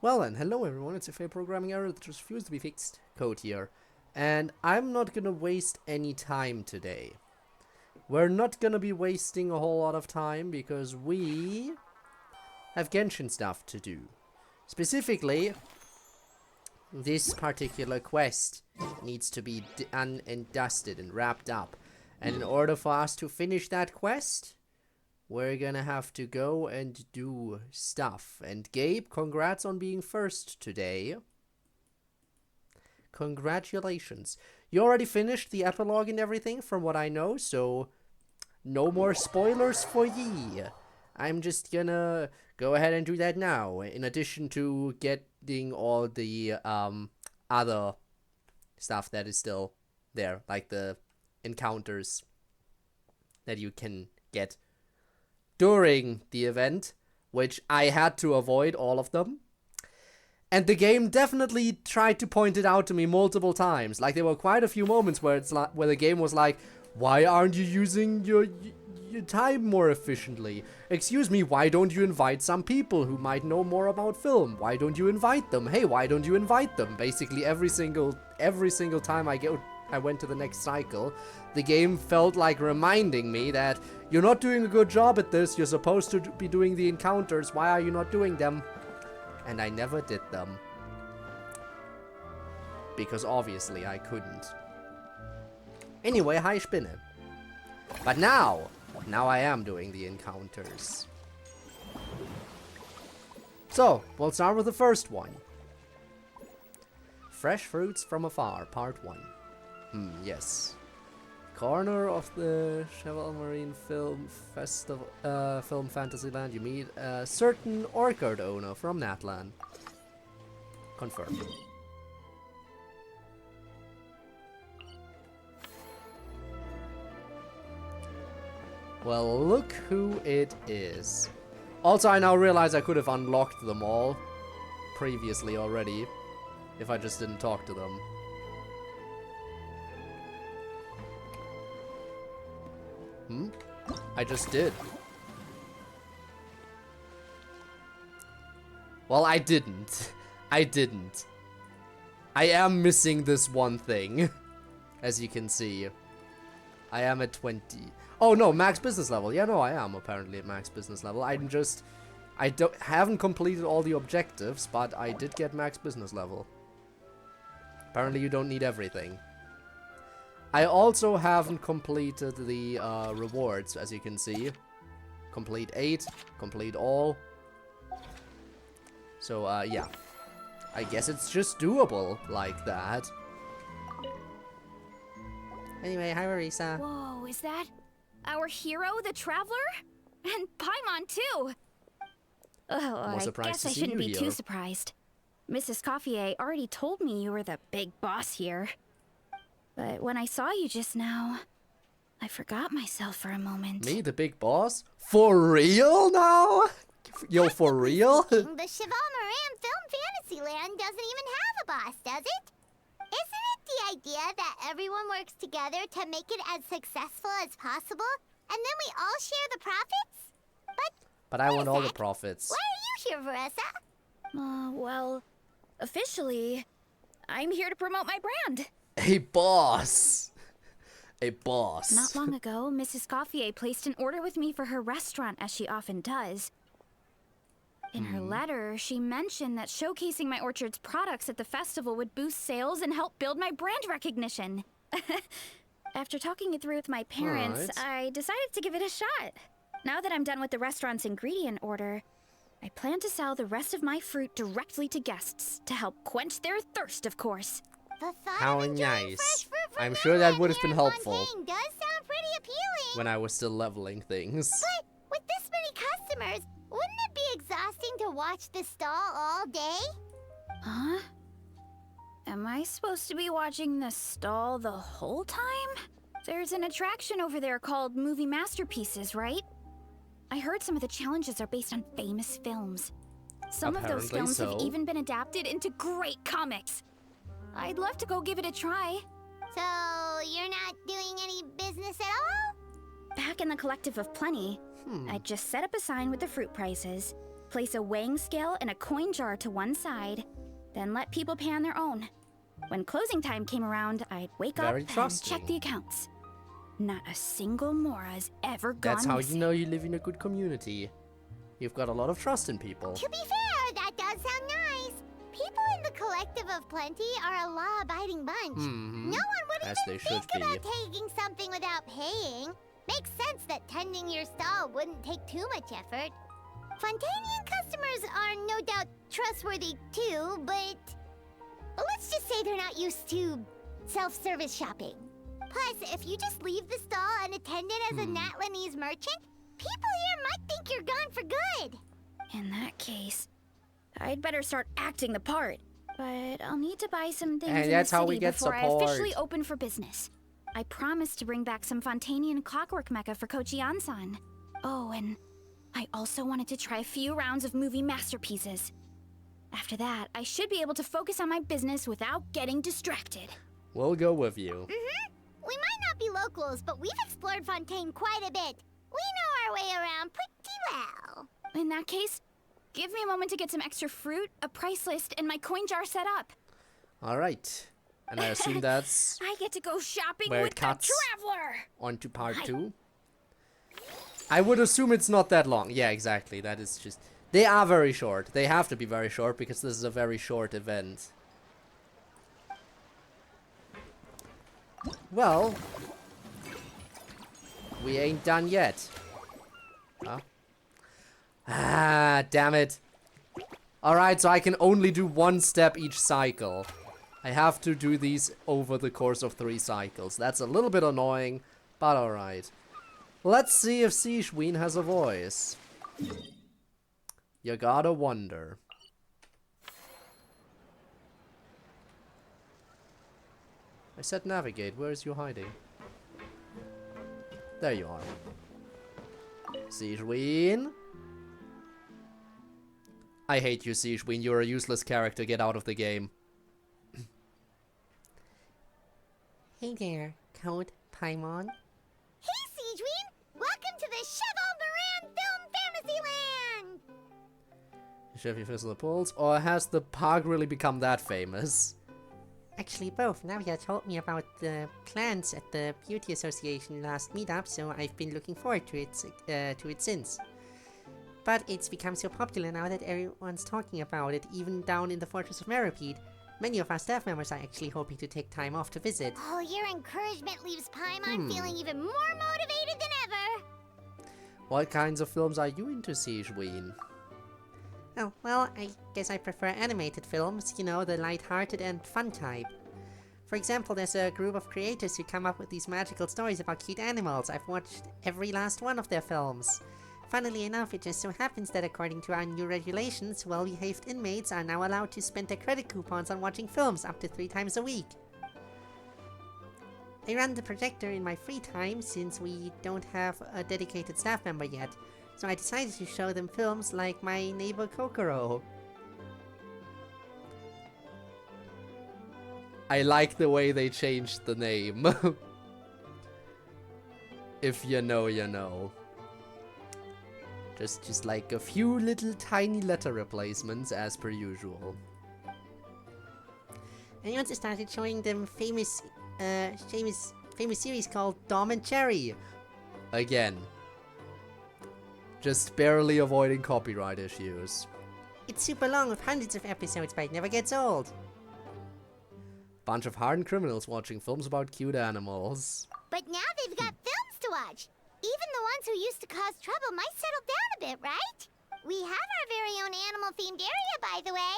Well then, hello everyone, it's a fair programming error that just refused to be fixed. CodeErr. And I'm not gonna waste any time today. We're not gonna be wasting a whole lot of time because we have Genshin stuff to do. Specifically, this particular quest needs to be done and dusted and wrapped up. And in order for us to finish that quest, we're gonna have to go and do stuff. And Gabe, congrats on being first today. Congratulations. You already finished the epilogue and everything from what I know, so no more spoilers for ye. I'm just gonna go ahead and do that now, in addition to getting all the other stuff that is still there, like the encounters that you can get during the event, which I had to avoid all of them. And the game definitely tried to point it out to me multiple times. Like, there were quite a few moments where it's like, where the game was like, why aren't you using your time more efficiently? Excuse me, why don't you invite some people who might know more about film? Why don't you invite them? Hey, why don't you invite them? Basically every single time I went to the next cycle, the game felt like reminding me that you're not doing a good job at this, you're supposed to be doing the encounters, why are you not doing them? And I never did them. Because obviously I couldn't. Anyway, hi Spinne. But now I am doing the encounters. So, we'll start with the first one. Fresh Fruits from Afar, Part 1. Yes. Corner of the Cheval Marine Film Festival, Film Fantasyland, you meet a certain orchard owner from Natlan. Confirmed. Well, look who it is. Also, I now realize I could have unlocked them all previously already if I just didn't talk to them. I just did. Well, I didn't. I didn't. I am missing this one thing. As you can see. I am at 20. Oh no, max business level. Yeah, no, I am apparently at max business level. I haven't completed all the objectives, but I did get max business level. Apparently you don't need everything. I also haven't completed the rewards, as you can see. Complete 8, complete all. So, yeah. I guess it's just doable like that. Anyway, hi Marisa. Whoa, is that our hero, the Traveler? And Paimon, too! Oh, I guess I shouldn't be too surprised. Mrs. Coiffier already told me you were the big boss here. But when I saw you just now, I forgot myself for a moment. Me, the big boss? For real now? Yo, for real? The Cheval Marine Film Fantasyland doesn't even have a boss, does it? Isn't it the idea that everyone works together to make it as successful as possible, and then we all share the profits? But I want all the profits. Why are you here, Veressa? Well, officially, I'm here to promote my brand. A boss. A boss. Not long ago, Mrs. Coiffier placed an order with me for her restaurant, as she often does. In her letter, she mentioned that showcasing my orchard's products at the festival would boost sales and help build my brand recognition. After talking it through with my parents, I decided to give it a shot. Now that I'm done with the restaurant's ingredient order, I plan to sell the rest of my fruit directly to guests to help quench their thirst, of course. How nice. I'm sure that would have been helpful. Fontaine does sound pretty appealing. When I was still leveling things. But with this many customers, wouldn't it be exhausting to watch the stall all day? Huh? Am I supposed to be watching the stall the whole time? There's an attraction over there called Movie Masterpieces, right? I heard some of the challenges are based on famous films. Some of those films have even been adapted into great comics. I'd love to go give it a try. So, you're not doing any business at all? Back in the Collective of Plenty, I just set up a sign with the fruit prices, place a weighing scale and a coin jar to one side, then let people pay on their own. When closing time came around, I'd wake up and check the accounts. Not a single Mora's ever gone That's how missing. you know you live in a good community. You've got a lot of trust in people. To be fair, that does sound nice. People in the Collective of Plenty are a law-abiding bunch. No one would even think about taking something without paying. Makes sense that tending your stall wouldn't take too much effort. Fontainian customers are no doubt trustworthy too, but let's just say they're not used to self-service shopping. Plus, if you just leave the stall unattended as a Natlanese merchant, people here might think you're gone for good. In that case, I'd better start acting the part. But I'll need to buy some things in the city before I officially open for business. I promised to bring back some Fontainian clockwork mecha for Kochi Ansan. Oh, and I also wanted to try a few rounds of movie masterpieces. After that, I should be able to focus on my business without getting distracted. We'll go with you. We might not be locals, but we've explored Fontaine quite a bit. We know our way around pretty well. In that case, give me a moment to get some extra fruit, a price list, and my coin jar set up. All right. And I assume that's I get to go shopping where with it cuts the traveler. onto part 2. I would assume it's not that long. Yeah, exactly. That is just... They are very short. They have to be very short because this is a very short event. Well, we ain't done yet. Huh? Ah, damn it. Alright, so I can only do one step each cycle. I have to do these over the course of 3 cycles. That's a little bit annoying, but alright. Let's see if Snezhnaya has a voice. You gotta wonder. I said navigate. Where is you hiding? There you are. Snezhnaya. I hate you, Snezhnaya. You're a useless character. Get out of the game. Hey there, Code Paimon. Hey, Snezhnaya! Welcome to the Cheval Moran Film Fantasyland! Chevy Fizzle the Pulse, or has the park really become that famous? Actually, both. Navia told me about the plans at the Beauty Association last meetup, so I've been looking forward to it since. But it's become so popular now that everyone's talking about it, even down in the Fortress of Meropide. Many of our staff members are actually hoping to take time off to visit. Oh, your encouragement leaves Paimon feeling even more motivated than ever! What kinds of films are you into, Snezhnaya? Oh, well, I guess I prefer animated films, you know, the light-hearted and fun type. For example, there's a group of creators who come up with these magical stories about cute animals. I've watched every last one of their films. Funnily enough, it just so happens that according to our new regulations, well-behaved inmates are now allowed to spend their credit coupons on watching films up to 3 times a week. I run the projector in my free time since we don't have a dedicated staff member yet, so I decided to show them films like My Neighbor Kokoro. I like the way they changed the name. If you know, you know. Just like a few little tiny letter replacements as per usual. I also started showing them famous series called Dom and Cherry. Again. Just barely avoiding copyright issues. It's super long with hundreds of episodes, but it never gets old. Bunch of hardened criminals watching films about cute animals. But now they've got films to watch. Even the ones who used to cause trouble might settle down a bit, right? We have our very own animal-themed area, by the way.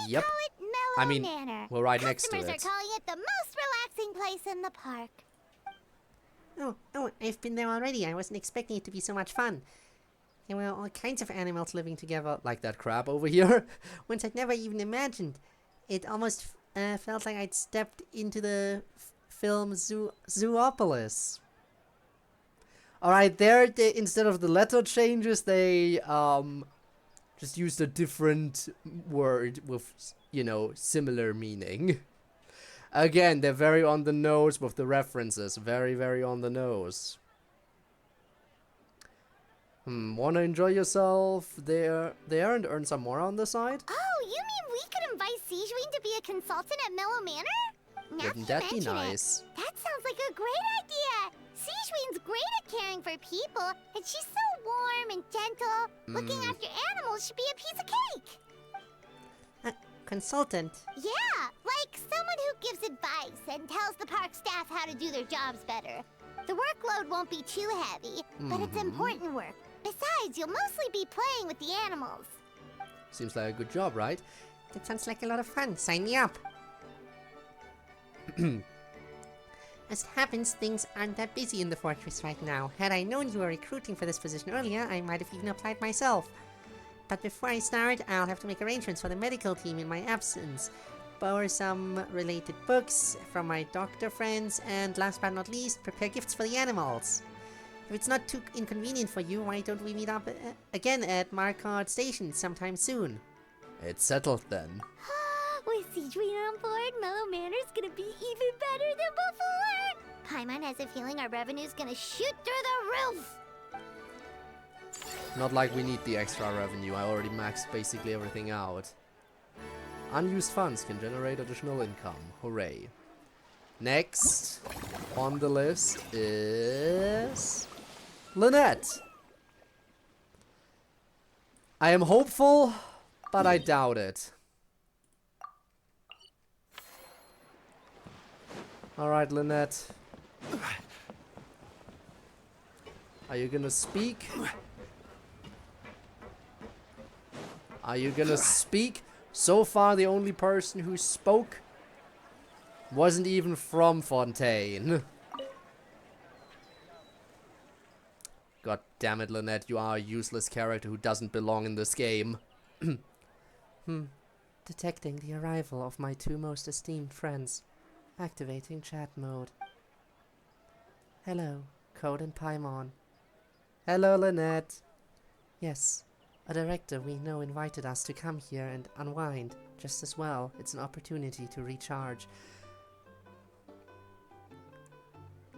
We call it Mellow Manor. We're right next to Customers it. are calling it the most relaxing place in the park. Oh, I've been there already. I wasn't expecting it to be so much fun. There were all kinds of animals living together. Like that crab over here. Ones I'd never even imagined. It almost felt like I'd stepped into the film Zoopolis. Alright, there, instead of the letter changes, they just used a different word with, you know, similar meaning. Again, they're very on the nose with the references. Very, very on the nose. Wanna enjoy yourself there and earn some more on the side? Oh, you mean we could invite Snezhnaya to be a consultant at Mellow Manor? Now Wouldn't you that be mention nice? it, that sounds like a great idea. Snezhnaya's great at caring for people, and she's so warm and gentle. Looking after animals should be a piece of cake. Consultant. Yeah, like someone who gives advice and tells the park staff how to do their jobs better. The workload won't be too heavy, but it's important work. Besides, you'll mostly be playing with the animals. Seems like a good job, right? That sounds like a lot of fun. Sign me up. As it happens, things aren't that busy in the fortress right now. Had I known you were recruiting for this position earlier, I might have even applied myself. But before I start, I'll have to make arrangements for the medical team in my absence, borrow some related books from my doctor friends, and last but not least, prepare gifts for the animals. If it's not too inconvenient for you, why don't we meet up again at Marquardt Station sometime soon? It's settled then. With Snezhnaya on board, Mellow Manor's gonna be even better than before. Paimon has a feeling our revenue's gonna shoot through the roof. Not like we need the extra revenue, I already maxed basically everything out. Unused funds can generate additional income, hooray. Next on the list is Lynette. I am hopeful, but I doubt it. Alright, Lynette. Are you gonna speak? Are you gonna speak? So far, the only person who spoke wasn't even from Fontaine. God damn it, Lynette, you are a useless character who doesn't belong in this game. Detecting the arrival of my two most esteemed friends. Activating chat mode. Hello, Code and Paimon. Hello, Lynette. Yes, a director we know invited us to come here and unwind. Just as well, it's an opportunity to recharge.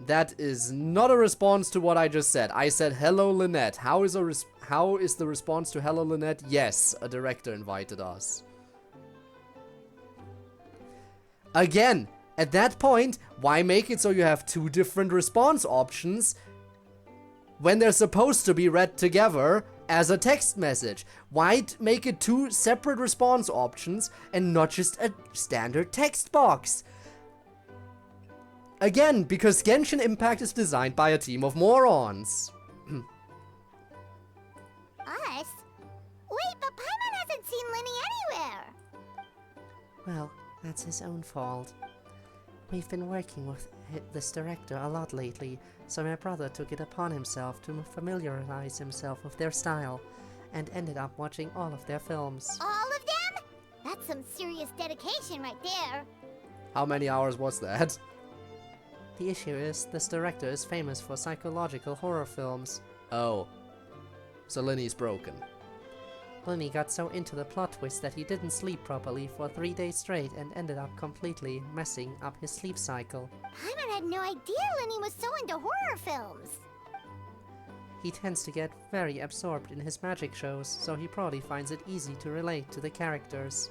That is not a response to what I just said. I said hello, Lynette. How is the response to hello, Lynette? Yes, a director invited us. Again, at that point, why make it so you have two different response options when they're supposed to be read together as a text message? Why make it two separate response options and not just a standard text box? Again, because Genshin Impact is designed by a team of morons. Us? Wait, but Paimon hasn't seen Linny anywhere. Well, that's his own fault. We've been working with this director a lot lately, so my brother took it upon himself to familiarize himself with their style, and ended up watching all of their films. All of them? That's some serious dedication right there. How many hours was that? The issue is, this director is famous for psychological horror films. Oh. So Linny's broken. Linny got so into the plot twist that he didn't sleep properly for 3 days straight and ended up completely messing up his sleep cycle. Paimon had no idea Linny was so into horror films. He tends to get very absorbed in his magic shows, so he probably finds it easy to relate to the characters.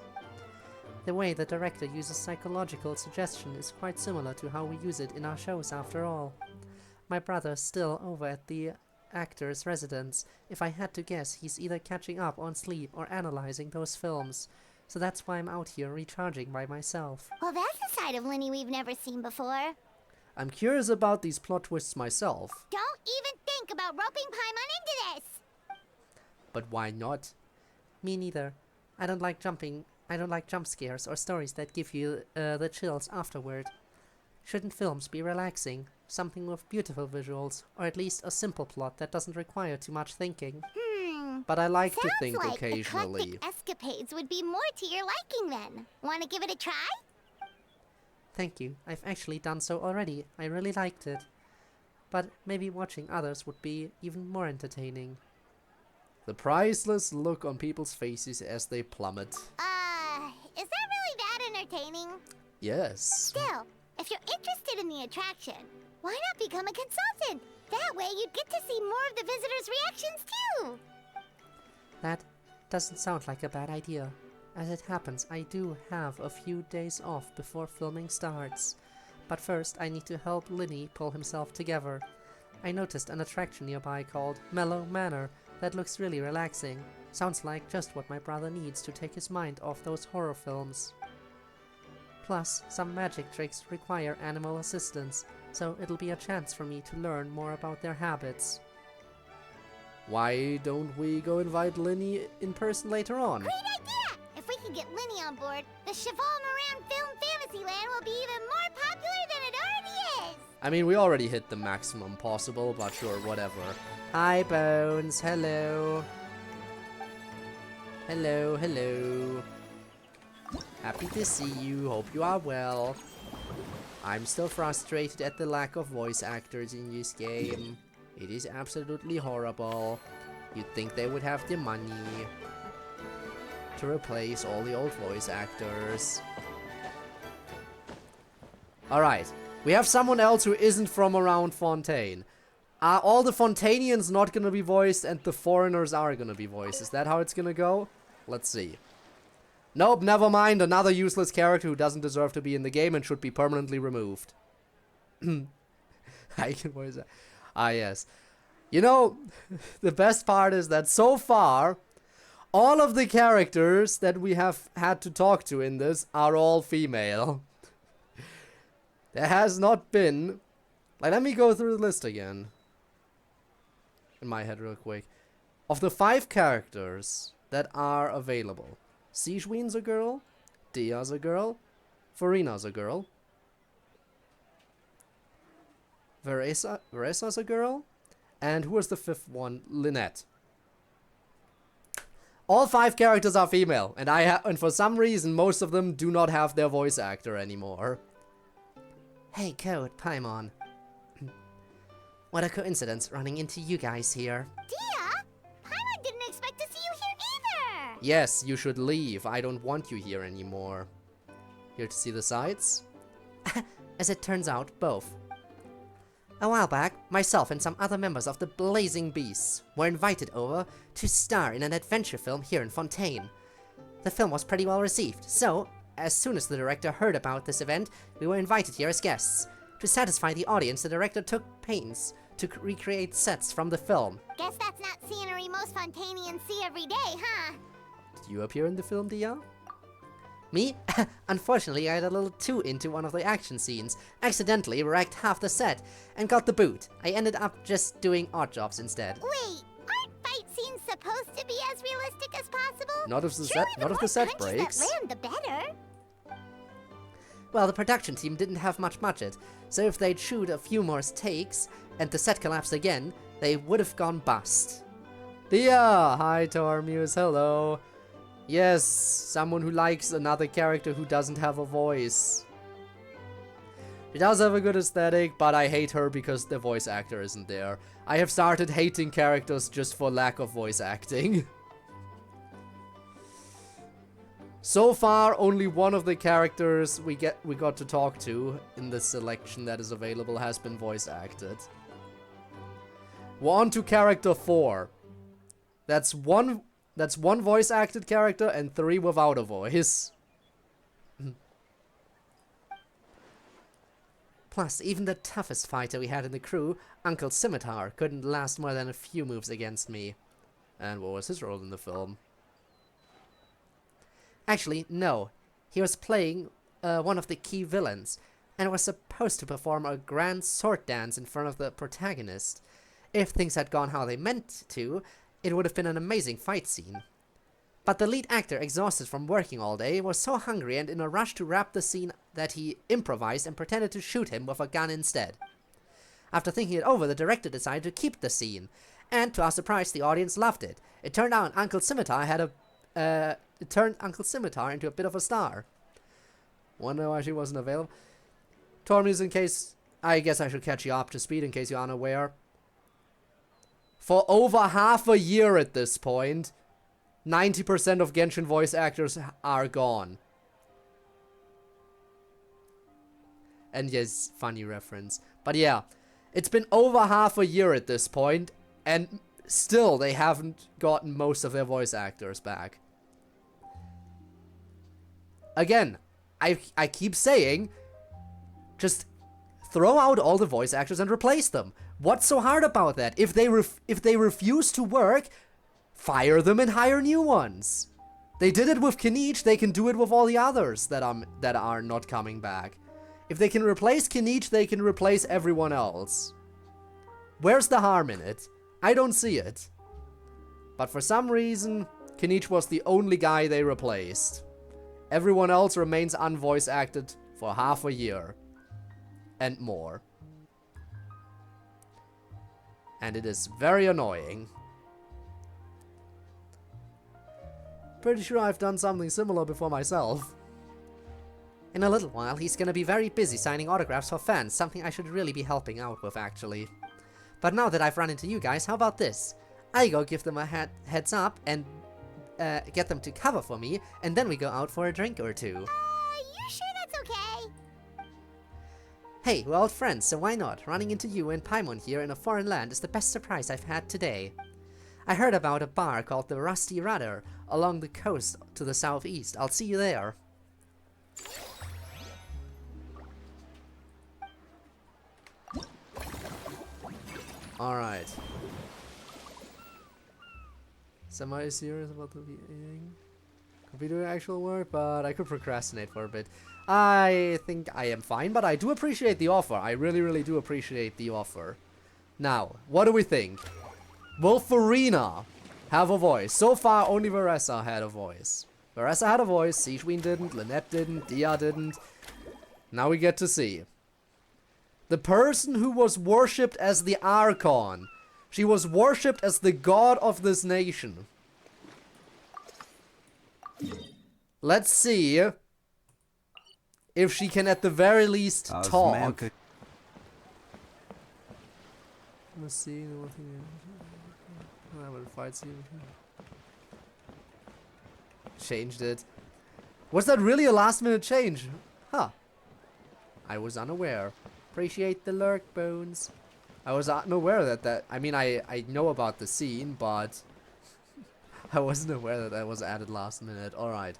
The way the director uses psychological suggestion is quite similar to how we use it in our shows after all. My brother's still over at the actor's residence. If I had to guess, he's either catching up on sleep or analyzing those films. So that's why I'm out here recharging by myself. Well, that's a side of Linny we've never seen before. I'm curious about these plot twists myself. Don't even think about roping Paimon into this! But why not? Me neither. I don't like jump scares or stories that give you the chills afterward. Shouldn't films be relaxing? Something with beautiful visuals, or at least a simple plot that doesn't require too much thinking. But I like to Sounds think like occasionally. eclectic escapades would be more to your liking then. Want to give it a try? Thank you. I've actually done so already. I really liked it. But maybe watching others would be even more entertaining. The priceless look on people's faces as they plummet. Is that really that entertaining? Yes. Still, if you're interested in the attraction, why not become a consultant? That way you'd get to see more of the visitors' reactions too. too. That doesn't sound like a bad idea. As it happens, I do have a few days off before filming starts. But first, I need to help Linny pull himself together. I noticed an attraction nearby called Mellow Manor that looks really relaxing. Sounds like just what my brother needs to take his mind off those horror films. Plus, some magic tricks require animal assistance, so it'll be a chance for me to learn more about their habits. Why don't we go invite Linny in person later on? Great idea! If we can get Linny on board, the Cheval Moran Film Fantasyland will be even more popular than it already is! I mean, we already hit the maximum possible, but sure, whatever. Hi, Bones. Hello. Hello, hello. Happy to see you. Hope you are well. I'm still frustrated at the lack of voice actors in this game. It is absolutely horrible. You'd think they would have the money to replace all the old voice actors. Alright, we have someone else who isn't from around Fontaine. Are all the Fontainians not gonna be voiced and the foreigners are gonna be voiced? Is that how it's gonna go? Let's see. Nope, never mind. Another useless character who doesn't deserve to be in the game and should be permanently removed. I can voice that. Ah, yes. You know, the best part is that so far, all of the characters that we have had to talk to in this are all female. There has not been... Like, let me go through the list again. In my head real quick. Of the 5 characters that are available, Siegeween's a girl, Dia's a girl, Farina's a girl, Veresa's a girl, and who was the 5th one? Lynette. All 5 characters are female, and for some reason most of them do not have their voice actor anymore. Hey, Code, Paimon. What a coincidence running into you guys here. Dia? Paimon didn't expect to see you here either! Yes, you should leave. I don't want you here anymore. Here to see the sights? As it turns out, both. A while back, myself and some other members of the Blazing Beasts were invited over to star in an adventure film here in Fontaine. The film was pretty well received, so as soon as the director heard about this event, we were invited here as guests. To satisfy the audience, the director took pains to recreate sets from the film. Guess that's not scenery most Fontainians see every day, huh? Did you appear in the film, Dia? Me? Unfortunately, I got a little too into one of the action scenes, accidentally wrecked half the set, and got the boot. I ended up just doing odd jobs instead. Wait, aren't fight scenes supposed to be as realistic as possible? Not if the Surely set, not if the set more breaks. punches that land, the better. Well, the production team didn't have much budget, so if they'd shoot a few more takes, and the set collapsed again, they would have gone bust. Dia! Hi, Tormuse. Hello. Yes, someone who likes another character who doesn't have a voice. She does have a good aesthetic, but I hate her because the voice actor isn't there. I have started hating characters just for lack of voice acting. So far, only one of the characters we got to talk to in the selection that is available has been voice acted. We're on to character 4. That's one voice acted character and 3 without a voice. Plus, even the toughest fighter we had in the crew, Uncle Scimitar, couldn't last more than a few moves against me. And what was his role in the film? Actually, no. He was playing one of the key villains, and was supposed to perform a grand sword dance in front of the protagonist. If things had gone how they meant to, it would have been an amazing fight scene. But the lead actor, exhausted from working all day, was so hungry and in a rush to wrap the scene that he improvised and pretended to shoot him with a gun instead. After thinking it over, the director decided to keep the scene, and to our surprise, the audience loved it. It turned out Uncle Scimitar it turned Uncle Scimitar into a bit of a star. Wonder why she wasn't available. Tormuse, in case... I guess I should catch you up to speed in case you're unaware. For over half a year at this point, 90% of Genshin voice actors are gone. And yes, funny reference. But yeah, it's been over half a year at this point, and still, they haven't gotten most of their voice actors back. Again, I keep saying, just throw out all the voice actors and replace them. What's so hard about that? If they refuse to work, fire them and hire new ones. They did it with Kinich, they can do it with all the others that are not coming back. If they can replace Kinich, they can replace everyone else. Where's the harm in it? I don't see it. But for some reason, Kinich was the only guy they replaced. Everyone else remains unvoice acted for half a year. And more. And it is very annoying. Pretty sure I've done something similar before myself. In a little while, he's gonna be very busy signing autographs for fans, something I should really be helping out with, actually. But now that I've run into you guys, how about this? I go give them a heads up and get them to cover for me, and then we go out for a drink or two. You sure that's okay? Hey, we're old friends, so why not? Running into you and Paimon here in a foreign land is the best surprise I've had today. I heard about a bar called the Rusty Rudder along the coast to the southeast. I'll see you there. Alright. Semi-serious about the VAing. Could be doing actual work, but I could procrastinate for a bit. I think I am fine, but I do appreciate the offer. I really, really do appreciate the offer. Now, what do we think? Will Farina have a voice? So far, only Veressa had a voice. Veressa had a voice, Siegeween didn't, Lynette didn't, Dia didn't. Now we get to see. The person who was worshipped as the Archon. She was worshipped as the god of this nation. Let's see if she can at the very least talk. Let's see. Changed it. Was that really a last minute change? Huh. I was unaware. Appreciate the lurk, Bones. I was unaware that I mean, I know about the scene, but I wasn't aware that that was added last minute. Alright.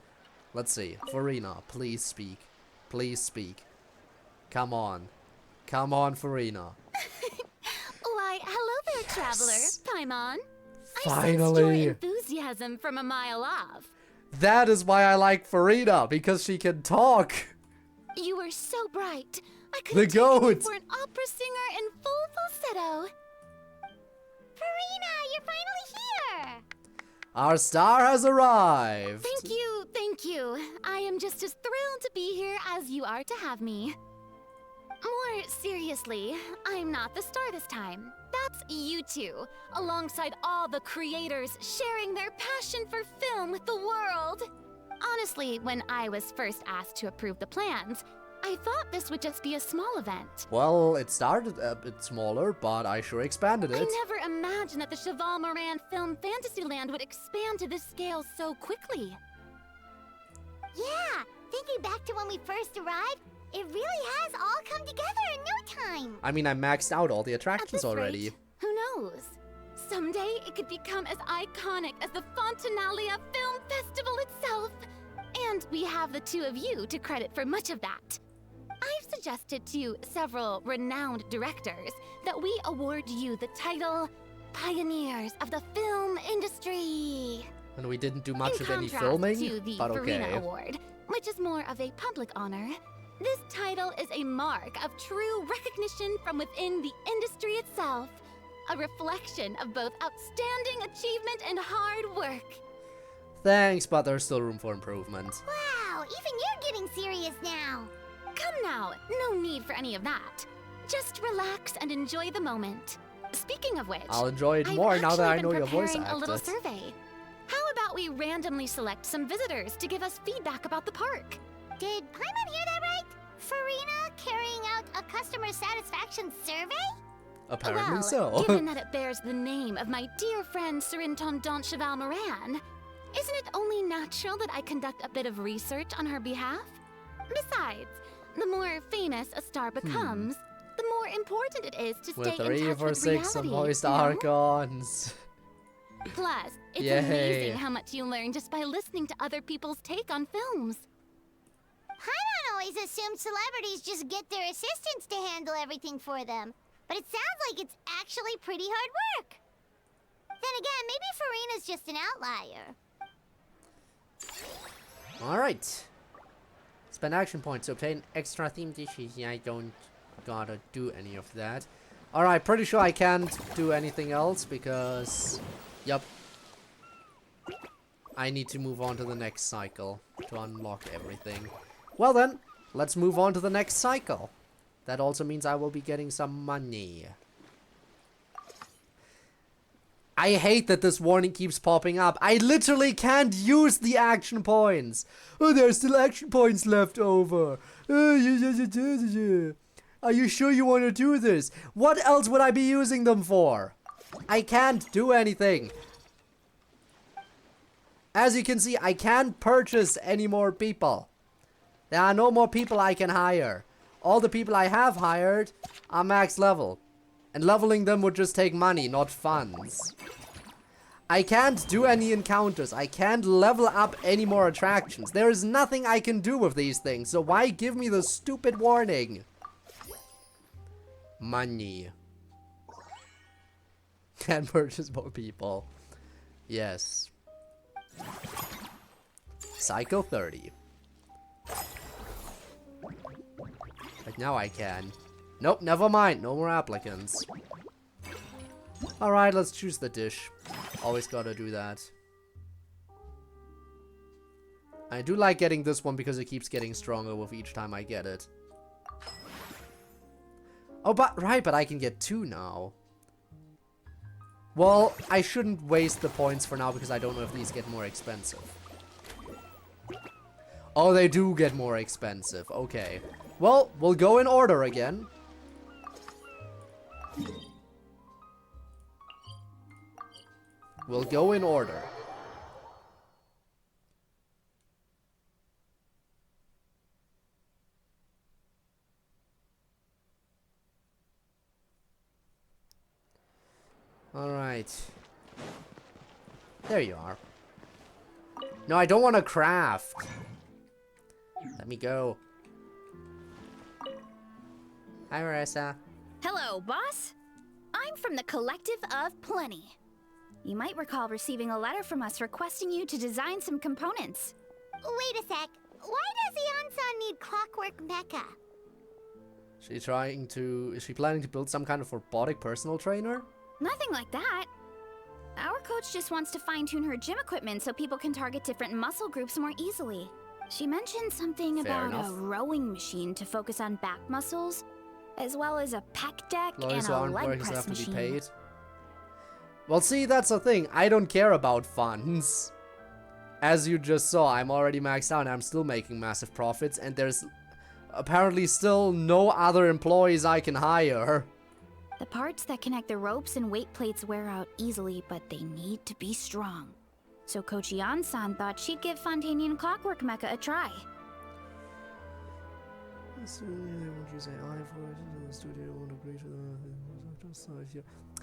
Let's see. Farina, please speak. Please speak. Come on. Come on, Farina. Why, hello there, traveler. Yes. Paimon. Finally. I sensed your enthusiasm from a mile off. That is why I like Farina, because she can talk. You were so bright. I could The have taken you goat. for an opera singer in full falsetto. Farina, you're finally here! Our star has arrived. Thank you, thank you. I am just as thrilled to be here as you are to have me. More seriously, I'm not the star this time. That's you two, alongside all the creators sharing their passion for film with the world. Honestly, when I was first asked to approve the plans, I thought this would just be a small event. Well, it started a bit smaller, but I sure expanded it. I never imagined that the Cheval Moran Film Fantasyland would expand to this scale so quickly. Yeah, thinking back to when we first arrived, it really has all come together in no time. I mean, I maxed out all the At attractions this already. rate, who knows? Someday it could become as iconic as the Fontaine Film Festival itself. And we have the two of you to credit for much of that. I've suggested to several renowned directors that we award you the title Pioneers of the Film Industry. And we didn't do much In of any contrast filming, to the but Farina okay. Award, which is more of a public honor, this title is a mark of true recognition from within the industry itself. A reflection of both outstanding achievement and hard work. Thanks, but there's still room for improvement. Wow, even you're getting serious now. Come now, no need for any of that. Just relax and enjoy the moment. Speaking of which, I'll enjoy it I've more now that I actually know been your voice preparing a little actor. survey. How about we randomly select some visitors to give us feedback about the park? Did Paimon hear that right? Farina carrying out a customer satisfaction survey? Apparently well, so. given that it bears the name of my dear friend Surintendant Cheval Moran, isn't it only natural that I conduct a bit of research on her behalf? Besides, the more famous a star becomes, the more important it is to With stay in 3 touch for with 6 reality, voiced you know? Archons. Plus, it's Yay. amazing how much you learn just by listening to other people's take on films. Paimon always assumed celebrities just get their assistants to handle everything for them. But it sounds like it's actually pretty hard work. Then again, maybe Farina's just an outlier. Alright. Spend action points to obtain extra themed dishes. Yeah, I don't gotta do any of that. Alright, pretty sure I can't do anything else because... Yup. I need to move on to the next cycle to unlock everything. Well then, let's move on to the next cycle. That also means I will be getting some money. I hate that this warning keeps popping up. I literally can't use the action points. Oh, there's still action points left over. Are you sure you want to do this? What else would I be using them for? I can't do anything. As you can see, I can't purchase any more people. There are no more people I can hire. All the people I have hired are max level. And leveling them would just take money, not funds. I can't do any encounters. I can't level up any more attractions. There is nothing I can do with these things. So why give me the stupid warning? Money. Can purchase more people. Yes. Psycho 30. But now I can. Nope, never mind. No more applicants. Alright, let's choose the dish. Always gotta do that. I do like getting this one because it keeps getting stronger with each time I get it. Oh, but I can get 2 now. Well, I shouldn't waste the points for now because I don't know if these get more expensive. Oh, they do get more expensive. Okay. Well, we'll go in order again. We'll go in order. Alright. There you are. No, I don't want to craft. Let me go. Hi, Marissa. Hello, boss. I'm from the Collective of Plenty. You might recall receiving a letter from us requesting you to design some components. Wait a sec. Why does Ion-san need Clockwork Mecha? Is she planning to build some kind of robotic personal trainer? Nothing like that. Our coach just wants to fine-tune her gym equipment so people can target different muscle groups more easily. She mentioned something Fair about enough. a rowing machine to focus on back muscles, as well as a pec deck Employees and a aren't leg workers press have to be machine. paid. Well, see, that's the thing. I don't care about funds. As you just saw, I'm already maxed out and I'm still making massive profits, and there's apparently still no other employees I can hire. The parts that connect the ropes and weight plates wear out easily, but they need to be strong. So Coach Ion-san thought she'd give Fontaine Clockwork Mecha a try.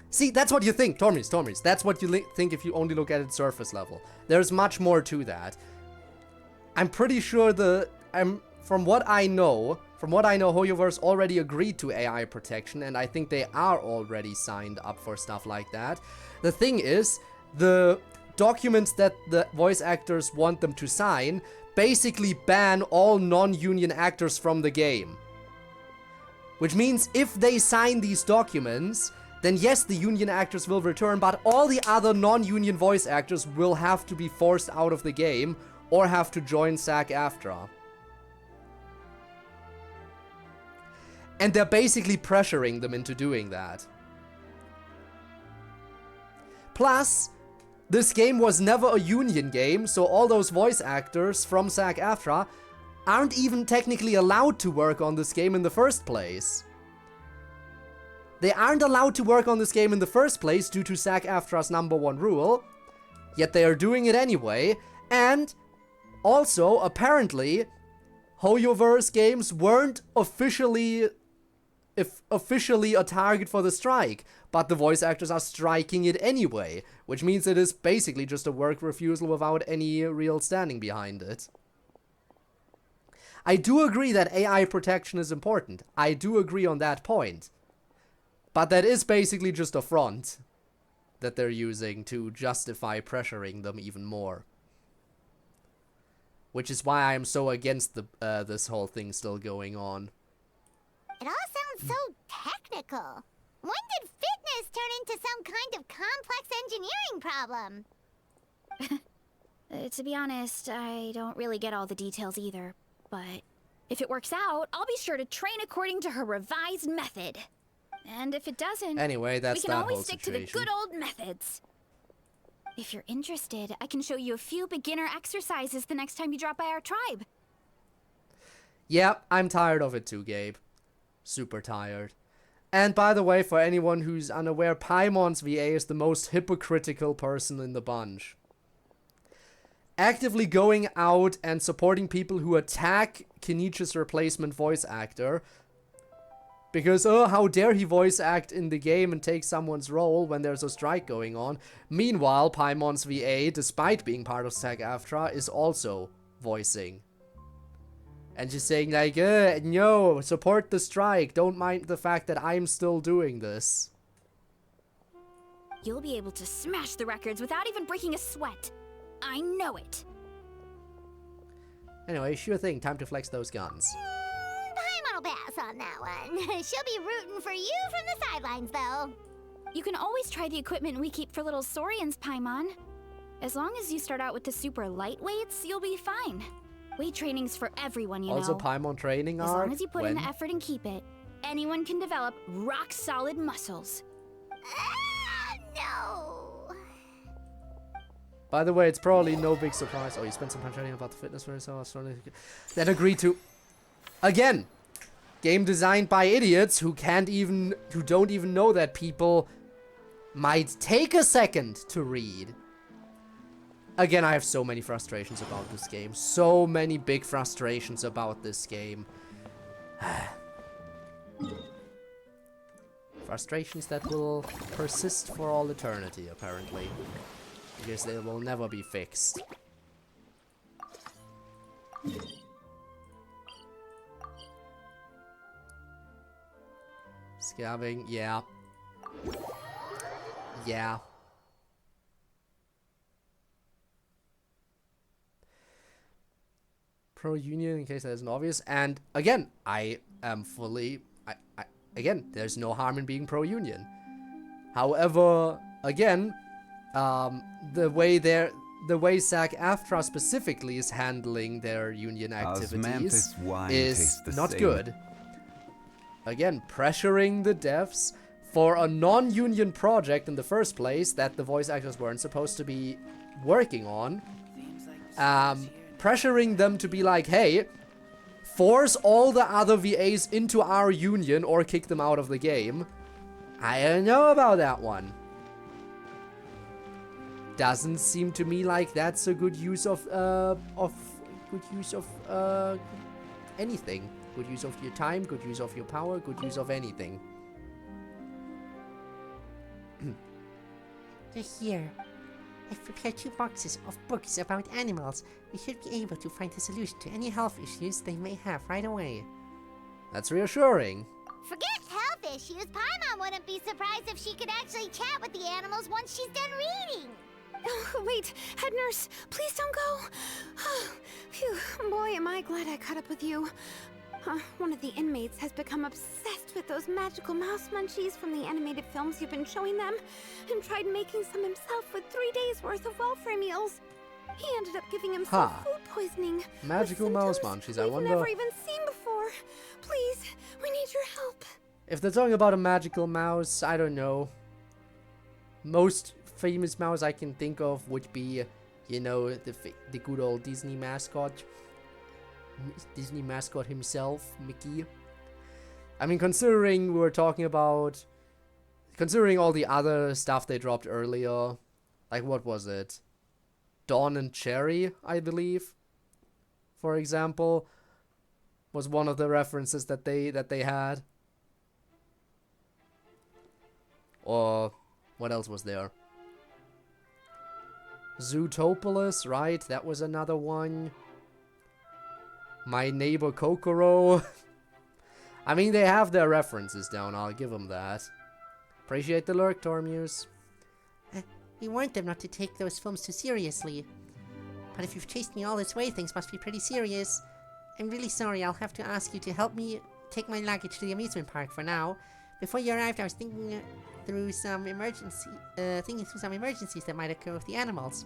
See, that's what you think, Tormis. That's what you think if you only look at it surface level. There's much more to that. I'm pretty sure from what I know, HoYoverse already agreed to AI protection, and I think they are already signed up for stuff like that. The thing is, the documents that the voice actors want them to sign basically ban all non-union actors from the game. Which means if they sign these documents, then yes, the union actors will return, but all the other non-union voice actors will have to be forced out of the game or have to join SAG-AFTRA. And they're basically pressuring them into doing that. Plus, this game was never a union game, so all those voice actors from SAG-AFTRA aren't even technically allowed to work on this game in the first place. They aren't allowed to work on this game in the first place due to SAG-AFTRA's #1 rule, yet they are doing it anyway, and also, apparently, HoYoverse games weren't officially officially a target for the strike, but the voice actors are striking it anyway, which means it is basically just a work refusal without any real standing behind it. I do agree that AI protection is important. I do agree on that point. But that is basically just a front that they're using to justify pressuring them even more. Which is why I am so against the this whole thing still going on. It all sounds so technical. When did fitness turn into some kind of complex engineering problem? To be honest, I don't really get all the details either. But if it works out, I'll be sure to train according to her revised method. And if it doesn't, anyway, that's we can that always whole stick situation. to the good old methods. If you're interested, I can show you a few beginner exercises the next time you drop by our tribe. Yeah, I'm tired of it too, Gabe. Super tired. And by the way, for anyone who's unaware, Paimon's VA is the most hypocritical person in the bunch. Actively going out and supporting people who attack Kenichi's replacement voice actor. Because, oh, how dare he voice act in the game and take someone's role when there's a strike going on. Meanwhile, Paimon's VA, despite being part of SAG-AFTRA, is also voicing. And just saying like, no, support the strike. Don't mind the fact that I'm still doing this. You'll be able to smash the records without even breaking a sweat. I know it. Anyway, sure thing. Time to flex those guns. Paimon will pass on that one. She'll be rooting for you from the sidelines, though. You can always try the equipment we keep for little Saurians, Paimon. As long as you start out with the super lightweights, you'll be fine. Weight training's for everyone, you Also, know. Paimon training As arc. long as you put in the effort and keep it, anyone can develop rock-solid muscles. No. By the way, it's probably no big surprise. Oh, you spent some time training about the fitness for yourself. Then agree to... Again! Game designed by idiots who don't even know that people might take a second to read. Again, I have so many frustrations about this game. So many big frustrations about this game. Frustrations that will persist for all eternity, apparently. Because they will never be fixed. Scabbing, yeah. Yeah. Pro-union, in case that isn't obvious. And again, I am fully... again, there's no harm in being pro-union. However, again, the way SAG-AFTRA specifically is handling their union activities is not good. Again, pressuring the devs for a non-union project in the first place that the voice actors weren't supposed to be working on. Pressuring them to be like, hey, force all the other VAs into our union or kick them out of the game. I don't know about that one. Doesn't seem to me like that's a good use of anything. Good use of your time, good use of your power, good use of anything. They're here. I've prepared 2 boxes of books about animals. We should be able to find a solution to any health issues they may have right away. That's reassuring. Forget health issues. Paimon wouldn't be surprised if she could actually chat with the animals once she's done reading. Oh, wait, head nurse, please don't go. Phew, boy, am I glad I caught up with you. One of the inmates has become obsessed with those magical mouse munchies from the animated films you've been showing them, and tried making some himself with 3 days' worth of welfare meals. He ended up giving himself food poisoning. Magical mouse munchies, I wonder... We've never even seen before. Please, we need your help. If they're talking about a magical mouse, I don't know. Most famous mouse I can think of would be, you know, the good old Disney mascot. Disney mascot himself, Mickey. I mean, considering all the other stuff they dropped earlier, like what was it? Dawn and Cherry, I believe, for example, was one of the references that they had. Or what else was there? Zootopolis, right? That was another one. My Neighbor Kokoro. I mean, they have their references down, I'll give them that. Appreciate the lurk, Tormuse. We warned them not to take those films too seriously. But if you've chased me all this way, things must be pretty serious. I'm really sorry, I'll have to ask you to help me take my luggage to the amusement park for now. Before you arrived, I was thinking through some emergencies that might occur with the animals.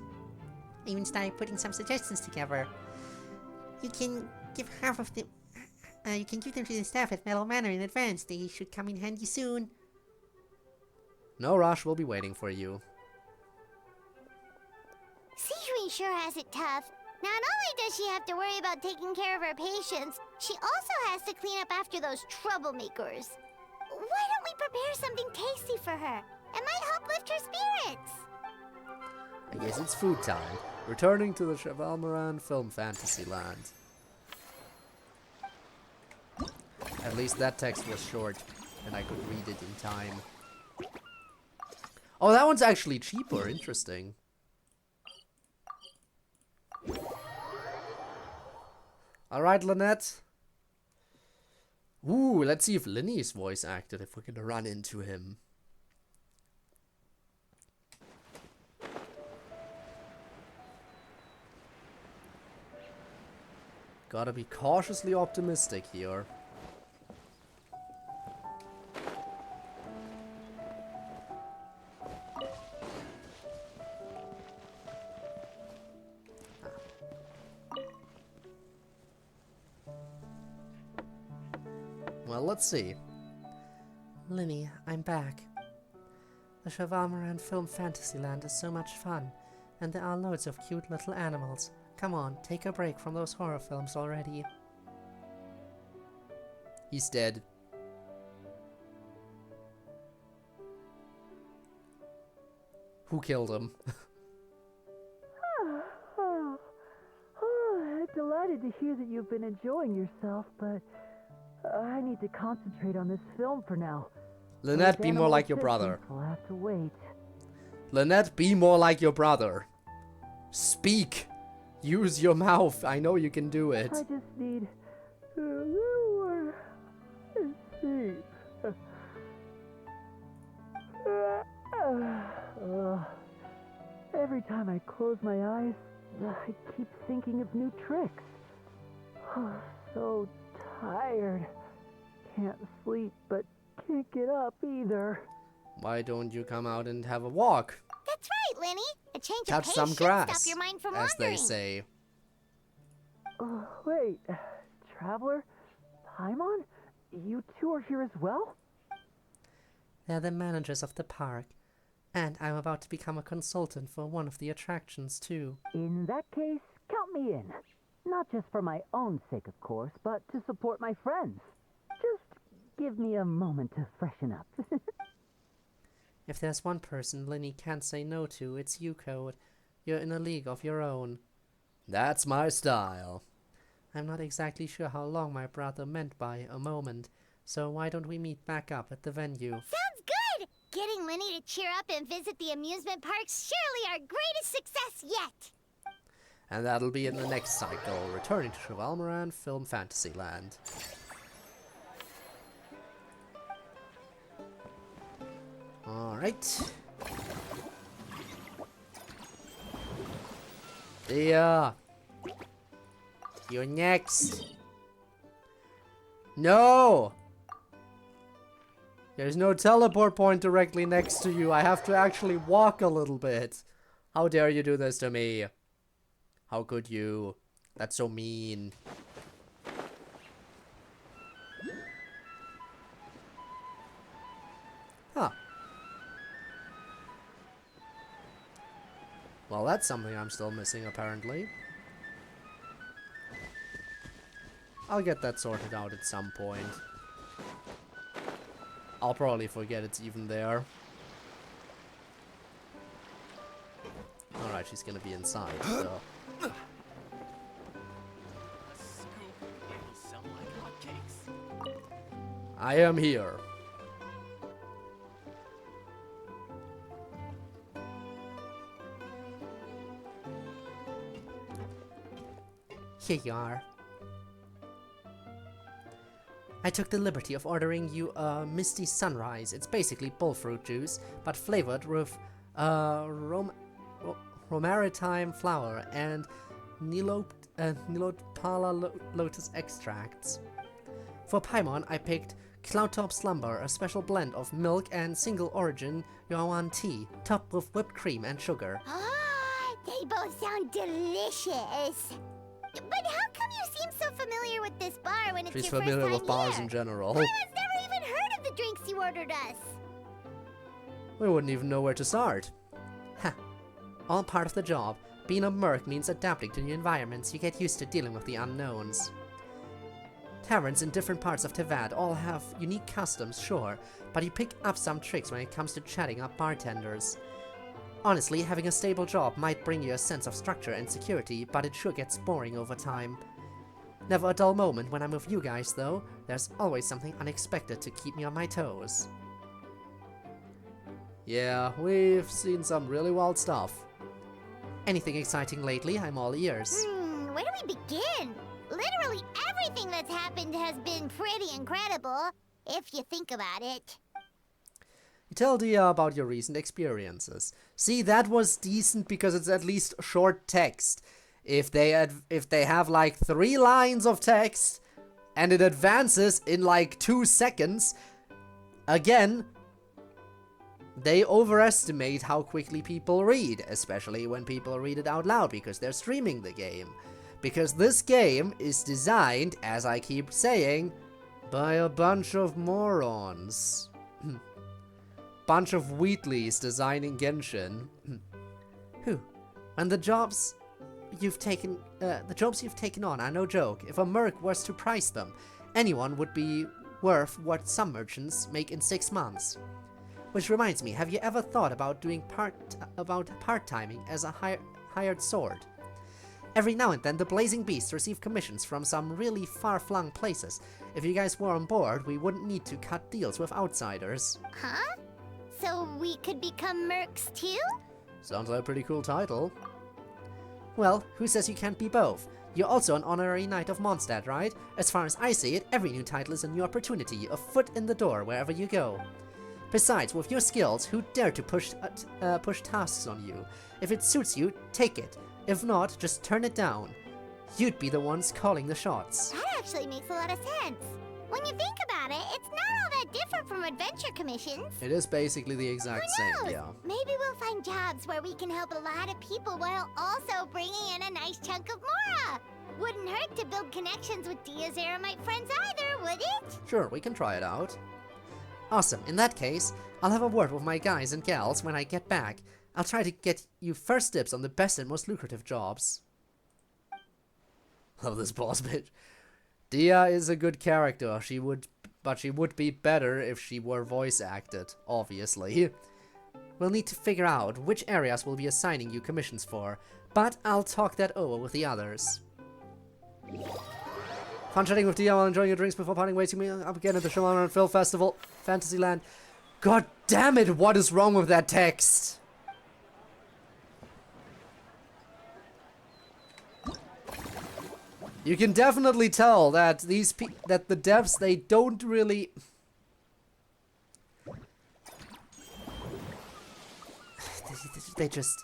I even started putting some suggestions together. You can give half of them. You can give them to the staff at Metal Manor in advance. They should come in handy soon. No rush, we'll be waiting for you. Sijui sure has it tough. Not only does she have to worry about taking care of her patients, she also has to clean up after those troublemakers. Why don't we prepare something tasty for her? It might help lift her spirits. I guess it's food time. Returning to the Chevalmoran Film Fantasy Land. At least that text was short, and I could read it in time. Oh, that one's actually cheaper. Interesting. Alright, Lynette. Ooh, let's see if Linny is voice acted, if we're gonna run into him. Gotta be cautiously optimistic here. Well, let's see. Linny, I'm back. The Chevalmoran Film Fantasyland is so much fun, and there are loads of cute little animals. Come on, take a break from those horror films already. He's dead. Who killed him? Delighted to hear that you've been enjoying yourself, but I need to concentrate on this film for now. Lynette, be more like your brother. We'll have to wait. Lynette, be more like your brother. Speak. Use your mouth. I know you can do it. I just need a little more sleep. Every time I close my eyes, I keep thinking of new tricks. So tired. Can't sleep, but can't get up either. Why don't you come out and have a walk? That's right, Linny. A change of Touch pace some should grass, stop your mind from as wandering. they say. Wait, Traveler? Paimon? You two are here as well? They're the managers of the park, and I'm about to become a consultant for one of the attractions too. In that case, count me in. Not just for my own sake, of course, but to support my friends. Just give me a moment to freshen up. If there's one person Linny can't say no to, it's you, Code. You're in a league of your own. That's my style. I'm not exactly sure how long my brother meant by a moment, so why don't we meet back up at the venue? Sounds good! Getting Linny to cheer up and visit the amusement park's surely our greatest success yet! And that'll be in the next cycle, returning to Chevalmoran Film Fantasyland. Alright. Yeah. You're next. No! There's no teleport point directly next to you. I have to actually walk a little bit. How dare you do this to me? How could you? That's so mean. Huh. Well, that's something I'm still missing, apparently. I'll get that sorted out at some point. I'll probably forget it's even there. Alright, she's gonna be inside, so... I am here. Here you are. I took the liberty of ordering you a Misty Sunrise. It's basically bullfruit juice, but flavored with romaritime flower and Nilotpala lotus extracts. For Paimon, I picked Cloudtop Slumber, a special blend of milk and single origin Yuan tea, topped with whipped cream and sugar. Ah, they both sound delicious. But how come you seem so familiar with this bar when it's She's your first familiar time with bars here? in general. Paimon never even heard of the drinks you ordered us. We wouldn't even know where to start. Ha! All part of the job. Being a merc means adapting to new environments. You get used to dealing with the unknowns. Taverns in different parts of Tevad all have unique customs, sure, but you pick up some tricks when it comes to chatting up bartenders. Honestly, having a stable job might bring you a sense of structure and security, but it sure gets boring over time. Never a dull moment when I'm with you guys, though. There's always something unexpected to keep me on my toes. Yeah, we've seen some really wild stuff. Anything exciting lately? I'm all ears. Where do we begin? Literally everything that's happened has been pretty incredible, if you think about it. You tell Dia about your recent experiences. See, that was decent because it's at least short text. If they have like 3 lines of text and it advances in like 2 seconds, again, they overestimate how quickly people read, especially when people read it out loud because they're streaming the game. Because this game is designed, as I keep saying, by a bunch of morons. Bunch of Wheatleys designing Genshin. Whew. And the jobs you've taken on are no joke. If a merc was to price them, anyone would be worth what some merchants make in 6 months. Which reminds me, have you ever thought about doing part-timing as a hired sword? Every now and then, the Blazing Beasts receive commissions from some really far-flung places. If you guys were on board, we wouldn't need to cut deals with outsiders. Huh? So we could become mercs too? Sounds like a pretty cool title. Well, who says you can't be both? You're also an honorary knight of Mondstadt, right? As far as I see it, every new title is a new opportunity, a foot in the door wherever you go. Besides, with your skills, who dare to push tasks on you? If it suits you, take it. If not, just turn it down. You'd be the ones calling the shots. That actually makes a lot of sense. When you think about it, it's not all that different from adventure commissions. It is basically the exact Who same, knows? yeah. Maybe we'll find jobs where we can help a lot of people while also bringing in a nice chunk of Mora. Wouldn't hurt to build connections with Dia's Eremite friends either, would it? Sure, we can try it out. Awesome. In that case, I'll have a word with my guys and gals when I get back. I'll try to get you first dibs on the best and most lucrative jobs. Love this boss bitch. Dia is a good character. But she would be better if she were voice acted, obviously. We'll need to figure out which areas we'll be assigning you commissions for, but I'll talk that over with the others. Fun chatting with Dia while enjoying your drinks before parting ways. You meet up again at the Shimano and Phil Festival, Fantasyland. God damn it, what is wrong with that text? You can definitely tell that the devs, they don't really... They just...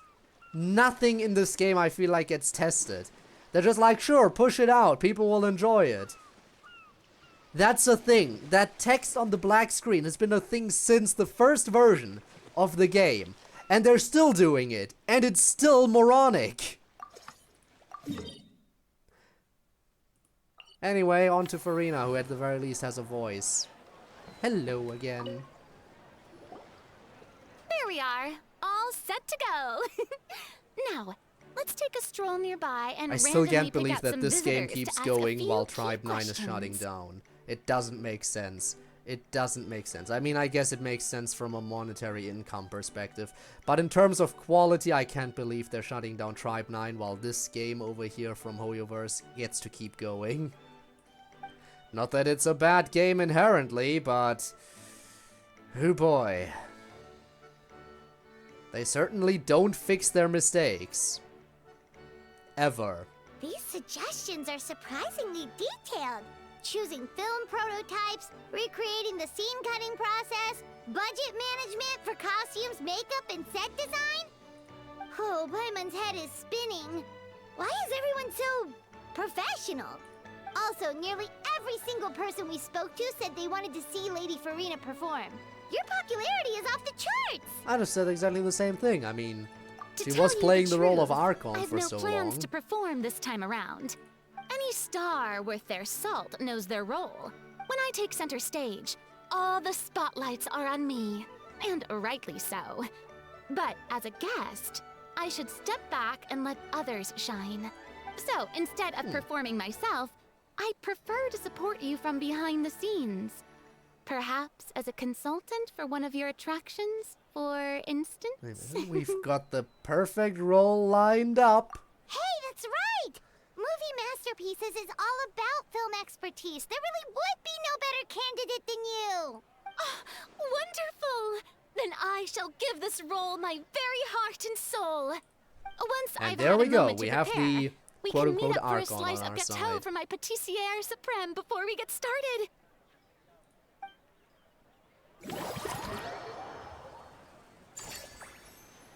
Nothing in this game I feel like gets tested. They're just like, sure, push it out, people will enjoy it. That's a thing. That text on the black screen has been a thing since the first version of the game. And they're still doing it. And it's still moronic. Anyway, on to Farina, who at the very least has a voice. Hello again. There we are, all set to go. Now, let's take a stroll nearby and I still randomly can't pick believe out that some this game visitors keeps to ask a going few while key Tribe 9 is questions. shutting down. It doesn't make sense. It doesn't make sense. I mean, I guess it makes sense from a monetary income perspective. But in terms of quality, I can't believe they're shutting down Tribe 9 while this game over here from Hoyoverse gets to keep going. Not that it's a bad game inherently, but... oh boy. They certainly don't fix their mistakes. Ever. These suggestions are surprisingly detailed. Choosing film prototypes, recreating the scene cutting process, budget management for costumes, makeup, and set design? Oh, Paimon's head is spinning. Why is everyone so professional? Also, nearly every single person we spoke to said they wanted to see Lady Farina perform. Your popularity is off the charts! I just said exactly the same thing. I mean, To she tell was you playing the role truth, of Archon I've for no so plans long. to perform this time around. Any star worth their salt knows their role. When I take center stage, all the spotlights are on me, and rightly so. But as a guest, I should step back and let others shine. So instead of performing myself, I'd prefer to support you from behind the scenes. Perhaps as a consultant for one of your attractions, for instance? Wait a minute, we've got the perfect role lined up. Hey, that's right! Movie masterpieces is all about film expertise. There really would be no better candidate than you! Oh, wonderful! Then I shall give this role my very heart and soul. Once And I've there had we a go. moment We to have prepare, the we quote can meet unquote up for a Archon slice on of our gâteau side. for my pâtissière suprême before we get started.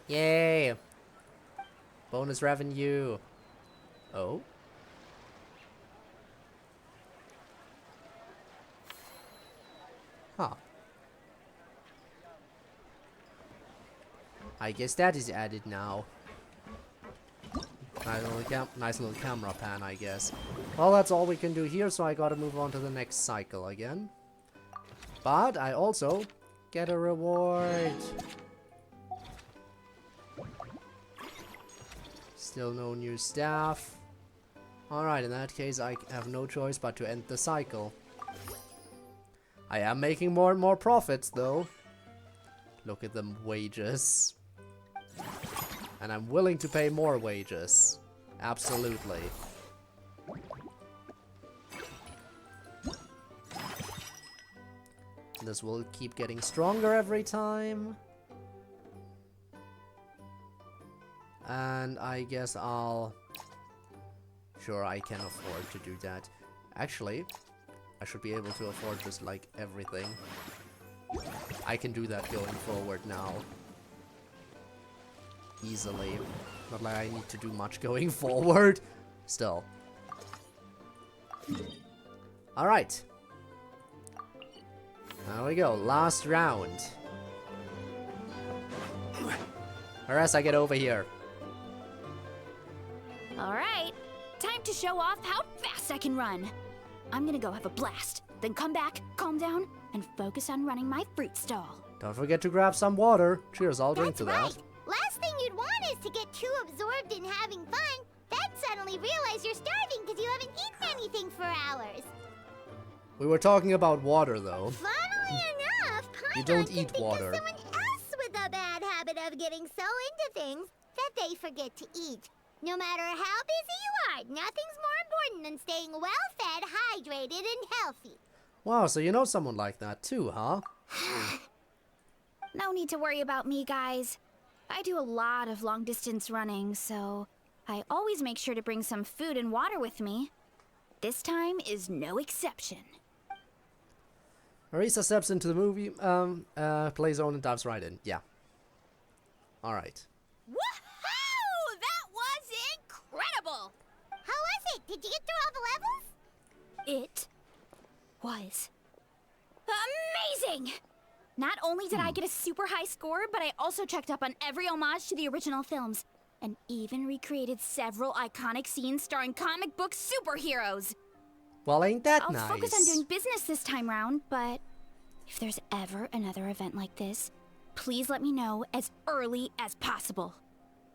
Yay! Bonus revenue. Oh? Huh. I guess that is added now. Nice little camera pan, I guess. Well, that's all we can do here, so I gotta move on to the next cycle again. But I also get a reward. Still no new staff. Alright, in that case, I have no choice but to end the cycle. I am making more and more profits, though. Look at them wages. And I'm willing to pay more wages. Absolutely. This will keep getting stronger every time. And I guess I'll... Sure, I can afford to do that. Actually, I should be able to afford just like everything. I can do that going forward now. Easily. Not like I need to do much going forward. Still. Alright. There we go. Last round. Harassa, get over here. Alright, time to show off how fast I can run. I'm gonna go have a blast, then come back, calm down, and focus on running my fruit stall. Don't forget to grab some water. Cheers, I'll drink That's to right. that. Last thing you'd want is to get too absorbed in having fun, then suddenly realize you're starving because you haven't eaten anything for hours. We were talking about water, though. Funnily enough, You Paimon don't can eat think water. of someone else with a bad habit of getting so into things that they forget to eat. No matter how busy you are, nothing's more important than staying well-fed, hydrated, and healthy. Wow, so you know someone like that too, huh? No need to worry about me, guys. I do a lot of long-distance running, so I always make sure to bring some food and water with me. This time is no exception. Marisa steps into the movie, play zone and dives right in. Yeah. Alright. Woohoo! That was incredible! How was it? Did you get through all the levels? It was amazing! Not only did I get a super high score, but I also checked up on every homage to the original films, and even recreated several iconic scenes starring comic book superheroes. Well, ain't that I'll nice? focus on doing business this time round, but if there's ever another event like this, please let me know as early as possible.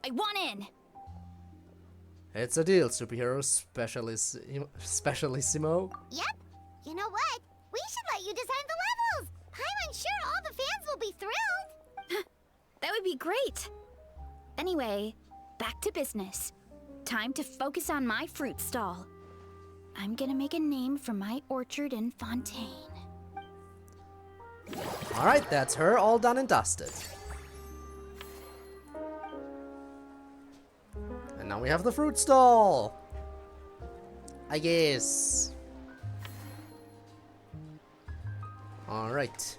I want in! It's a deal, superhero specialissimo. Yep. You know what? We should let you design the levels. I'm sure all the fans will be thrilled. That would be great. Anyway, back to business. Time to focus on my fruit stall. I'm gonna make a name for my orchard in Fontaine. Alright, that's her all done and dusted. And now we have the fruit stall. I guess. Alright.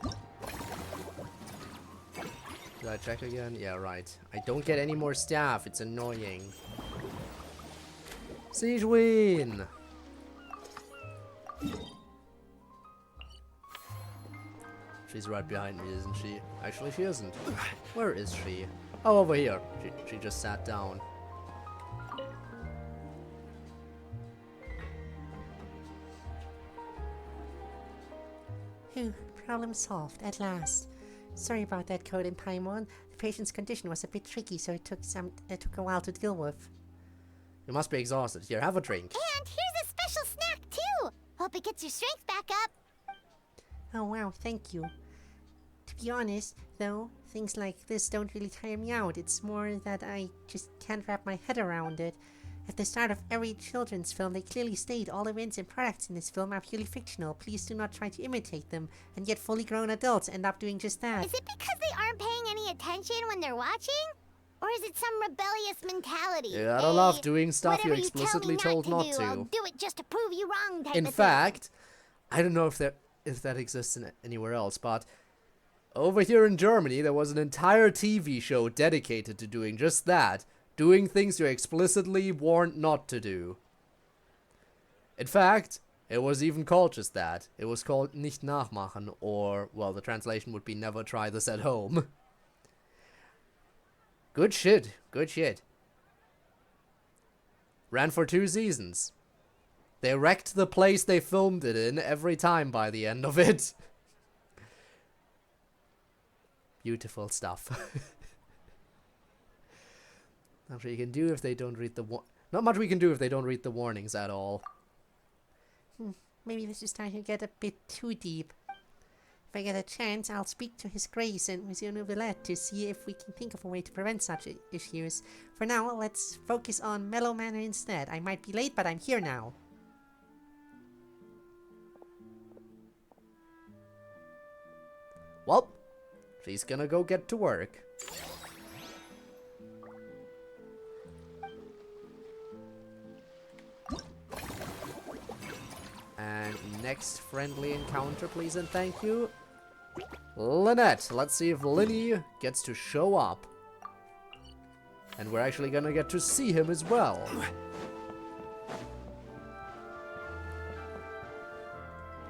Did I check again? Yeah, right. I don't get any more staff. It's annoying. Siege win! She's right behind me, isn't she? Actually, she isn't. Where is she? Oh, over here. She just sat down. Phew, problem solved at last. Sorry about that, Code and Paimon. The patient's condition was a bit tricky, so it took a while to deal with. You must be exhausted. Here, have a drink. And here's a special snack, too. Hope it gets your strength back up. Oh wow, thank you. To be honest, though, things like this don't really tire me out. It's more that I just can't wrap my head around it. At the start of every children's film, they clearly state all events and products in this film are purely fictional. Please do not try to imitate them. And yet fully grown adults end up doing just that. Is it because they aren't paying any attention when they're watching? Or is it some rebellious mentality? You gotta love doing stuff you're Whatever you tell explicitly me told not do, to. I'll do it just to prove you wrong type In of fact, I don't know if that exists anywhere else, but over here in Germany, there was an entire TV show dedicated to doing just that. Doing things you're explicitly warned not to do. In fact, it was even called just that. It was called nicht nachmachen, or, well, the translation would be never try this at home. Good shit. Good shit. Ran for 2 seasons. They wrecked the place they filmed it in every time by the end of it. Beautiful stuff. Not much we can do if they don't read the not much we can do if they don't read the warnings at all. Maybe this is starting to get a bit too deep. If I get a chance, I'll speak to His Grace and Monsieur Nouvellette to see if we can think of a way to prevent such issues. For now, let's focus on Mellow Manor instead. I might be late, but I'm here now. Well, she's gonna go get to work. And next friendly encounter, please and thank you. Lynette. Let's see if Linny gets to show up. And we're actually gonna get to see him as well.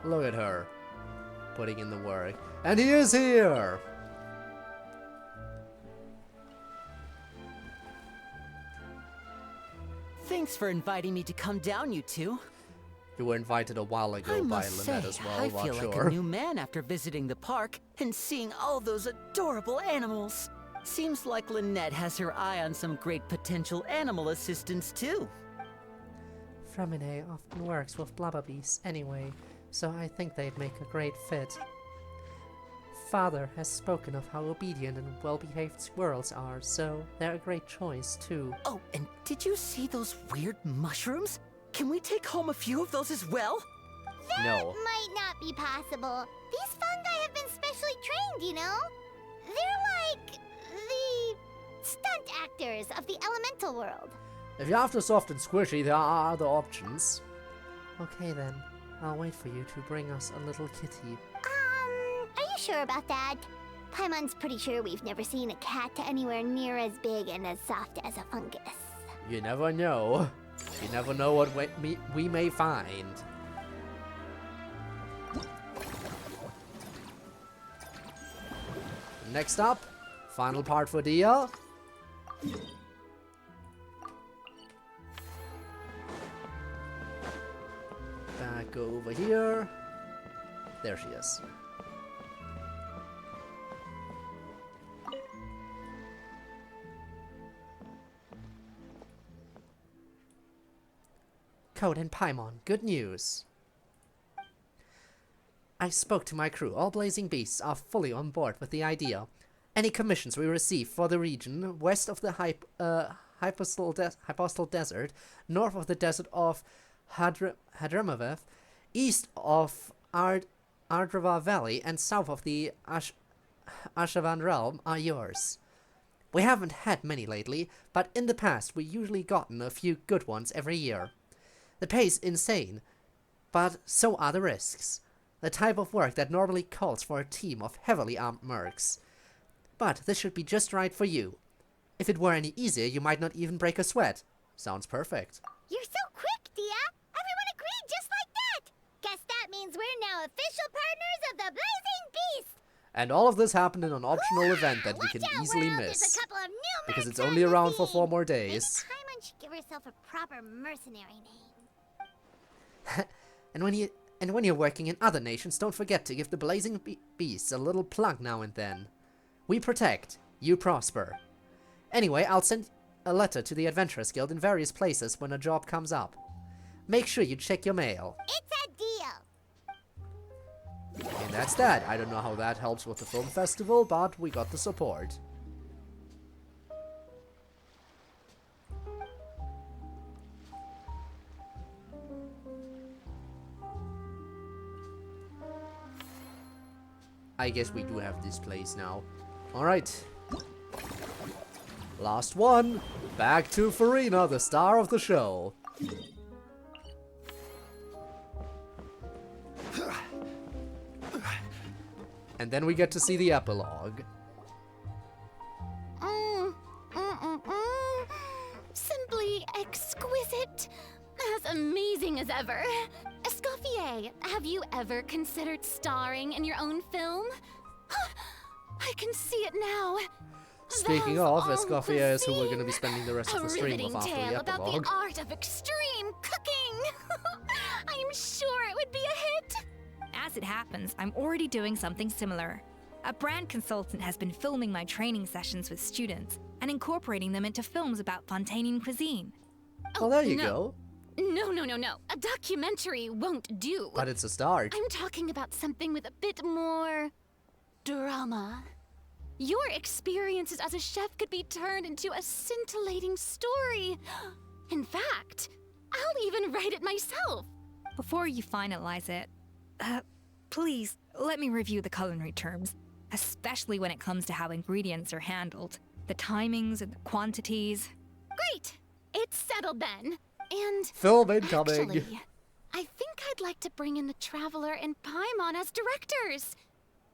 Look at her. Putting in the work. And he is here! Thanks for inviting me to come down, you two. You were invited a while ago I by must say, Lynette as well, I not feel like sure. a new man after visiting the park and seeing all those adorable animals. Seems like Lynette has her eye on some great potential animal assistants too. Fremine often works with blubberbees anyway, so I think they'd make a great fit. Father has spoken of how obedient and well-behaved squirrels are, so they're a great choice too. Oh, and did you see those weird mushrooms? Can we take home a few of those as well? No. might not be possible. These fungi have been specially trained, you know? They're like the stunt actors of the elemental world. If you're after soft and squishy, there are other options. Okay then, I'll wait for you to bring us a little kitty. Are you sure about that? Paimon's pretty sure we've never seen a cat anywhere near as big and as soft as a fungus. You never know. You never know what we may find. Next up, final part for Dia. Back over here. There she is. Code and Paimon, good news. I spoke to my crew. All Blazing Beasts are fully on board with the idea. Any commissions we receive for the region west of the Hypostal Desert, north of the desert of Hadramaveth, east of Ardrava Valley, and south of the Ashavan Realm are yours. We haven't had many lately, but in the past we usually gotten a few good ones every year. The pay's insane, but so are the risks. The type of work that normally calls for a team of heavily armed mercs. But this should be just right for you. If it were any easier, you might not even break a sweat. Sounds perfect. You're so quick, Dia! Everyone agreed just like that! Guess that means we're now official partners of the Blazing Beast! And all of this happened in an optional event that we can Watch out, easily world, there's miss. a couple of new Because mercs it's on only the around for scene. 4 more Maybe days. Paimon should give herself a proper mercenary name. And when you're working in other nations, don't forget to give the Blazing Beasts a little plug now and then. We protect, you prosper. Anyway, I'll send a letter to the Adventurers Guild in various places when a job comes up. Make sure you check your mail. It's a deal! And that's that. I don't know how that helps with the film festival, but we got the support. I guess we do have this place now. Alright. Last one. Back to Farina, the star of the show. And then we get to see the epilogue. Simply exquisite. As amazing as ever. Escoffier, have you ever considered starring in your own film? I can see it now. Speaking of, Escoffier is who we're going to be spending the rest of the stream riveting with after tale the about epilogue. the art of extreme cooking. I'm sure it would be a hit. As it happens, I'm already doing something similar. A brand consultant has been filming my training sessions with students and incorporating them into films about Fontaine cuisine. Well, there you no. go. No. A documentary won't do. But it's a start. I'm talking about something with a bit more drama. Your experiences as a chef could be turned into a scintillating story. In fact, I'll even write it myself. Before you finalize it, please let me review the culinary terms, especially when it comes to how ingredients are handled, the timings and the quantities. Great! It's settled then. And Film incoming. actually, I think I'd like to bring in the Traveler and Paimon as directors.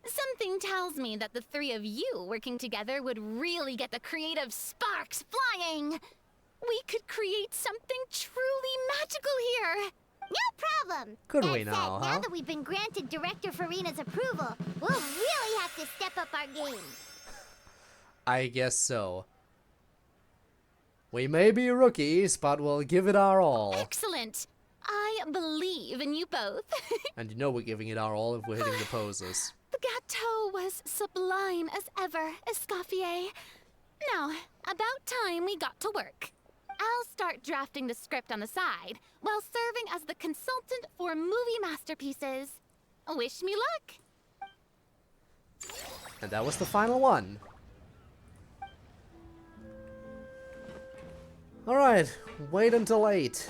Something tells me that the three of you working together would really get the creative sparks flying. We could create something truly magical here. No problem! Could That we said, now, now huh? that we've been granted Director Farina's approval, we'll really have to step up our game. I guess so. We may be rookies, but we'll give it our all. Excellent. I believe in you both. And you know we're giving it our all if we're hitting the poses. The gâteau was sublime as ever, Escoffier. Now, about time we got to work. I'll start drafting the script on the side, while serving as the consultant for movie masterpieces. Wish me luck! And that was the final one. Alright, wait until 8.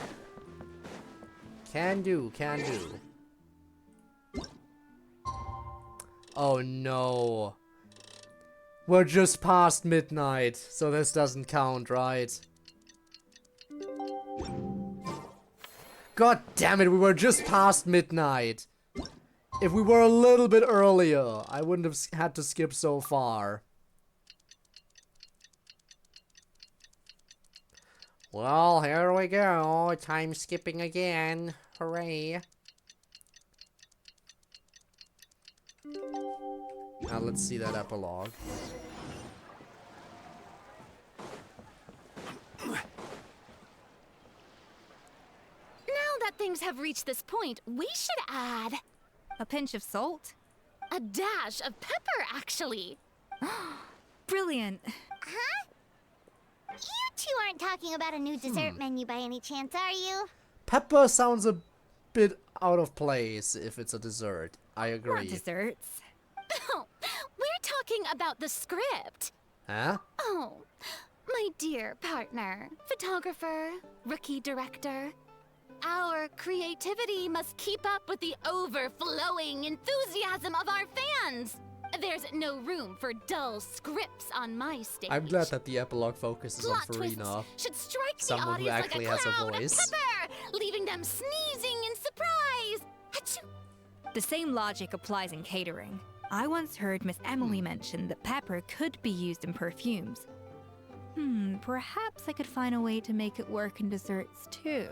Can do. Oh no. We're just past midnight, so this doesn't count, right? God damn it, we were just past midnight. If we were a little bit earlier, I wouldn't have had to skip so far. Well, here we go. Time skipping again. Hooray. Now let's see that epilogue. Now that things have reached this point, we should add A pinch of salt? a dash of pepper, actually. Brilliant. Huh? You two aren't talking about a new dessert menu by any chance, are you? Pepper sounds a bit out of place if it's a dessert. I Not agree. desserts. Oh, we're talking about the script. Huh? Oh, my dear partner, photographer, rookie director. Our creativity must keep up with the overflowing enthusiasm of our fans. There's no room for dull scripts on my stage. I'm glad that the epilogue focuses on Plot twists Farina. should strike the Someone who audience actually like has a cloud of voice. pepper, leaving them sneezing in surprise. Achoo! The same logic applies in catering. I once heard Miss Emily mention that pepper could be used in perfumes. Perhaps I could find a way to make it work in desserts too.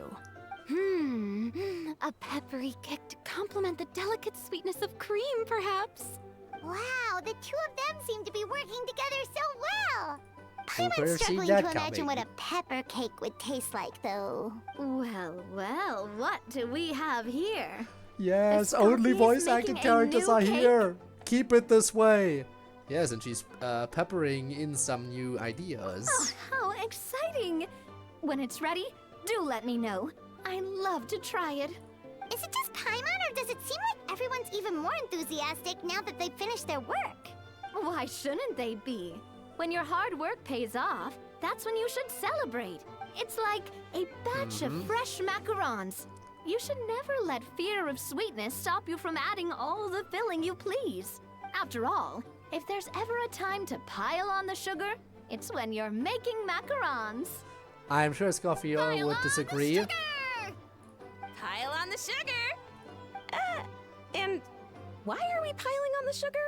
A peppery kick to complement the delicate sweetness of cream, perhaps. Wow, the two of them seem to be working together so well. Who I'm could have seen struggling that to imagine coming? what a pepper cake would taste like, though. Well, well, what do we have here? Yes, Is only Coffee's voice acted making a characters new are cake? here. Keep it this way. Yes, and she's peppering in some new ideas. Oh, how exciting! When it's ready, do let me know. I love to try it. Is it just Paimon, or does it seem like everyone's even more enthusiastic now that they've finished their work? Why shouldn't they be? When your hard work pays off, that's when you should celebrate. It's like a batch of fresh macarons. You should never let fear of sweetness stop you from adding all the filling you please. After all, if there's ever a time to pile on the sugar, it's when you're making macarons. I'm sure Scoffio Pile would on disagree. The sugar! Pile on the sugar! And why are we piling on the sugar?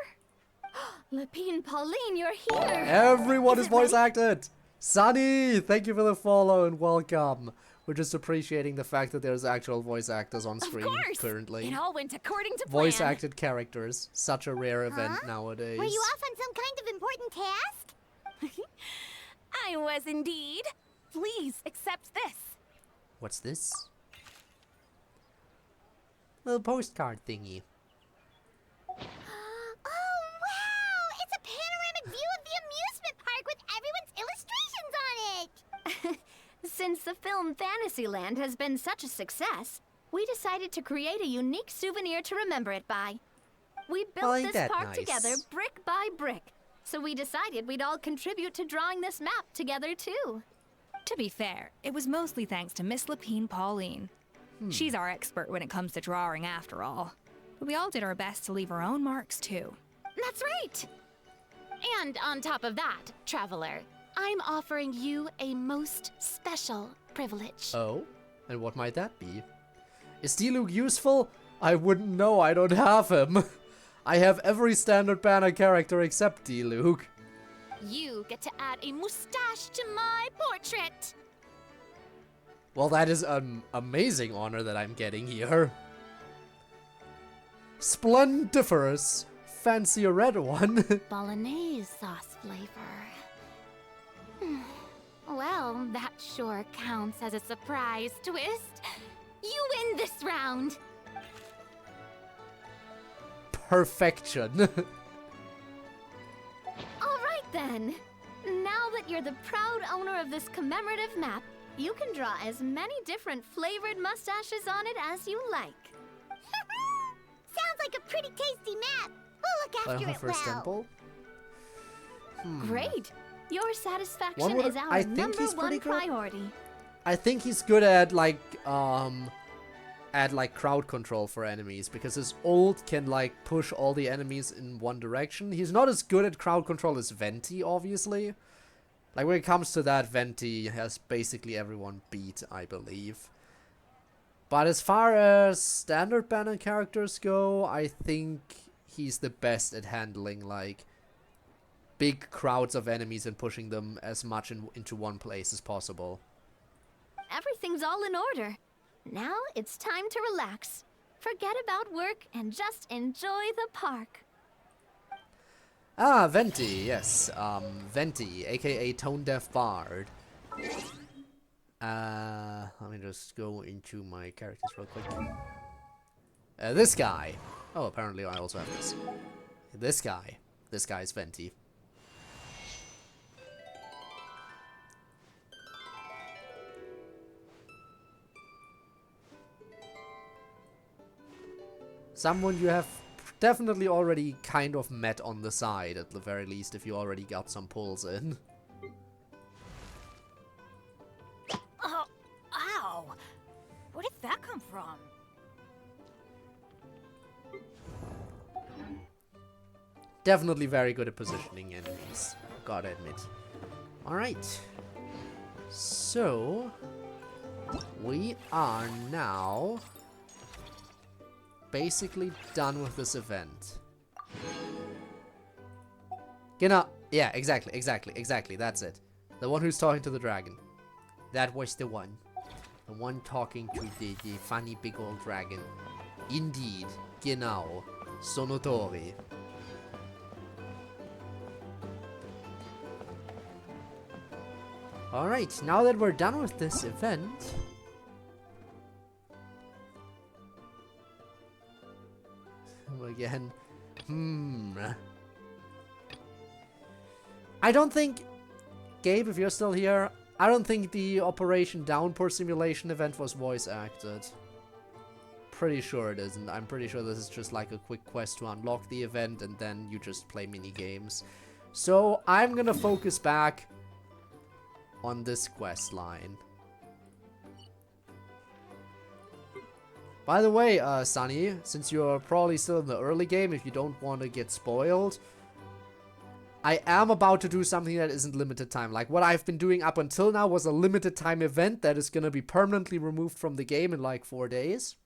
Lapine Pauline, you're here! Everyone is it voice ready? acted. Sunny, thank you for the follow and welcome. We're just appreciating the fact that there's actual voice actors on screen Of course! currently. It all went according to Voice plan. acted characters. Such a rare event Huh? nowadays. Were you off on some kind of important task? I was indeed. Please accept this. What's this? Little postcard thingy. Oh, wow! It's a panoramic view of the amusement park with everyone's illustrations on it! Since the film Fantasyland has been such a success, we decided to create a unique souvenir to remember it by. We built ain't this that park nice? together brick by brick, so we decided we'd all contribute to drawing this map together too. To be fair, it was mostly thanks to Miss Lapine Pauline. She's our expert when it comes to drawing after all. But we all did our best to leave our own marks too. That's right! And on top of that, Traveler, I'm offering you a most special privilege. Oh? And what might that be? Is D-Luke useful? I wouldn't know, I don't have him. I have every standard banner character except D-Luke. You get to add a mustache to my portrait! Well, that is an amazing honor that I'm getting here. Splendiferous. Fancy a red one. Bolognese sauce flavor. Well, that sure counts as a surprise twist. You win this round! Perfection. Alright then! Now that you're the proud owner of this commemorative map, you can draw as many different flavored mustaches on it as you like. Sounds like a pretty tasty map. We'll look after it First well. temple. Great! Your satisfaction One would- is our I think number he's pretty one good. priority. I think he's good at like crowd control for enemies, because his ult can like push all the enemies in one direction. He's not as good at crowd control as Venti, obviously. Like when it comes to that, Venti has basically everyone beat, I believe. But as far as standard banner characters go, I think he's the best at handling like big crowds of enemies and pushing them as much into one place as possible. Everything's all in order. Now it's time to relax. Forget about work and just enjoy the park. Ah, Venti, yes. Venti, aka Tone Deaf Bard. Let me just go into my characters real quick. This guy. Oh, apparently I also have this. This guy. This guy's Venti. Someone you have definitely already kind of met on the side, at the very least, if you already got some pulls in. Oh, ow! Where did that come from? definitely very good at positioning enemies. Gotta admit. Alright. So, we are now basically done with this event. Genau. Yeah, exactly. That's it. The one who's talking to the dragon. That was the one. The one talking to the funny big old dragon. Indeed. Genau. Sonotori. Alright, now that we're done with this event... Again... I don't think... Gabe, if you're still here, I don't think the Operation Downpour Simulation event was voice acted. Pretty sure it isn't. I'm pretty sure this is just like a quick quest to unlock the event and then you just play mini games. So I'm gonna focus back on this quest line. By the way, Sunny, since you're probably still in the early game, if you don't want to get spoiled, I am about to do something that isn't limited time. Like, what I've been doing up until now was a limited time event that is gonna be permanently removed from the game in like 4 days.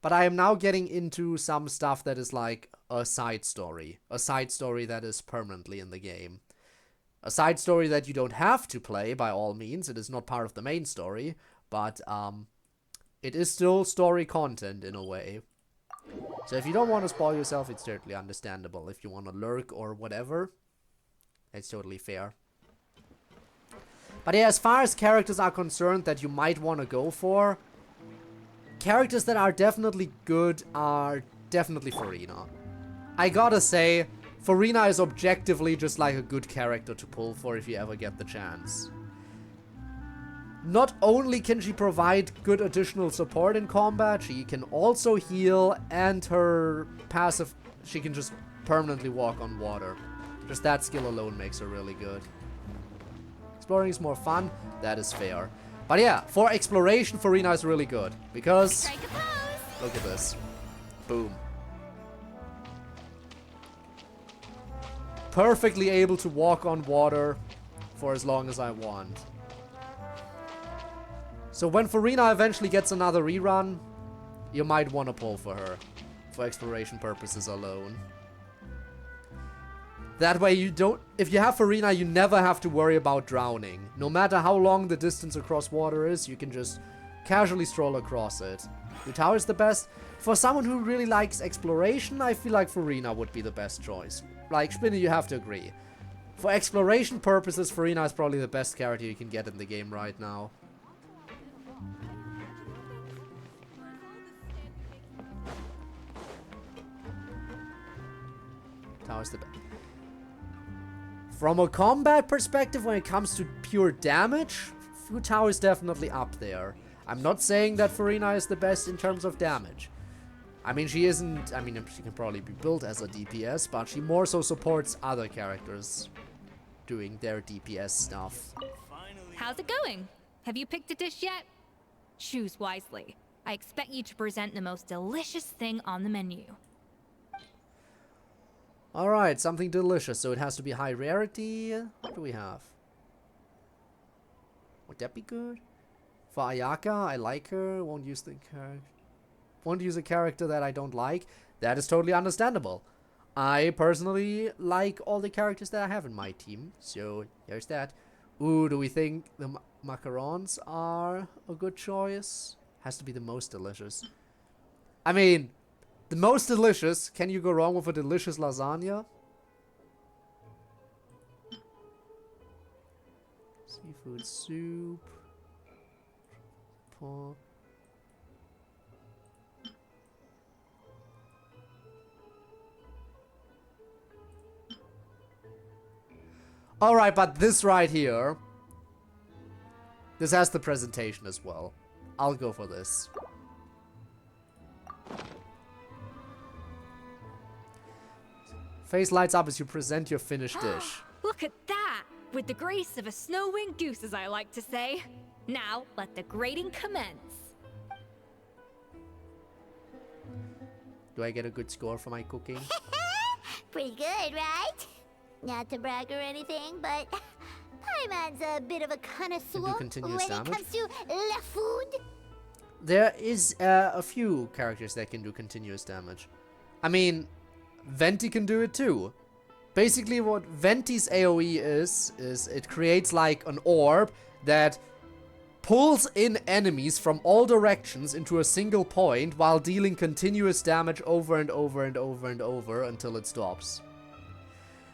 But I am now getting into some stuff that is like a side story. A side story that is permanently in the game. A side story that you don't have to play, by all means. It is not part of the main story. But, it is still story content, in a way. So if you don't want to spoil yourself, it's totally understandable. If you want to lurk or whatever, it's totally fair. But yeah, as far as characters are concerned that you might want to go for, characters that are definitely good are definitely Furina. I gotta say, Furina is objectively just like a good character to pull for if you ever get the chance. Not only can she provide good additional support in combat, she can also heal, and her passive, she can just permanently walk on water. Just that skill alone makes her really good. Exploring is more fun, that is fair. But yeah, for exploration, Furina is really good. Because, look at this. Boom. Perfectly able to walk on water for as long as I want. So when Furina eventually gets another rerun, you might want to pull for her. For exploration purposes alone. That way you don't... If you have Furina, you never have to worry about drowning. No matter how long the distance across water is, you can just casually stroll across it. Utao is the best. For someone who really likes exploration, I feel like Furina would be the best choice. Like, Spinny, you have to agree. For exploration purposes, Furina is probably the best character you can get in the game right now. Tower's the best. From a combat perspective, when it comes to pure damage, Futao is definitely up there. I'm not saying that Furina is the best in terms of damage. I mean, she isn't... I mean, she can probably be built as a DPS, but she more so supports other characters doing their DPS stuff. How's it going? Have you picked a dish yet? Choose wisely. I expect you to present the most delicious thing on the menu. Alright, something delicious, so it has to be high rarity. What do we have? Would that be good? For Ayaka, I like her. Won't use a character that I don't like. That is totally understandable. I personally like all the characters that I have in my team, so there's that. Ooh, do we think the macarons are a good choice? Has to be the most delicious. I mean... The most delicious. Can you go wrong with a delicious lasagna? Seafood soup. Pork. Alright, but this right here. This has the presentation as well. I'll go for this. Face lights up as you present your finished dish. Look at that! With the grace of a snow-winged goose, as I like to say. Now, let the grating commence. Do I get a good score for my cooking? Pretty good, right? Not to brag or anything, but Paimon's a bit of a connoisseur when continuous it damage? comes to la food. There is a few characters that can do continuous damage. I mean, Venti can do it too. Basically what Venti's AoE is it creates like an orb that pulls in enemies from all directions into a single point while dealing continuous damage over and over and over and over until it stops.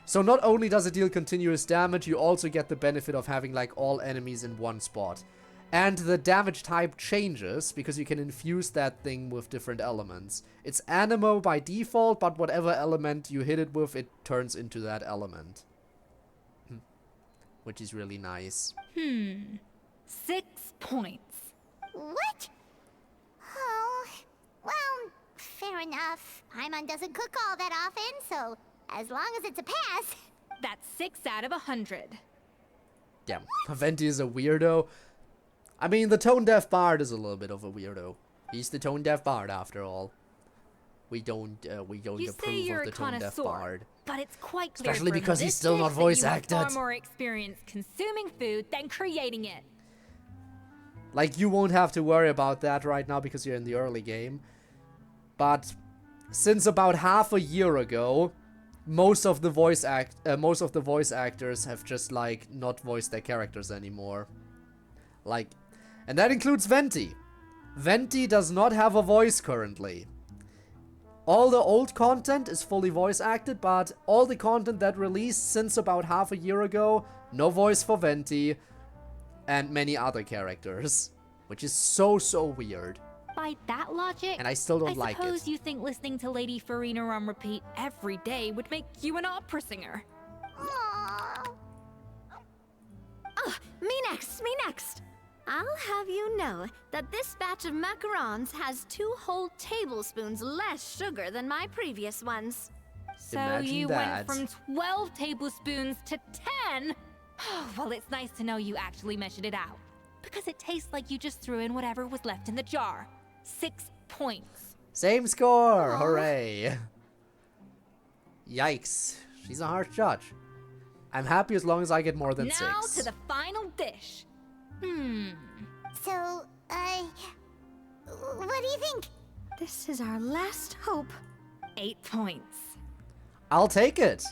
So not only does it deal continuous damage, you also get the benefit of having like all enemies in one spot. And the damage type changes because you can infuse that thing with different elements. It's Anemo by default, but whatever element you hit it with, it turns into that element. Which is really nice. 6 points. What? Oh, well, fair enough. Paimon doesn't cook all that often, so as long as it's a pass. That's 6 out of 100. Yeah, Venti is a weirdo. I mean, the tone-deaf bard is a little bit of a weirdo. He's the tone-deaf bard, after all. We don't You say approve you're of the a tone-deaf connoisseur, bard. but it's quite clear Especially from because this he's still dish not that voice you have acted. far more experience consuming food than creating it. Like, you won't have to worry about that right now because you're in the early game. But since about half a year ago, most of the voice actors have just like not voiced their characters anymore. Like, and that includes Venti. Venti does not have a voice currently. All the old content is fully voice acted, but all the content that released since about half a year ago, no voice for Venti, and many other characters. Which is so weird. By that logic, And I still don't like I suppose it. you think listening to Lady Farina on repeat every day would make you an opera singer. Aww. Me next, me next. I'll have you know that this batch of macarons has 2 whole tablespoons less sugar than my previous ones. So Imagine you that. went from 12 tablespoons to 10? Well, it's nice to know you actually measured it out. Because it tastes like you just threw in whatever was left in the jar. 6 points. Same score! Hooray! Yikes. She's a harsh judge. I'm happy as long as I get more than Now 6. to the final dish. So, what do you think? This is our last hope. 8 points. I'll take it.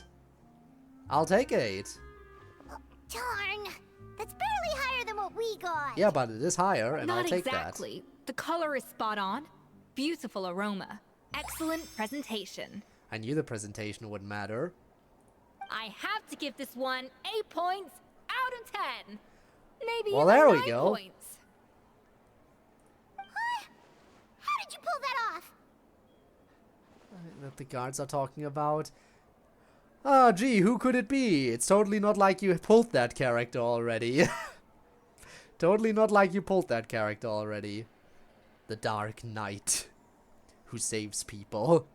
I'll take 8. Darn, that's barely higher than what we got. Yeah, but it is higher, and I'll Not take exactly. The color is spot on. Beautiful aroma. Excellent presentation. that. I knew the presentation would matter. I have to give this one 8 points out of 10. Maybe Well, even there we 9 go. points. How did you pull that off? That the guards are talking about. Ah, gee, who could it be? It's totally not like you pulled that character already. Totally not like you pulled that character already. The Dark Knight. Who saves people.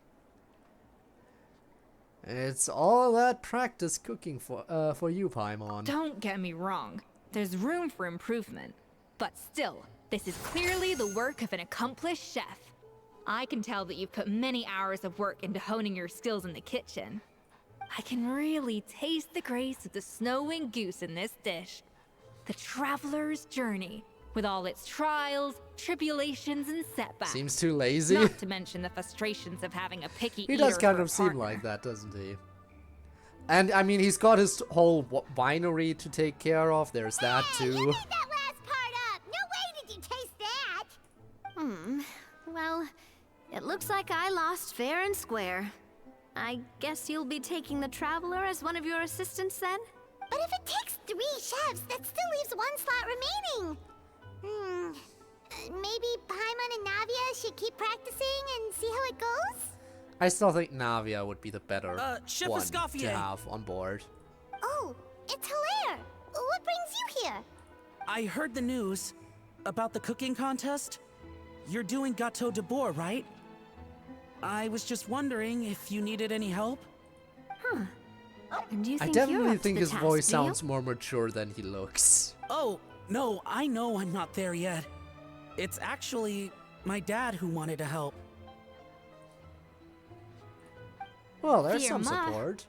It's all that practice cooking for you, Paimon. Don't get me wrong. There's room for improvement. But still, this is clearly the work of an accomplished chef. I can tell that you've put many hours of work into honing your skills in the kitchen. I can really taste the grace of the snow-winged goose in this dish. The traveler's journey, with all its trials, tribulations, and setbacks. Seems too lazy. Not to mention the frustrations of having a picky He eater does kind for a of seem partner. like that, doesn't he? And, I mean, he's got his whole winery to take care of. There's that, Hey, you too. made that last part up. No way did you taste that. Well, it looks like I lost fair and square. I guess you'll be taking the Traveler as one of your assistants then? But if it takes 3 chefs, that still leaves 1 slot remaining. Maybe Paimon and Navia should keep practicing and see how it goes? I still think Navia would be the better Chef one to Escoffier. have on board. Oh, it's Hilaire. What brings you here? I heard the news about the cooking contest. You're doing Gâteau de Bourg, right? I was just wondering if you needed any help. And you I think you're definitely up to think the his task, voice do you? sounds more mature than he looks. Oh, no, I know I'm not there yet. It's actually my dad who wanted to help. Well, there's some Firma. support.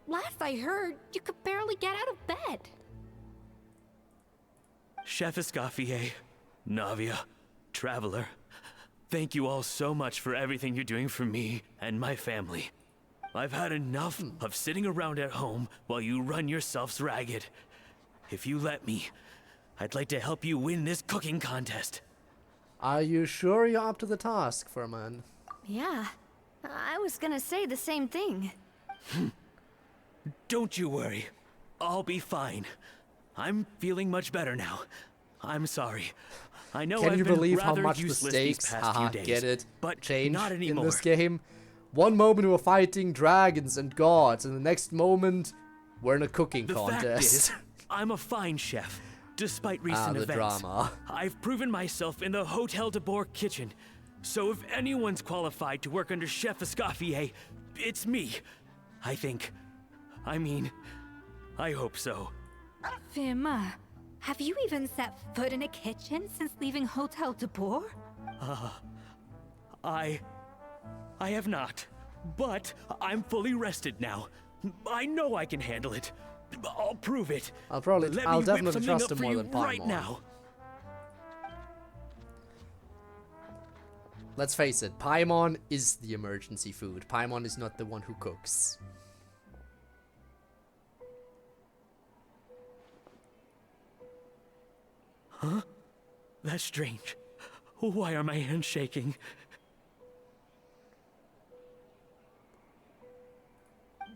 Last I heard, you could barely get out of bed. Chef Escoffier, Navia, Traveler, thank you all so much for everything you're doing for me and my family. I've had enough of sitting around at home while you run yourselves ragged. If you let me, I'd like to help you win this cooking contest. Are you sure you're up to the task, Furman? Yeah, I was gonna say the same thing. Don't you worry. I'll be fine. I'm feeling much better now. I'm sorry. I know Can I've you been believe how rather much the useless these stakes, past few days, get it, but change not in anymore. this game? One moment we're fighting dragons and gods, and the next moment we're in a cooking The fact contest. is, I'm a fine chef, despite recent the events. drama. I've proven myself in the Hotel de Boer kitchen, so if anyone's qualified to work under Chef Escoffier, it's me. I think. I mean, I hope so. Firma, have you even set foot in a kitchen since leaving Hotel de Boer? I have not, but I'm fully rested now. I know I can handle it. I'll prove it. I'll Let me whip definitely something trust up him for more you than Paimon. right now. Let's face it, Paimon is the emergency food. Paimon is not the one who cooks. Huh? That's strange. Why are my hands shaking?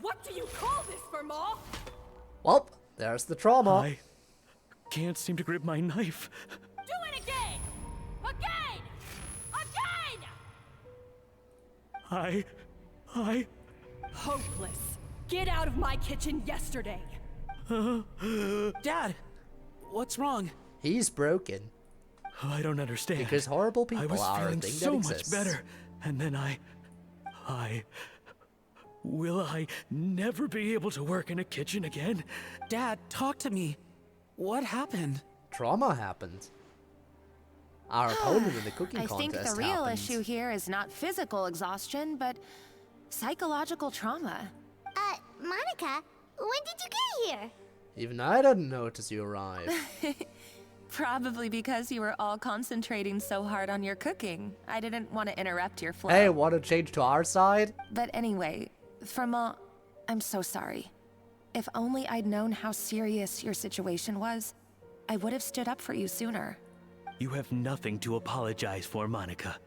What do you call this, Firma? Well, there's the trauma. I can't seem to grip my knife. Do it again! Again! Again! I... Hopeless. Get out of my kitchen yesterday. Dad, what's wrong? He's broken. I don't understand. Because horrible people I was are a feeling thing so that much exists. better, and then will I never be able to work in a kitchen again? Dad, talk to me. What happened? Trauma happened. Our opponent in the cooking I think contest the real happened. issue here is not physical exhaustion, but psychological trauma. Monica, when did you get here? Even I didn't notice you arrived. Probably because you were all concentrating so hard on your cooking. I didn't want to interrupt your flow. Hey, want to change to our side? But anyway, Firma, I'm so sorry. If only I'd known how serious your situation was, I would have stood up for you sooner. You have nothing to apologize for, Monica.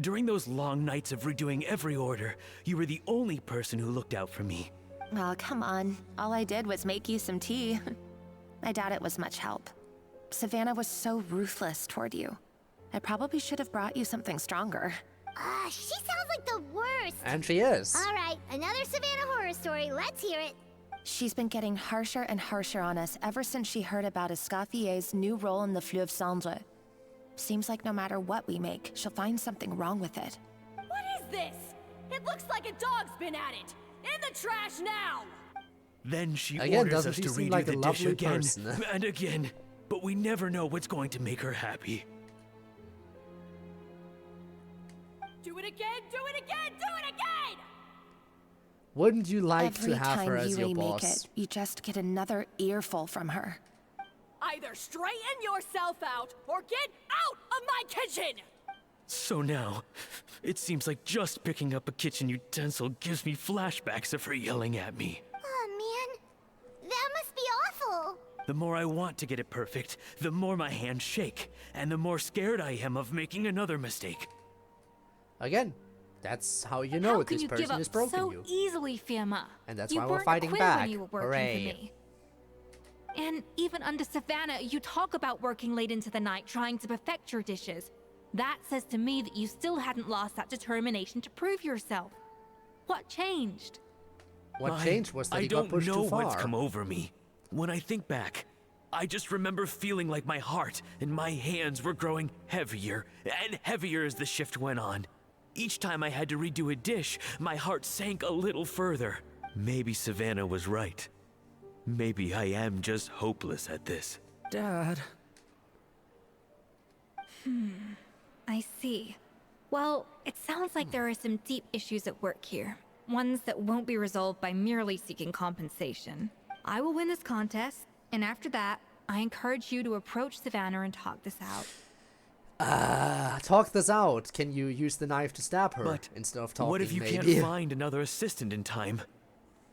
During those long nights of redoing every order, you were the only person who looked out for me. Oh, come on. All I did was make you some tea. I doubt it was much help. Savannah was so ruthless toward you. I probably should have brought you something stronger. She sounds like the worst. And she is. All right, another Savannah horror story. Let's hear it. She's been getting harsher and harsher on us ever since she heard about Escoffier's new role in the Fleuve Cendre. Seems like no matter what we make, she'll find something wrong with it. What is this? It looks like a dog's been at it. In the trash now! Then she Again, orders doesn't us she to seem redo like a the dish lovely again person? and again, but we never know what's going to make her happy. Do it again, do it again, do it again! Wouldn't you like Every to have time her as you your remake boss? it, you just get another earful from her. Either straighten yourself out or get out of my kitchen! So now, it seems like just picking up a kitchen utensil gives me flashbacks of her yelling at me. Oh, man. That must be awful. The more I want to get it perfect, the more my hands shake, and the more scared I am of making another mistake. Again, that's how you know How if can this you give person up is broken so you. easily, Firma? And that's You why we're weren't a fighting quitter back. when you were working Hooray. for me. And even under Savannah, you talk about working late into the night trying to perfect your dishes. That says to me that you still hadn't lost that determination to prove yourself. What changed? What changed was that he got pushed I too don't know far. what's come over me. When I think back, I just remember feeling like my heart and my hands were growing heavier and heavier as the shift went on. Each time I had to redo a dish, my heart sank a little further. Maybe Savannah was right. Maybe I am just hopeless at this. Dad. I see. Well, it sounds like there are some deep issues at work here. ones that won't be resolved by merely seeking compensation. I will win this contest, and after that, I encourage you to approach Savannah and talk this out. Talk this out. Can you use the knife to stab her But instead of talking, what if you maybe? can't find another assistant in time?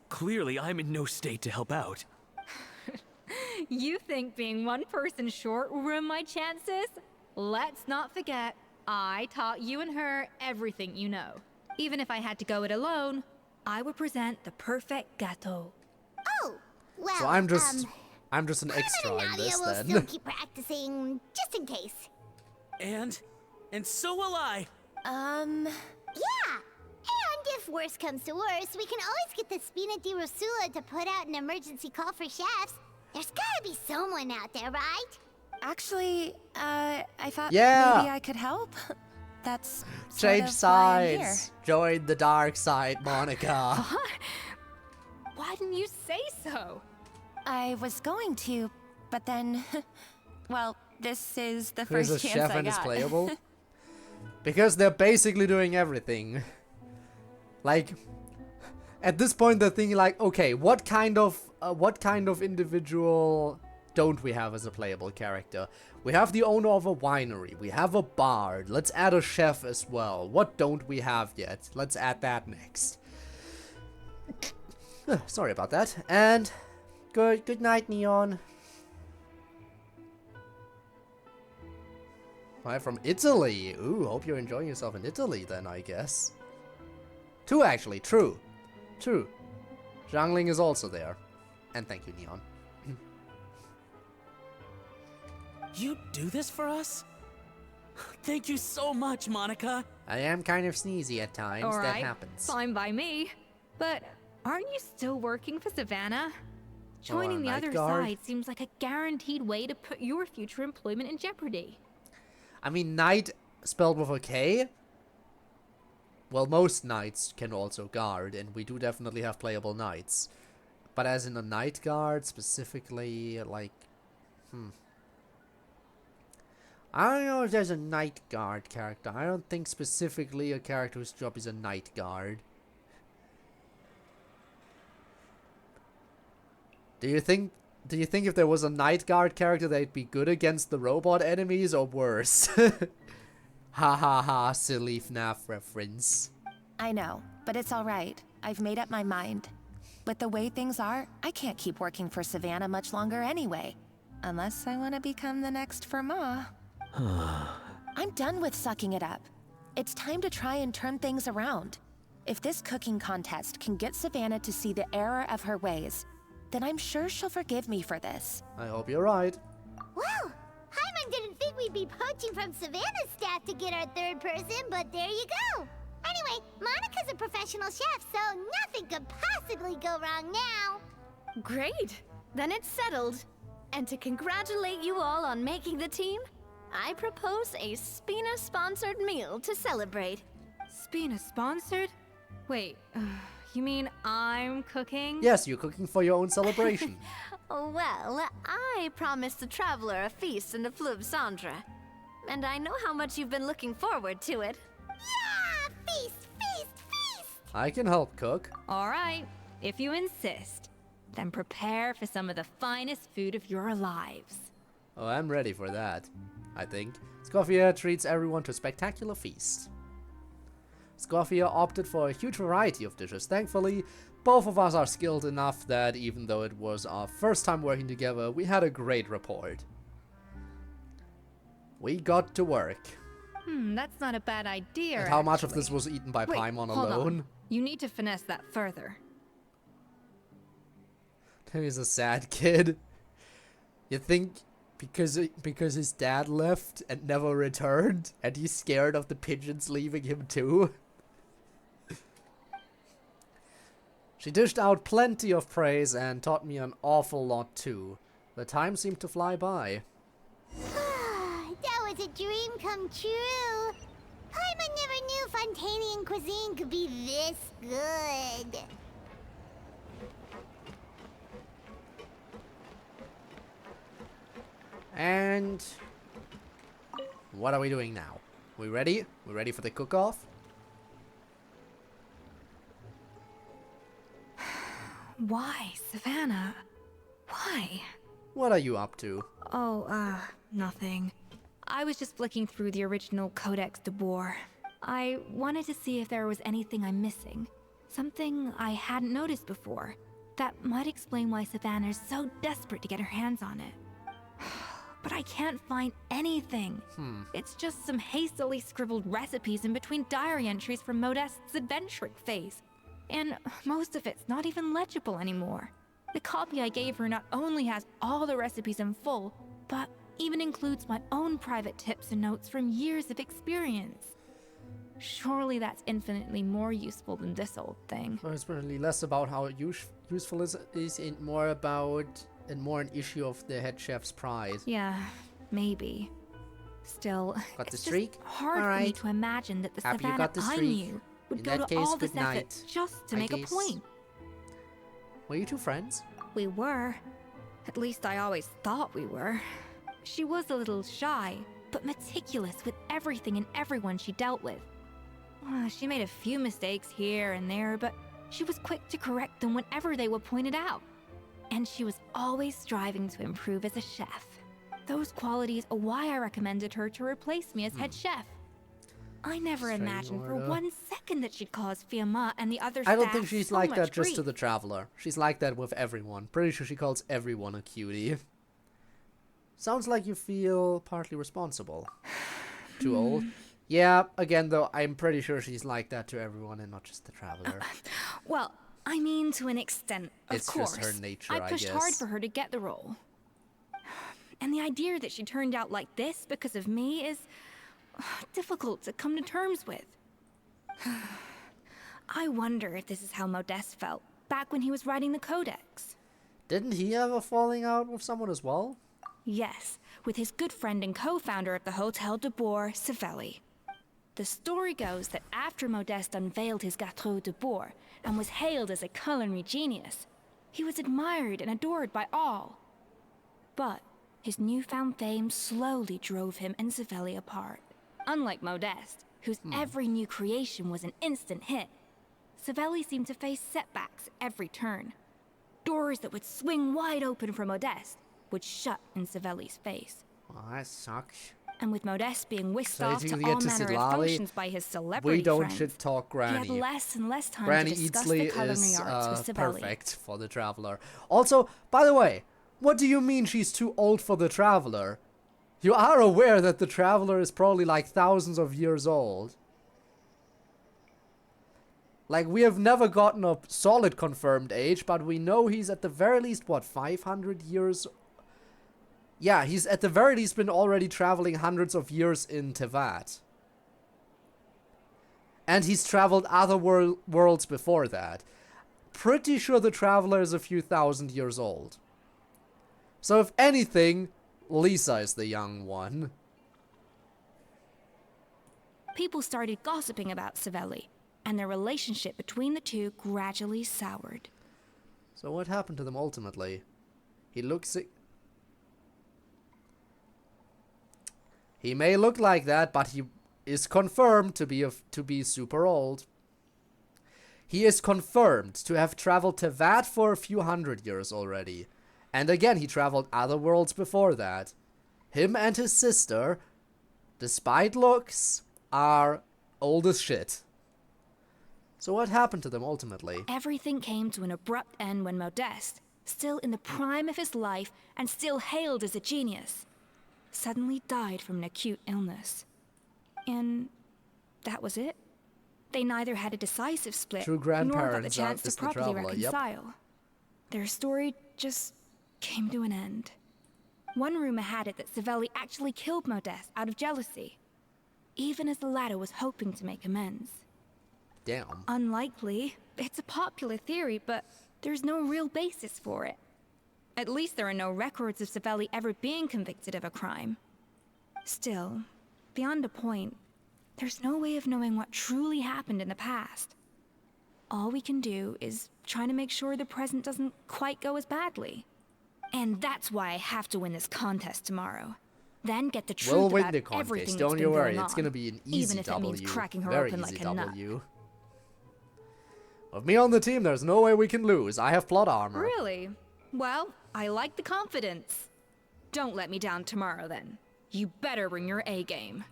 Clearly, I'm in no state to help out. You think being one person short will ruin my chances? Let's not forget, I taught you and her everything you know. Even if I had to go it alone, I would present the perfect gâteau. Oh, well, So I'm just an Carmen extra and in Nadia this will then. still keep practicing, just in case. And so will I. Yeah. And if worse comes to worse, we can always get the Spina di Rosula to put out an emergency call for chefs. There's gotta be someone out there, right? Actually, I thought Yeah. maybe I could help. That's sort Change of why I'm here. sides. Join the dark side, Monica. Why didn't you say so? I was going to, but then, well, this is the Who's a first chance chef I and is got. playable? Because they're basically doing everything. Like, at this point they're thinking like, okay, what kind of individual don't we have as a playable character? We have the owner of a winery, we have a bard, let's add a chef as well. What don't we have yet? Let's add that next. Sorry about that. And good night, Neon. Hi, from Italy. Ooh, hope you're enjoying yourself in Italy then, I guess. Two, actually. True. Zhangling is also there. And thank you, Neon. You do this for us? Thank you so much, Monica. I am kind of sneezy at times. All That right, happens. fine by me. But aren't you still working for Savannah? Joining the night other guard? side seems like a guaranteed way to put your future employment in jeopardy. I mean, knight spelled with a K? Well, most knights can also guard, and we do definitely have playable knights. But as in a night guard, specifically, like... I don't know if there's a night guard character. I don't think specifically a character whose job is a night guard. Do you think if there was a night guard character they'd be good against the robot enemies or worse? Ha ha ha, silly FNAF reference. I know, but it's all right. I've made up my mind. With the way things are, I can't keep working for Savannah much longer anyway. Unless I want to become the next Fermat. I'm done with sucking it up. It's time to try and turn things around. If this cooking contest can get Savannah to see the error of her ways, then I'm sure she'll forgive me for this. I hope you're right. Well, Hyman didn't think we'd be poaching from Savannah's staff to get our third person, but there you go. Anyway, Monica's a professional chef, so nothing could possibly go wrong now. Great! Then it's settled. And to congratulate you all on making the team, I propose a Spina-sponsored meal to celebrate. Spina sponsored? Wait, you mean I'm cooking? Yes, you're cooking for your own celebration. Well, I promised the Traveler a feast in the Fleuve Cendre. And I know how much you've been looking forward to it. Yeah! Feast, feast, feast! I can help cook. All right, if you insist. Then prepare for some of the finest food of your lives. Oh, I'm ready for that, I think. Scoffia treats everyone to a spectacular feast. Scoffia opted for a huge variety of dishes. Thankfully, both of us are skilled enough that even though it was our first time working together, we had a great rapport. We got to work. That's not a bad idea. And how much of actually. this was eaten by Wait, Paimon hold alone? on. You need to finesse that further. He's a sad kid. You think because his dad left and never returned, and he's scared of the pigeons leaving him too? She dished out plenty of praise and taught me an awful lot too. The time seemed to fly by. That was a dream come true. Hyman never knew Fontainian cuisine could be this good. And what are we doing now? We ready? We ready for the cook-off? Why, Savannah? Why? What are you up to? Oh, nothing. I was just flicking through the original Codex de Boer. I wanted to see if there was anything I'm missing. Something I hadn't noticed before. That might explain why Savannah's so desperate to get her hands on it. But I can't find anything. It's just some hastily scribbled recipes in between diary entries from Modest's adventuring phase. And most of it's not even legible anymore. The copy I gave her not only has all the recipes in full, but even includes my own private tips and notes from years of experience. Surely that's infinitely more useful than this old thing. Well, it's really less about how useful it is and more about an issue of the head chef's pride. Yeah, maybe. Still, Got the it's streak? just hard All for me right. to imagine that the Happy you Savannah got the I streak. knew would In go that to case, all this good effort night, just to I make a guess. point. Were you two friends? We were. At least I always thought we were. She was a little shy, but meticulous with everything and everyone she dealt with. She made a few mistakes here and there, but she was quick to correct them whenever they were pointed out. And she was always striving to improve as a chef. Those qualities are why I recommended her to replace me as head chef. I never Strange imagined for order. 1 second that she'd cause Fiamma and the other I don't staff think she's so like much that just to grief. the traveler. She's like that with everyone. Pretty sure she calls everyone a cutie. Sounds like you feel partly responsible. Too old? Yeah, again though, I'm pretty sure she's like that to everyone and not just the traveler. Well, I mean to an extent, of It's course. just her nature, I I pushed hard guess. for her to get the role. And the idea that she turned out like this because of me is difficult to come to terms with. I wonder if this is how Modeste felt back when he was writing the Codex. Didn't he have a falling out with someone as well? Yes, with his good friend and co-founder of the Hotel de Boer, Savelli. The story goes that after Modeste unveiled his Gâteau de Boer and was hailed as a culinary genius, he was admired and adored by all. But his newfound fame slowly drove him and Savelli apart. Unlike Modeste, whose every new creation was an instant hit, Savelli seemed to face setbacks at every turn. Doors that would swing wide open for Modeste would shut in Savelli's face. Well, that sucks. And with Modeste being whisked So off you to get all to manner of Silali, functions by his celebrity We don't friends, shit talk he had Granny. less and less time Granny to discuss Eatsley the culinary is arts with Savelli. perfect for the traveler. Also, by the way, what do you mean she's too old for the traveler? You are aware that the traveler is probably like thousands of years old. Like, we have never gotten a solid confirmed age, but we know he's at the very least, what, 500 years? Yeah, he's at the very least been already traveling hundreds of years in Tevat. And he's traveled other worlds before that. Pretty sure the traveler is a few thousand years old. So if anything, Lisa is the young one. People started gossiping about Savelli, and their relationship between the two gradually soured. So what happened to them ultimately? He looks... He may look like that, but he is confirmed to be super old. He is confirmed to have traveled to Vat for a few hundred years already. And again, he traveled other worlds before that. Him and his sister, despite looks, are old as shit. So what happened to them ultimately? Everything came to an abrupt end when Modeste, still in the prime of his life and still hailed as a genius, suddenly died from an acute illness. And that was it. They neither had a decisive split, True nor got the grandparents chance to is the properly traveler, yep. reconcile. Their story just came to an end. One rumor had it that Savelli actually killed Modeste out of jealousy, even as the latter was hoping to make amends. Damn. Unlikely. It's a popular theory, but there's no real basis for it. At least there are no records of Savelli ever being convicted of a crime. Still, beyond a point, there's no way of knowing what truly happened in the past. All we can do is try to make sure the present doesn't quite go as badly. And that's why I have to win this contest tomorrow. Then get the truth We'll win about the contest, everything that's don't been you worry, going it's on, gonna be an easy even if W. it means cracking her Very open easy like a nut. W. With me on the team, there's no way we can lose. I have plot armor. Really? Well, I like the confidence. Don't let me down tomorrow, then. You better bring your A game.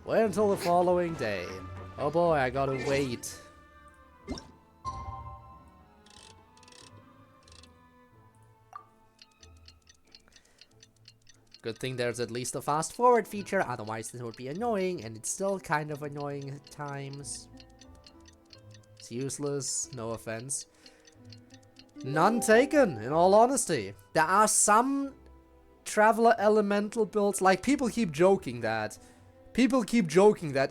Wait until the following day. Oh boy, I gotta wait. Good thing there's at least a fast forward feature, otherwise this would be annoying, and it's still kind of annoying at times. It's useless, no offense. None taken, in all honesty. There are some Traveler Elemental builds, like people keep joking that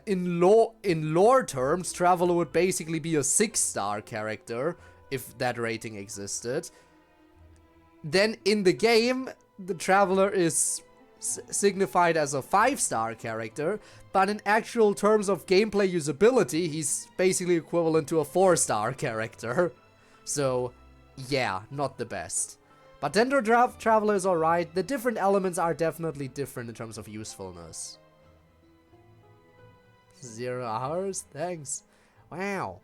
in lore terms, Traveler would basically be a 6-star character, if that rating existed. Then in the game, the Traveler is signified as a 5-star character, but in actual terms of gameplay usability, he's basically equivalent to a 4-star character. So, yeah, not the best. But Dendro Traveler is alright. The different elements are definitely different in terms of usefulness. 0 hours? Thanks. Wow.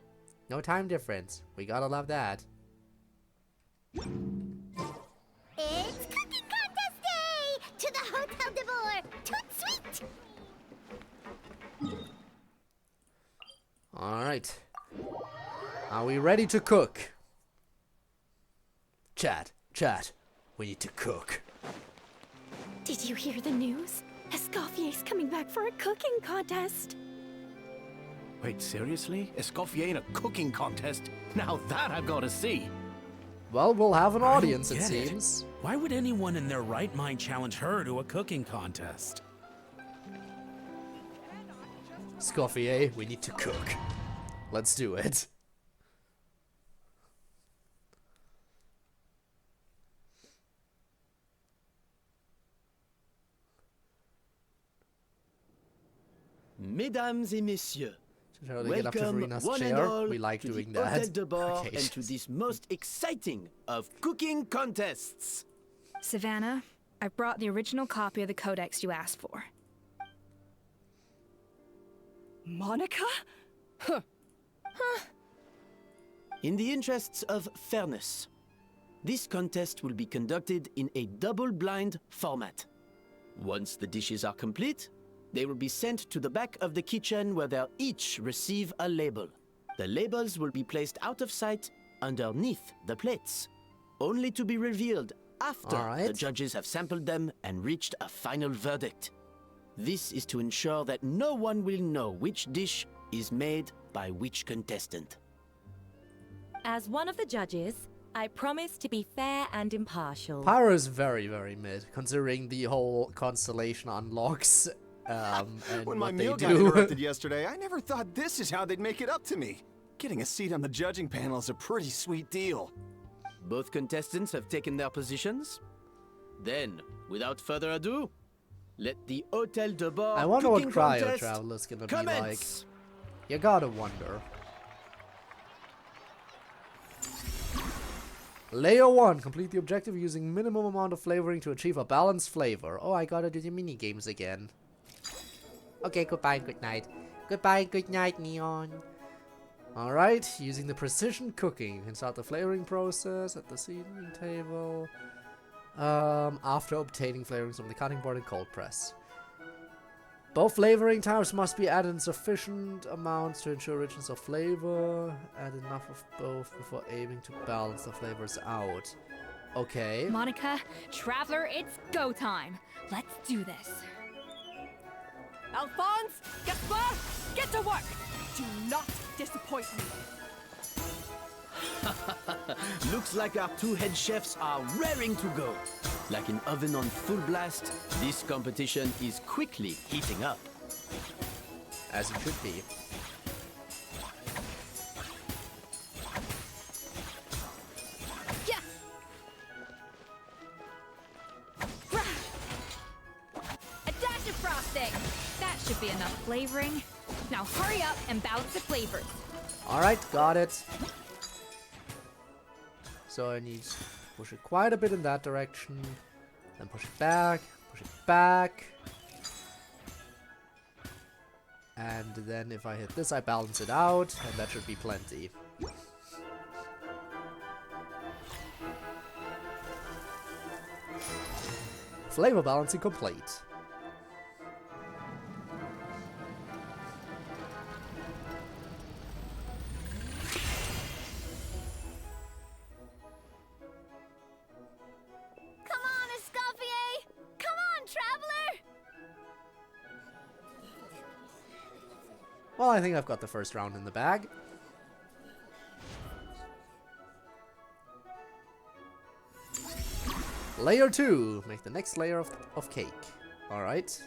No time difference. We gotta love that. It's cooking contest day! To the Hotel de Boer! Toot sweet! Alright. Are we ready to cook? Chat, we need to cook. Did you hear the news? Escoffier's coming back for a cooking contest. Wait, seriously? Escoffier in a cooking contest? Now that I've got to see. Well, we'll have an audience, it seems. Why would anyone in their right mind challenge her to a cooking contest? Escoffier, we need to cook. Let's do it. Mesdames et messieurs, welcome one and all we like to doing the that. Hotel de Boer and to this most exciting of cooking contests. Savannah, I've brought the original copy of the codex you asked for. Monica? In the interests of fairness, this contest will be conducted in a double-blind format. Once the dishes are complete, they will be sent to the back of the kitchen where they'll each receive a label. The labels will be placed out of sight underneath the plates, only to be revealed after the judges have sampled them and reached a final verdict. This is to ensure that no one will know which dish is made by which contestant. As one of the judges, I promise to be fair and impartial. Pyro is very, very mid, considering the whole constellation unlocks. And when my what meal they got do. interrupted yesterday, I never thought this is how they'd make it up to me. Getting a seat on the judging panel is a pretty sweet deal. Both contestants have taken their positions. Then, without further ado, let the Hotel de Boer I wonder what cooking Cryo contest Traveler's gonna commence. be like. You gotta wonder. Layer 1. Complete the objective using minimum amount of flavoring to achieve a balanced flavor. Oh, I gotta do the mini games again. Okay, goodbye and good night. Goodbye and good night, Neon. Alright, using the precision cooking. You can start the flavoring process at the seasoning table. After obtaining flavorings from the cutting board and cold press. Both flavoring types must be added in sufficient amounts to ensure richness of flavor. Add enough of both before aiming to balance the flavors out. Okay. Monica, Traveler, it's go time. Let's do this. Alphonse, Gaspar, get to work. Do not disappoint me. Looks like our two head chefs are raring to go. Like an oven on full blast, this competition is quickly heating up. As it should be. Yeah. A dash of frosting. That should be enough flavoring. Now hurry up and balance the flavors. Alright, got it. So I need to push it quite a bit in that direction. Then push it back, push it back. And then if I hit this, I balance it out, and that should be plenty. Flavor balancing complete. Come on, Escoffier! Come on, traveler! Well, I think I've got the first round in the bag. Layer 2. Make the next layer of cake. Alright.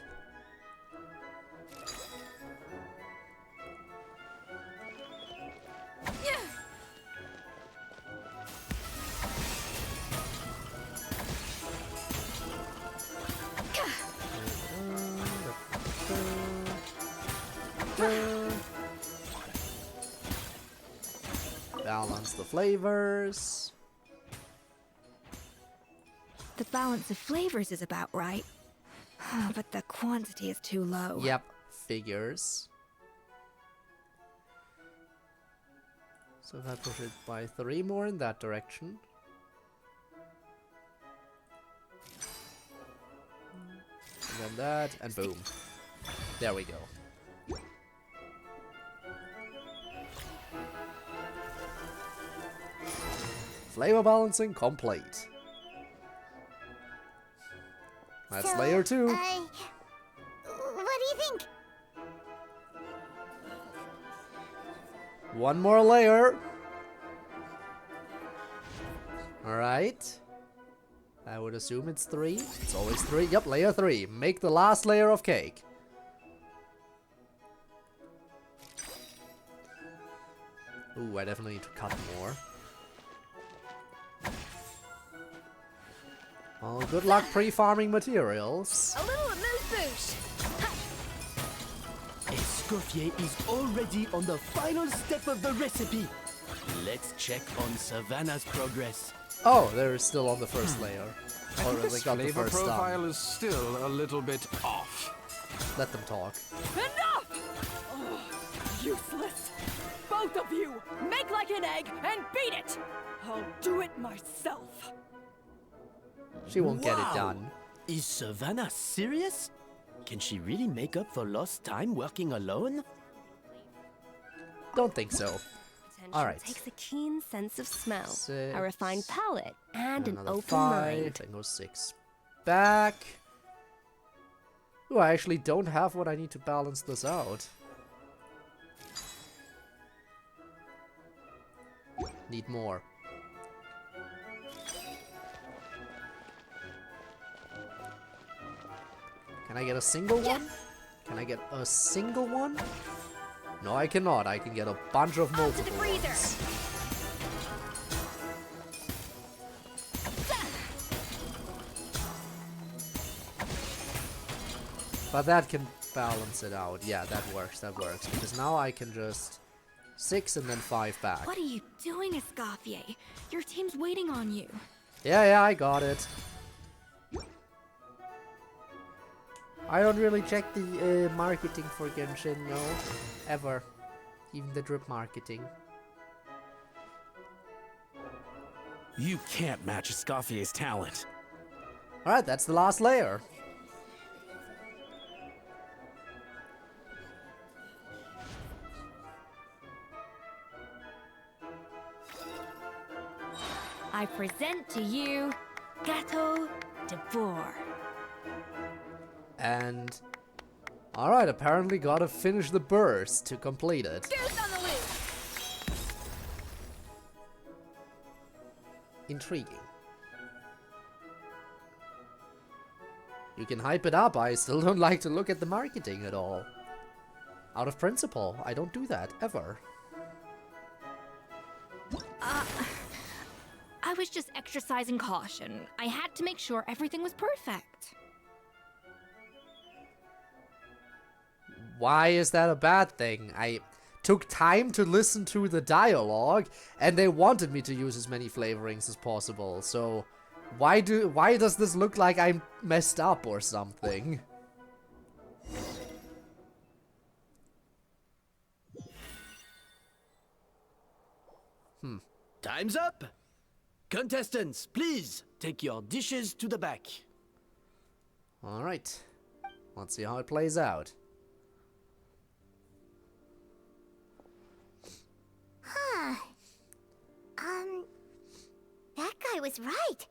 Balance the flavors. The balance of flavors is about right. But the quantity is too low. Yep, figures. So if I push it by 3 more in that direction. And then that, and boom. There we go. Flavor balancing complete. That's So, layer 2. What do you think? One more layer. Alright. I would assume it's 3. It's always 3. Yep, layer 3. Make the last layer of cake. Ooh, I definitely need to cut more. Well, good luck pre-farming materials. A little amuse-bouche! Escoffier is already on the final step of the recipe. Let's check on Savannah's progress. Oh, they're still on the first layer. I Or think they this got the flavor first profile done. is still a little bit off. Let them talk. Enough! Oh, useless! Both of you! Make like an egg and beat it! I'll do it myself. She won't get it done. Is Savannah serious? Can she really make up for lost time working alone? Don't think so. Alright. Takes a keen sense of smell, 6, a refined palate, and an another open 5, mind. then go 6 back. Ooh, I actually don't have what I need to balance this out. Need more. Can I get a single one? Can I get a single one? No, I cannot. I can get a bunch of multiple ones. But that can balance it out. Yeah, that works. That works. Because now I can just 6 and then 5 back. What are you doing, Escoffier? Your team's waiting on you. Yeah, I got it. I don't really check the marketing for Genshin, no. Ever. Even the drip marketing. You can't match Escoffier's talent. Alright, that's the last layer. I present to you Gâteau de Bourg. And... Alright, apparently gotta finish the burst to complete it. Goose on the loose! Intriguing. You can hype it up, I still don't like to look at the marketing at all. Out of principle, I don't do that, ever. I was just exercising caution. I had to make sure everything was perfect. Why is that a bad thing? I took time to listen to the dialogue, and they wanted me to use as many flavorings as possible, so why does this look like I'm messed up or something? Time's up! Contestants, please take your dishes to the back. Alright. Let's see how it plays out. Huh. That guy was right.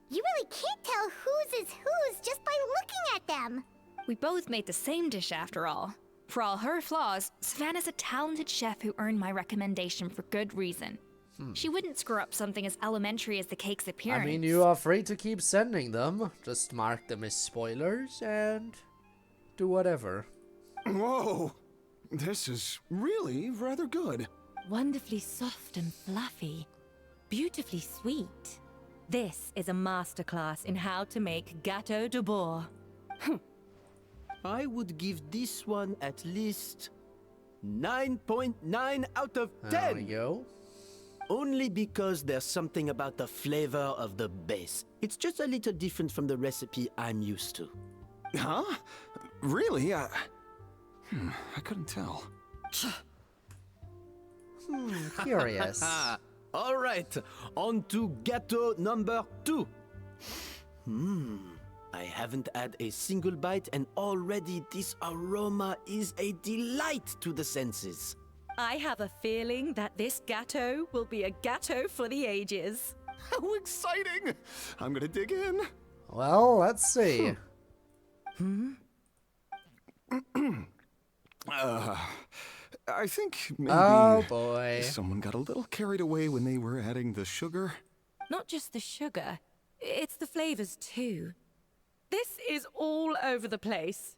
You really can't tell whose is whose just by looking at them. We both made the same dish after all. For all her flaws, Savannah's a talented chef who earned my recommendation for good reason. She wouldn't screw up something as elementary as the cake's appearance. I mean, you are free to keep sending them. Just mark them as spoilers and do whatever. Whoa! This is really rather good. Wonderfully soft and fluffy. Beautifully sweet. This is a masterclass in how to make gâteau de bois. I would give this one at least 9.9 out of 10. There we go. Only because there's something about the flavor of the base. It's just a little different from the recipe I'm used to. Huh? Really? I couldn't tell. Curious. All right, on to gâteau number 2. I haven't had a single bite and already this aroma is a delight to the senses. I have a feeling that this gâteau will be a gâteau for the ages. How exciting! I'm gonna dig in. Well, let's see. I think maybe Oh boy. someone got a little carried away when they were adding the sugar. Not just the sugar, it's the flavors too. This is all over the place.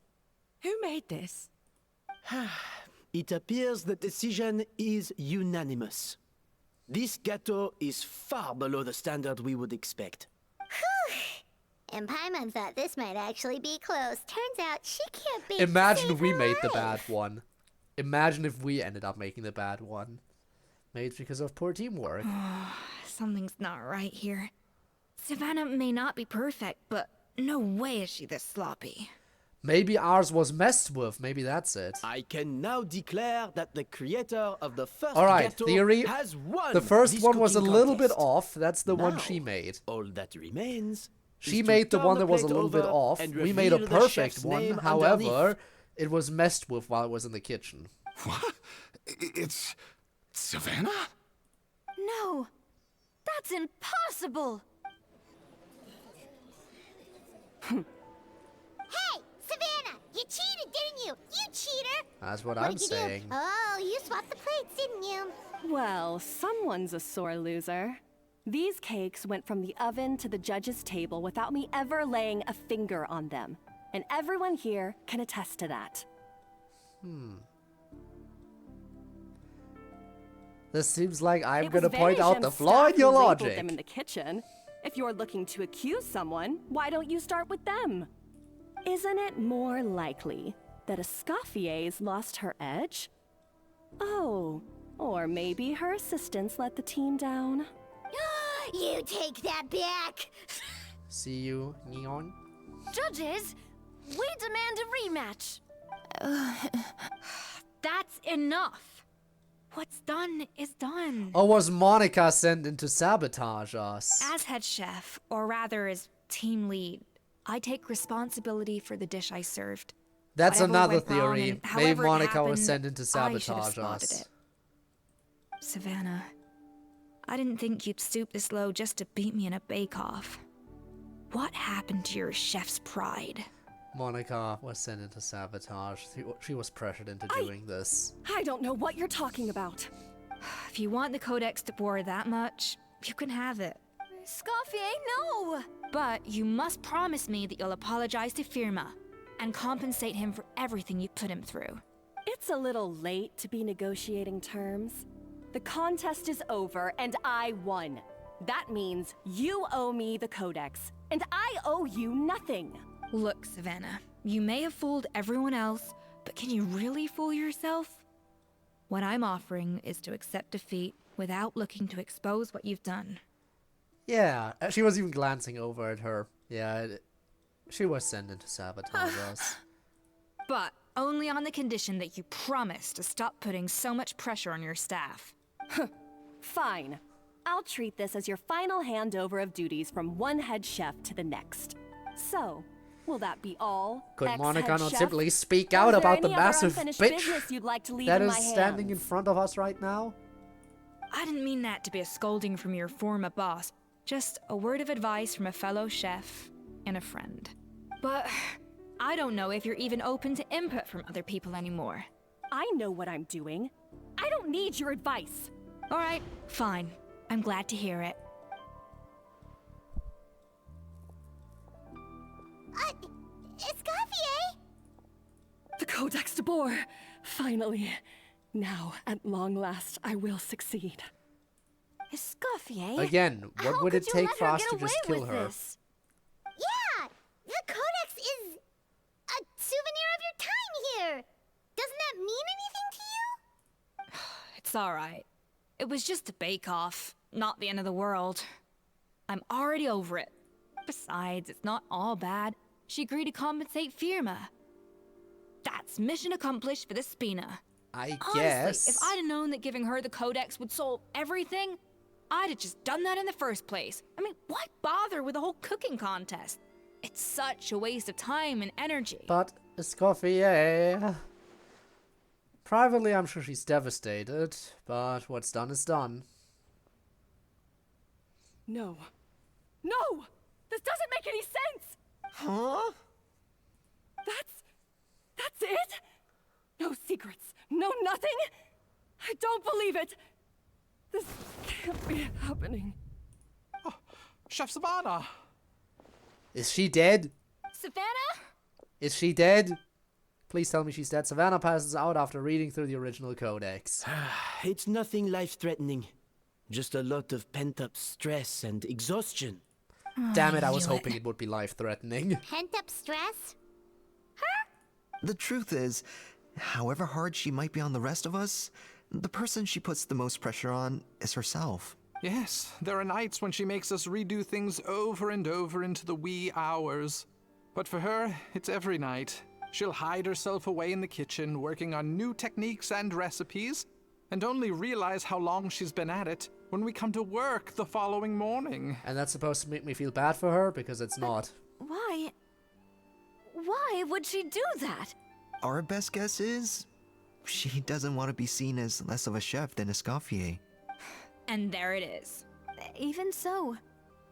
Who made this? It appears the decision is unanimous. This gâteau is far below the standard we would expect. And Paimon thought this might actually be close. Turns out she can't be. Imagine if we made the bad one. Imagine if we ended up making the bad one. Made because of poor teamwork. Something's not right here. Savannah may not be perfect, but no way is she this sloppy. Maybe ours was messed with. Maybe that's it. I can now declare that the creator of the first Alright, gâteau theory. has won The first this one was a cooking little bit contest. off. That's the one Now, she made. All that remains. She is to made the turn one that was a plate little bit over off. and We made a reveal the perfect chef's one. name However, underneath. it was messed with while it was in the kitchen. What? It's Savannah? No, that's impossible. Hey, Savannah! You cheated, didn't you? You cheater! That's what What I'm did you saying. do? Oh, you swapped the plates, didn't you? Well, someone's a sore loser. These cakes went from the oven to the judge's table without me ever laying a finger on them. And everyone here can attest to that. This seems like I'm It was gonna point out the Verijem's flaw in staff your who labeled logic. them in the kitchen. If you're looking to accuse someone, why don't you start with them? Isn't it more likely that Escoffier's lost her edge? Oh, or maybe her assistants let the team down. You take that back! See you, Neon. Judges, we demand a rematch. That's enough. What's done is done. Or was Monica sent in to sabotage us? As head chef, or rather as team lead, I take responsibility for the dish I served. That's Whatever another went wrong theory. and Maybe however it Monica was happened, sent in to I should have sabotage spotted us. it. Savannah, I didn't think you'd stoop this low just to beat me in a bake-off. What happened to your chef's pride? Monica was sent into sabotage. She was pressured into doing this. I don't know what you're talking about. If you want the Codex de Boer that much, you can have it. Scoffier, no! But you must promise me that you'll apologize to Firma and compensate him for everything you put him through. It's a little late to be negotiating terms. The contest is over and I won. That means you owe me the Codex, and I owe you nothing. Look, Savannah, you may have fooled everyone else, but can you really fool yourself? What I'm offering is to accept defeat without looking to expose what you've done. Yeah, she was even glancing over at her. Yeah, she was sent in to sabotage us. But only on the condition that you promise to stop putting so much pressure on your staff. Fine. I'll treat this as your final handover of duties from one head chef to the next. So, will that be all? Could Monica ex-head not chef? simply speak Or out is there about the any other massive unfinished bitch business you'd like to leave that in is my standing in hands? front of us right now? I didn't mean that to be a scolding from your former boss. Just a word of advice from a fellow chef and a friend. But I don't know if you're even open to input from other people anymore. I know what I'm doing. I don't need your advice. All right, fine. I'm glad to hear it. Escoffier? The Codex de Boer! Finally. Now, at long last, I will succeed. Escoffier? Again, what would it take for us to just kill her? Yeah! The Codex is a souvenir of your time here! Doesn't that mean anything to you? It's all right. It was just a bake-off, not the end of the world. I'm already over it. Besides, it's not all bad. She agreed to compensate Firma. That's mission accomplished for the Spina. I Honestly, guess. if I'd have known that giving her the Codex would solve everything, I'd have just done that in the first place. I mean, why bother with the whole cooking contest? It's such a waste of time and energy. But Escoffier... Privately, I'm sure she's devastated, but what's done is done. No. No! This doesn't make any sense! Huh? That's it? No secrets, no nothing? I don't believe it! This can't be happening. Oh, Chef Savannah! Is she dead? Savannah? Is she dead? Please tell me she's dead. Savannah passes out after reading through the original codex. It's nothing life-threatening. Just a lot of pent-up stress and exhaustion. Damn it, I was hoping it would be life-threatening. Pent-up stress? The truth is, however hard she might be on the rest of us, the person she puts the most pressure on is herself. Yes, there are nights when she makes us redo things over and over into the wee hours. But for her, it's every night. She'll hide herself away in the kitchen, working on new techniques and recipes, and only realize how long she's been at it when we come to work the following morning. And that's supposed to make me feel bad for her, because it's not. Why? Why would she do that? Our best guess is, she doesn't want to be seen as less of a chef than Escoffier. And there it is. Even so,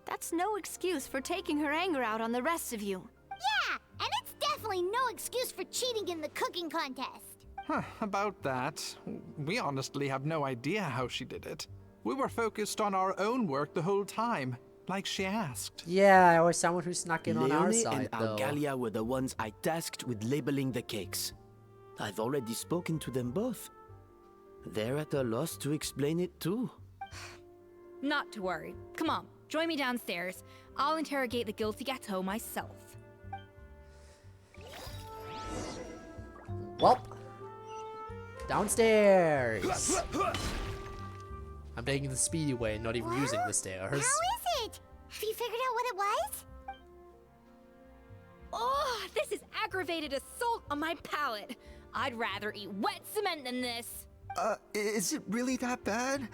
that's no excuse for taking her anger out on the rest of you. Yeah, and it's definitely no excuse for cheating in the cooking contest. Huh, about that, we honestly have no idea how she did it. We were focused on our own work the whole time, like she asked. Yeah, or someone who snuck in on our Leone side, and though. Algalia were the ones I tasked with labeling the cakes. I've already spoken to them both. They're at a loss to explain it too. Not to worry. Come on, join me downstairs. I'll interrogate the guilty gâteau myself. Well, downstairs. I'm taking the speedy way and not even using the stairs. How is it? Have you figured out what it was? Oh, this is aggravated assault on my palate. I'd rather eat wet cement than this. Is it really that bad?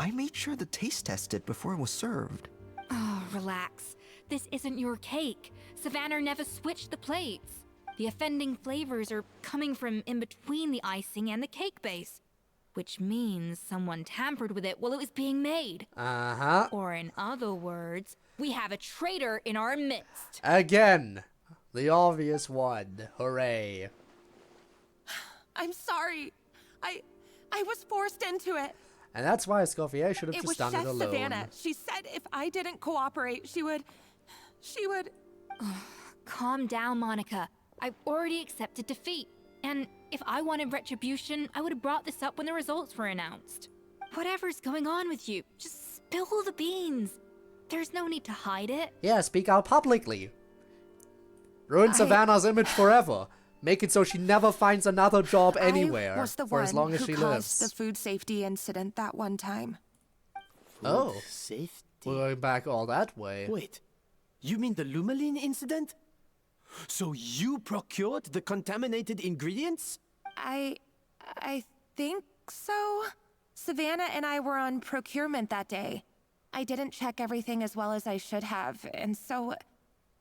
I made sure the taste tested before it was served. Oh, relax. This isn't your cake. Savannah never switched the plates. The offending flavors are coming from in between the icing and the cake base, which means someone tampered with it while it was being made. Uh-huh. Or in other words, we have a traitor in our midst. Again, the obvious one. Hooray. I'm sorry. I was forced into it. And that's why Escoffier should have It just was done Chef it alone. Savannah. She said if I didn't cooperate, she would... Calm down, Monica. I've already accepted defeat. And if I wanted retribution, I would have brought this up when the results were announced. Whatever's going on with you, just spill the beans. There's no need to hide it. Yeah, speak out publicly. Ruin Savannah's image forever. Make it so she never finds another job anywhere I was the for one as long as who she caused lives. the food safety incident that one time. Oh. Safety? We're going back all that way. Wait, you mean the Lumaline incident? So you procured the contaminated ingredients? I think so. Savannah and I were on procurement that day. I didn't check everything as well as I should have, and so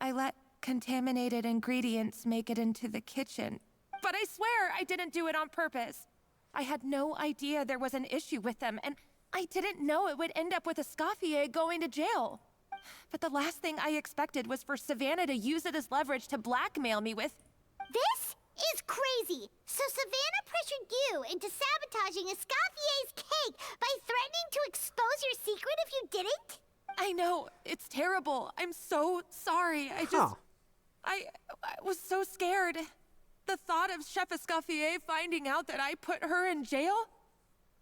I let contaminated ingredients make it into the kitchen. But I swear I didn't do it on purpose. I had no idea there was an issue with them, and I didn't know it would end up with Escoffier going to jail. But the last thing I expected was for Savannah to use it as leverage to blackmail me with... This is crazy! So Savannah pressured you into sabotaging Escoffier's cake by threatening to expose your secret if you didn't? I know, it's terrible. I'm so sorry. I was so scared. The thought of Chef Escoffier finding out that I put her in jail,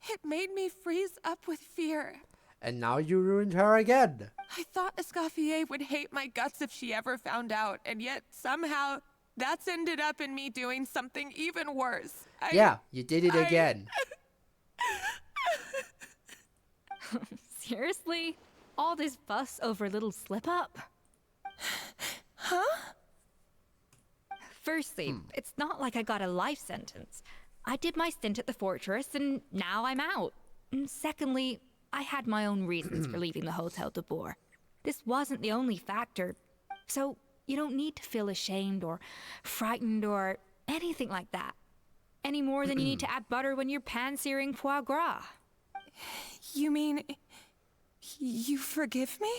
it made me freeze up with fear. And now you ruined her again. I thought Escoffier would hate my guts if she ever found out, and yet somehow that's ended up in me doing something even worse. Yeah, you did it again. Seriously? All this fuss over a little slip-up? Huh? Firstly, it's not like I got a life sentence. I did my stint at the fortress, and now I'm out. And secondly, I had my own reasons for leaving the Hotel de Boer. This wasn't the only factor, so you don't need to feel ashamed or frightened or anything like that. Any more than you need to add butter when you're pan-searing foie gras. You mean... you forgive me?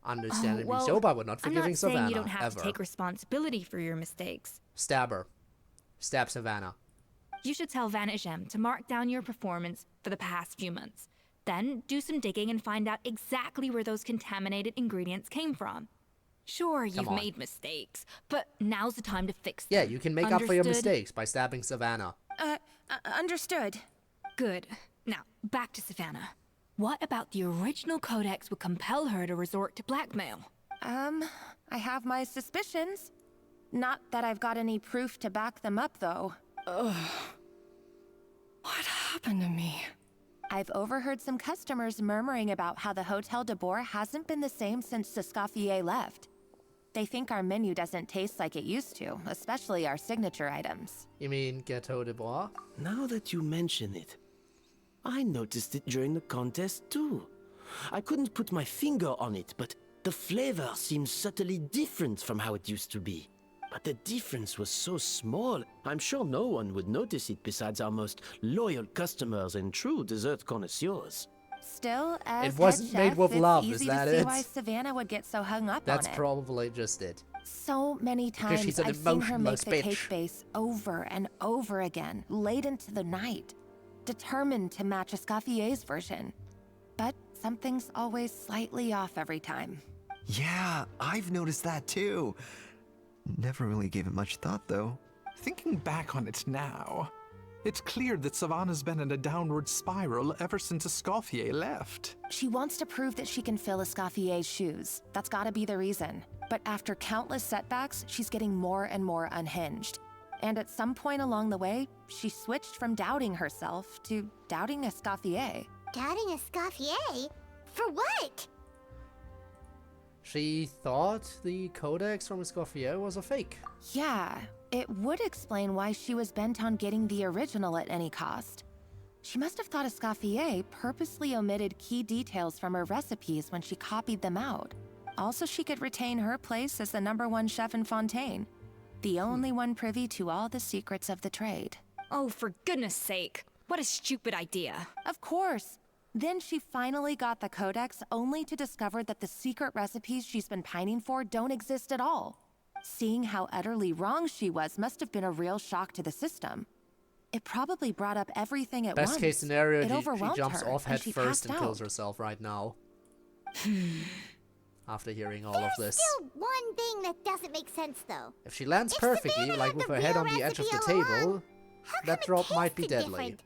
Understandably so, but we're not forgiving Savannah, I'm not saying you don't have ever. to take responsibility for your mistakes. Stab her. Stab Savannah. You should tell Vanagem to mark down your performance for the past few months. Then do some digging and find out exactly where those contaminated ingredients came from. Sure, you've made mistakes, but now's the time to fix them. Yeah, you can make up for your mistakes by stabbing Savannah. Understood. Good. Now, back to Savannah. What about the original codex would compel her to resort to blackmail? I have my suspicions. Not that I've got any proof to back them up, though. Ugh. What happened to me? I've overheard some customers murmuring about how the Hotel de Boer hasn't been the same since Escoffier left. They think our menu doesn't taste like it used to, especially our signature items. You mean Gâteau de Bois? Now that you mention it, I noticed it during the contest too. I couldn't put my finger on it, but the flavor seems subtly different from how it used to be. But the difference was so small, I'm sure no one would notice it besides our most loyal customers and true dessert connoisseurs. Still, as it wasn't head chef, made with it's love, easy is to that see it? why Savannah would get so hung up That's on it. probably just it. So many Because she's times an I've seen her make emotionless the bitch. cake base over and over again, late into the night, determined to match Escoffier's version. But something's always slightly off every time. Yeah, I've noticed that too. Never really gave it much thought, though. Thinking back on it now, it's clear that Savannah's been in a downward spiral ever since Escoffier left. She wants to prove that she can fill Escoffier's shoes. That's gotta be the reason. But after countless setbacks, she's getting more and more unhinged. And at some point along the way, she switched from doubting herself to doubting Escoffier. Doubting Escoffier? For what? She thought the codex from Escoffier was a fake. Yeah, it would explain why she was bent on getting the original at any cost. She must have thought Escoffier purposely omitted key details from her recipes when she copied them out. Also, she could retain her place as the #1 chef in Fontaine, the only one privy to all the secrets of the trade. Oh, for goodness sake. What a stupid idea. Of course. Then she finally got the codex, only to discover that the secret recipes she's been pining for don't exist at all. Seeing how utterly wrong she was must have been a real shock to the system. It probably brought up everything at once. Best case scenario, It she overwhelmed jumps her, off and head she first and passed kills out. herself right now. After hearing all of There's this. still one thing that doesn't make sense, though. If she lands If perfectly, Savannah like had with the her head real on the edge of the recipe all table, along, how that come drop it might be tasted deadly. different?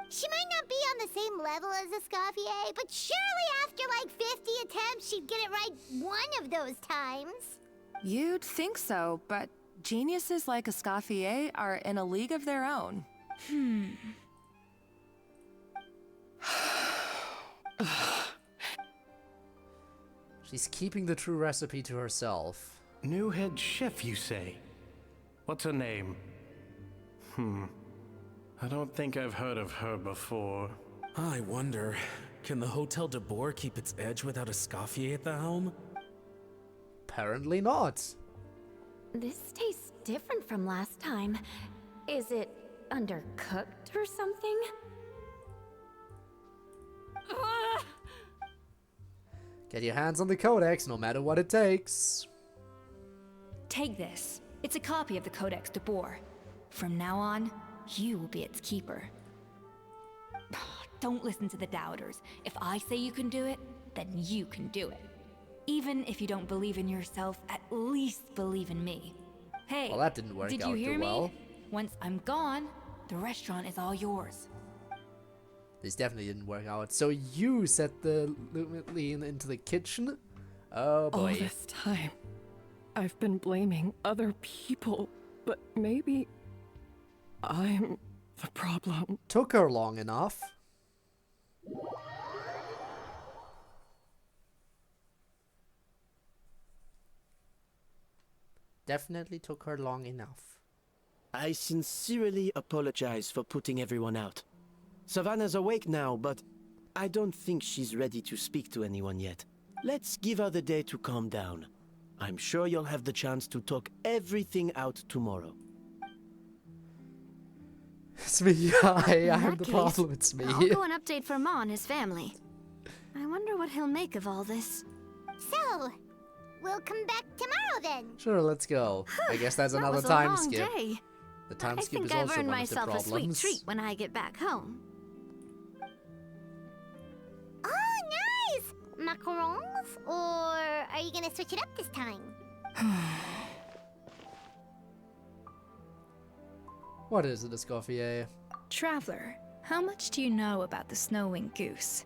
She might not be on the same level as Escoffier, but surely after like 50 attempts, she'd get it right one of those times. You'd think so, but geniuses like Escoffier are in a league of their own. She's keeping the true recipe to herself. New head chef, you say? What's her name? I don't think I've heard of her before. I wonder, can the Hotel de Boer keep its edge without a Scoffier at the helm? Apparently not. This tastes different from last time. Is it undercooked or something? Get your hands on the Codex, no matter what it takes. Take this. It's a copy of the Codex de Boer. From now on, you will be its keeper. Don't listen to the doubters. If I say you can do it, then you can do it. Even if you don't believe in yourself, at least believe in me. Hey, Well, that didn't work did out you hear too well. me? Once I'm gone, the restaurant is all yours. This definitely didn't work out. So you set the Lumitlene into the kitchen? Oh boy. All this time, I've been blaming other people, but maybe I'm the problem. Took her long enough. Definitely took her long enough. I sincerely apologize for putting everyone out. Savannah's awake now, but I don't think she's ready to speak to anyone yet. Let's give her the day to calm down. I'm sure you'll have the chance to talk everything out tomorrow. It's me. I'm In the that case, problem. It's me. I'll go and update for Ma and his family. I wonder what he'll make of all this. So, we'll come back tomorrow then. Sure, let's go. I guess that's That another was a time long skip. day. The time I skip think is I've also earned one of the myself a sweet problems. treat when I get back home. Oh, nice! Macarons? Or are you gonna switch it up this time? What is it, Escoffier? Traveler, how much do you know about the snow-winged goose?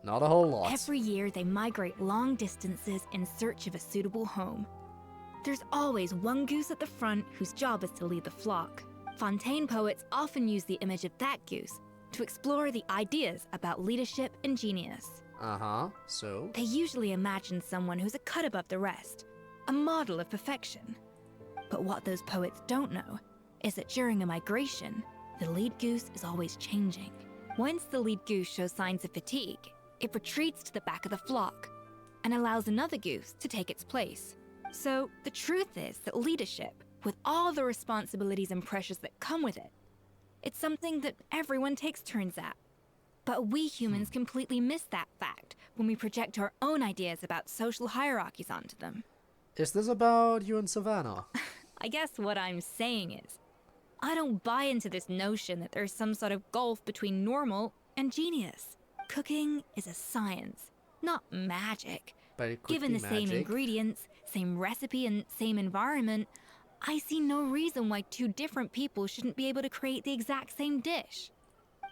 Not a whole lot. Every year they migrate long distances in search of a suitable home. There's always one goose at the front whose job is to lead the flock. Fontaine poets often use the image of that goose to explore the ideas about leadership and genius. Uh-huh, so? They usually imagine someone who's a cut above the rest, a model of perfection. But what those poets don't know is that during a migration, the lead goose is always changing. Once the lead goose shows signs of fatigue, it retreats to the back of the flock and allows another goose to take its place. So the truth is that leadership, with all the responsibilities and pressures that come with it, it's something that everyone takes turns at. But we humans completely miss that fact when we project our own ideas about social hierarchies onto them. Is this about you and Savannah? I guess what I'm saying is, I don't buy into this notion that there's some sort of gulf between normal and genius. Cooking is a science, not magic. But it could Given be the same magic. ingredients, same recipe, and same environment, I see no reason why two different people shouldn't be able to create the exact same dish.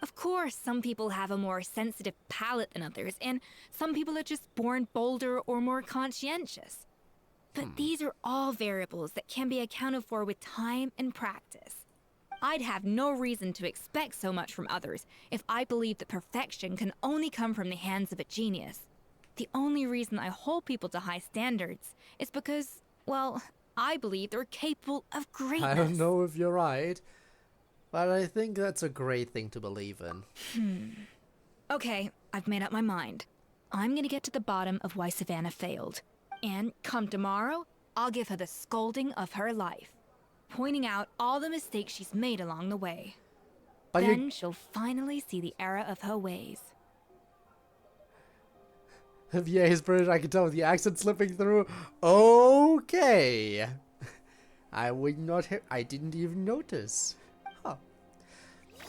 Of course, some people have a more sensitive palate than others, and some people are just born bolder or more conscientious. But these are all variables that can be accounted for with time and practice. I'd have no reason to expect so much from others if I believed that perfection can only come from the hands of a genius. The only reason I hold people to high standards is because, well, I believe they're capable of greatness. I don't know if you're right, but I think that's a great thing to believe in. Okay, I've made up my mind. I'm gonna get to the bottom of why Savannah failed. And come tomorrow, I'll give her the scolding of her life, pointing out all the mistakes she's made along the way. But then she'll finally see the error of her ways. Yeah, he's British, I can tell with the accent slipping through. Okay. I didn't even notice. Huh.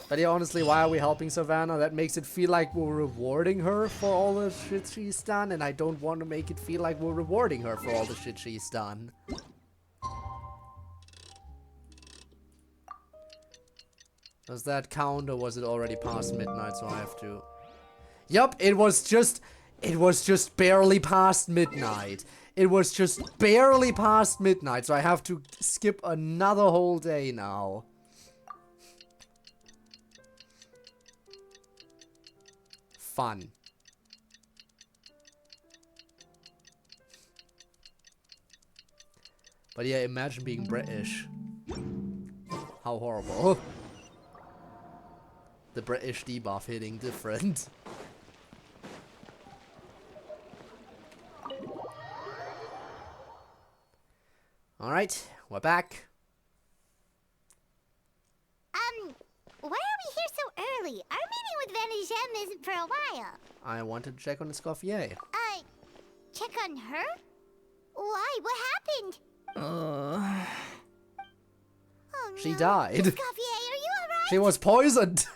But yeah, honestly, why are we helping Savannah? That makes it feel like we're rewarding her for all the shit she's done, and I don't want to make it feel like we're rewarding her for all the shit she's done. Does that count, or was it already past midnight, so I have to... Yup, it was just barely past midnight. It was just barely past midnight, so I have to skip another whole day now. Fun. But yeah, imagine being British. How horrible. the British debuff hitting different. Alright, we're back. Why are we here so early? Our meeting with Vanigem isn't for a while. I wanted to check on Escoffier. Check on her? Why? What happened? Oh, She no. died. Escoffier, are you alright? She was poisoned.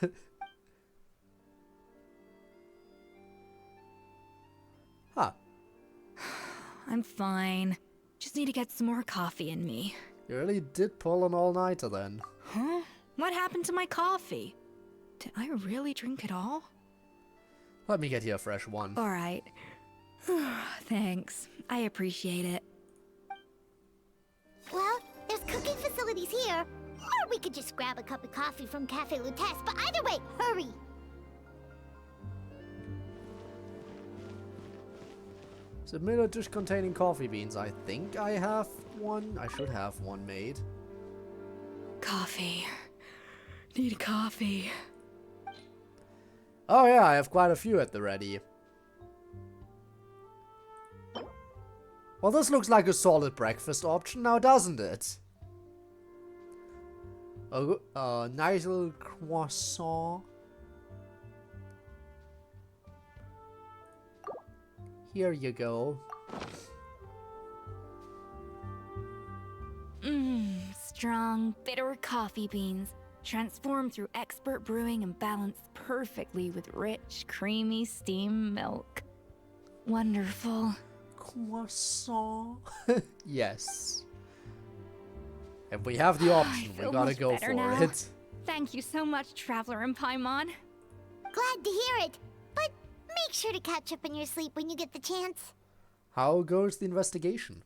Huh. I'm fine. Just need to get some more coffee in me. You really did pull an all-nighter then. Huh? What happened to my coffee? Did I really drink it all? Let me get you a fresh one. Alright. Thanks. I appreciate it. Well, there's cooking facilities here. Or we could just grab a cup of coffee from Cafe Lutece, but either way, hurry! Submit a dish containing coffee beans. I think I have one. I should have one made. Coffee. Need coffee. Oh yeah, I have quite a few at the ready. Well, this looks like a solid breakfast option now, doesn't it? A nice little croissant. Here you go. Strong, bitter coffee beans. Transformed through expert brewing and balanced perfectly with rich, creamy steam milk. Wonderful. Croissant. Yes. If we have the option, we gotta go for it. Thank you so much, Traveler in Paimon. Glad to hear it, but make sure to catch up in your sleep when you get the chance. How goes the investigation?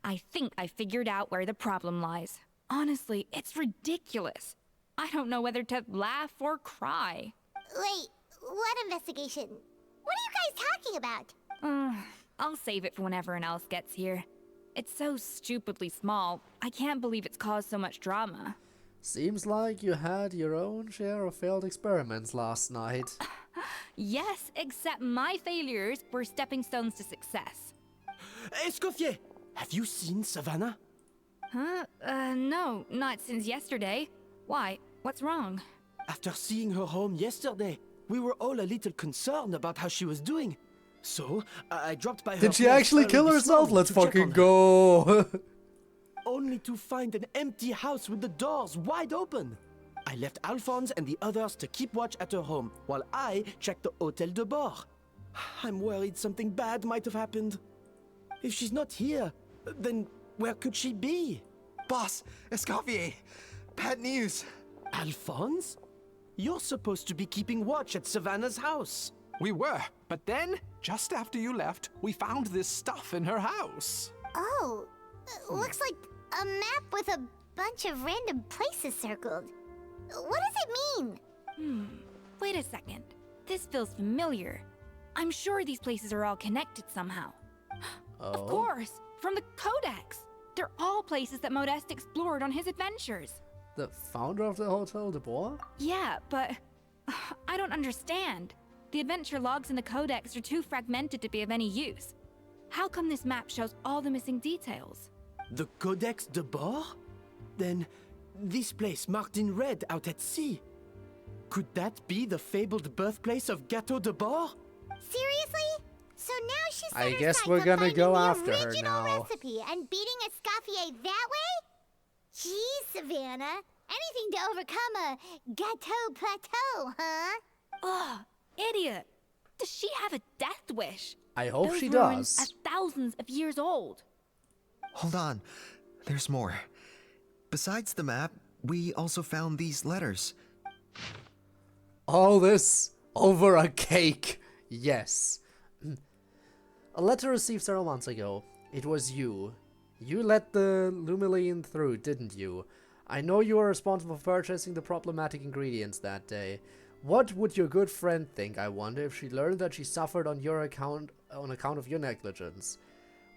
I think I figured out where the problem lies. Honestly, it's ridiculous. I don't know whether to laugh or cry. Wait, what investigation? What are you guys talking about? I'll save it for when everyone else gets here. It's so stupidly small. I can't believe it's caused so much drama. Seems like you had your own share of failed experiments last night. Yes, except my failures were stepping stones to success. Escoffier, have you seen Savannah? Huh? No, not since yesterday. Why? What's wrong? After seeing her home yesterday, we were all a little concerned about how she was doing. So, I dropped by her Did she place actually early kill this herself? morning Let's to check fucking on her. go. Only to find an empty house with the doors wide open. I left Alphonse and the others to keep watch at her home, while I checked the Hotel de Bord. I'm worried something bad might have happened. If she's not here, then where could she be? Boss, Escoffier, bad news. Alphonse? You're supposed to be keeping watch at Savannah's house. We were, but then, just after you left, we found this stuff in her house. Oh, looks like a map with a bunch of random places circled. What does it mean? Wait a second. This feels familiar. I'm sure these places are all connected somehow. Of course, from the Codex. They're all places that Modeste explored on his adventures. The founder of the Hotel de Bois? Yeah, but I don't understand. The adventure logs in the Codex are too fragmented to be of any use. How come this map shows all the missing details? The Codex de Bord? Then, this place marked in red out at sea. Could that be the fabled birthplace of Gâteau de Bord? Seriously? So now she's set I her guess sights we're on gonna finding go the after her original now. recipe and beating Escoffier that way? Geez, Savannah. Anything to overcome a gâteau plateau, huh? Ugh, idiot. Does she have a death wish? I hope Those she ruins does. are thousands of years old. Hold on, there's more. Besides the map, we also found these letters. All this over a cake. Yes. A letter received several months ago. It was you. You let the Lumiline through, didn't you? I know you were responsible for purchasing the problematic ingredients that day. What would your good friend think, I wonder, if she learned that she suffered on account of your negligence?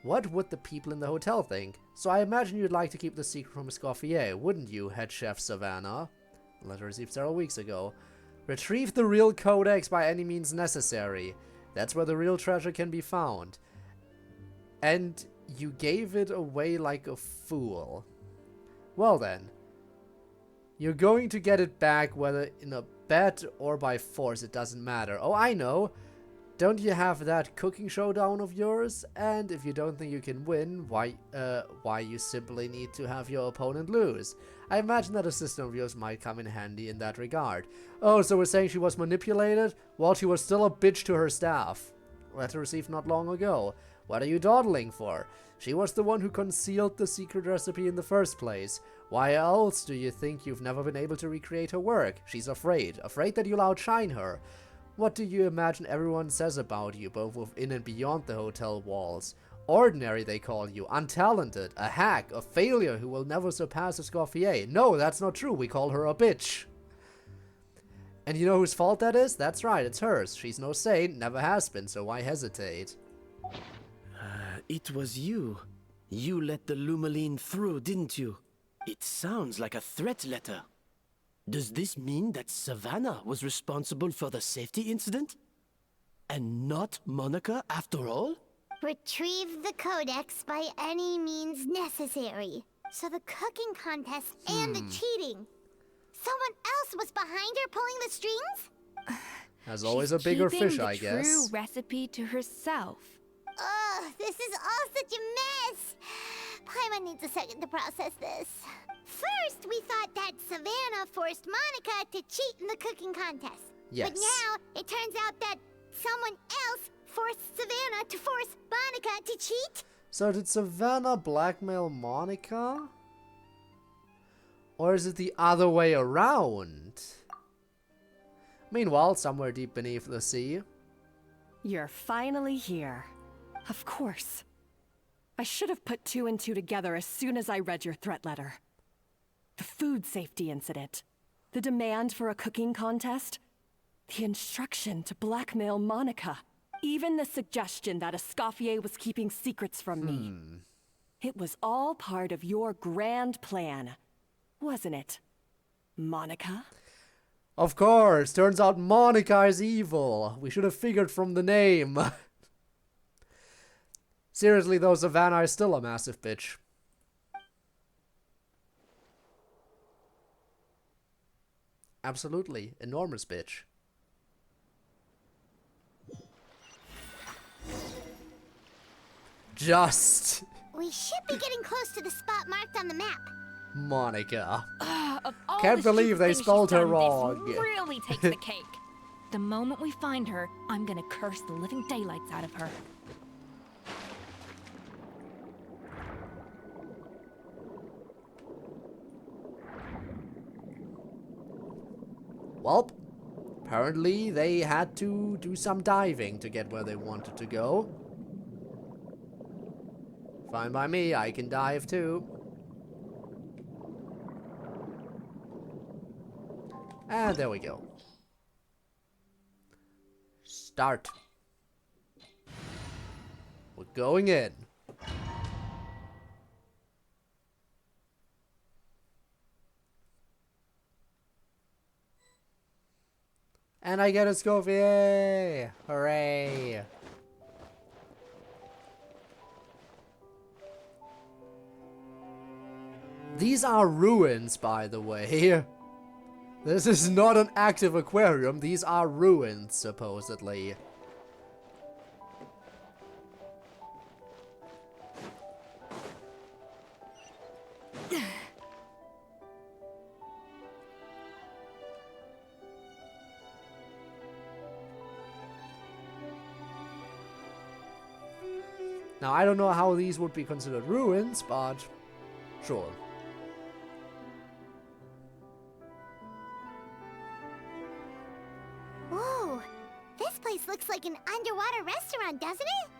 What would the people in the hotel think? So I imagine you'd like to keep the secret from Escoffier, wouldn't you, head chef Savannah? Letter received several weeks ago. Retrieve the real codex by any means necessary. That's where the real treasure can be found. And you gave it away like a fool. Well then. You're going to get it back whether in a bet or by force, it doesn't matter. Oh, I know. Don't you have that cooking showdown of yours? And if you don't think you can win, why you simply need to have your opponent lose. I imagine that a system of yours might come in handy in that regard. Oh, so we're saying she was manipulated? Well, she was still a bitch to her staff. Letter received not long ago. What are you dawdling for? She was the one who concealed the secret recipe in the first place. Why else do you think you've never been able to recreate her work? She's afraid. Afraid that you'll outshine her. What do you imagine everyone says about you, both within and beyond the hotel walls? Ordinary, they call you. Untalented. A hack. A failure who will never surpass Escoffier. No, that's not true. We call her a bitch. And you know whose fault that is? That's right, it's hers. She's no saint, never has been, so why hesitate? It was you. You let the Lumaline through, didn't you? It sounds like a threat letter. Does this mean that Savannah was responsible for the safety incident? And not Monica after all? Retrieve the codex by any means necessary. So the cooking contest and the cheating. Someone else was behind her pulling the strings? As always, a bigger fish, I guess. True recipe to herself. Ugh, this is all such a mess. Paimon needs a second to process this. First, we thought that Savannah forced Monica to cheat in the cooking contest. Yes. But now, it turns out that someone else forced Savannah to force Monica to cheat? So did Savannah blackmail Monica? Or is it the other way around? Meanwhile, somewhere deep beneath the sea. You're finally here. Of course. I should have put 2 and 2 together as soon as I read your threat letter. The food safety incident. The demand for a cooking contest. The instruction to blackmail Monica. Even the suggestion that Escoffier was keeping secrets from me. It was all part of your grand plan, wasn't it, Monica? Of course! Turns out Monica is evil. We should have figured from the name. Seriously though, Savannah is still a massive bitch. Absolutely. Enormous bitch. Just. We should be getting close to the spot marked on the map. Monica. Of all Can't the believe stupid they things spelled she's her done, wrong. This really takes the cake. The moment we find her, I'm gonna curse the living daylights out of her. Well, apparently they had to do some diving to get where they wanted to go. Fine by me, I can dive too. And there we go. Start. We're going in. And I get a Escoffier! Hooray! These are ruins, by the way. This is not an active aquarium. These are ruins, supposedly. Now, I don't know how these would be considered ruins, but sure. Whoa, this place looks like an underwater restaurant, doesn't it?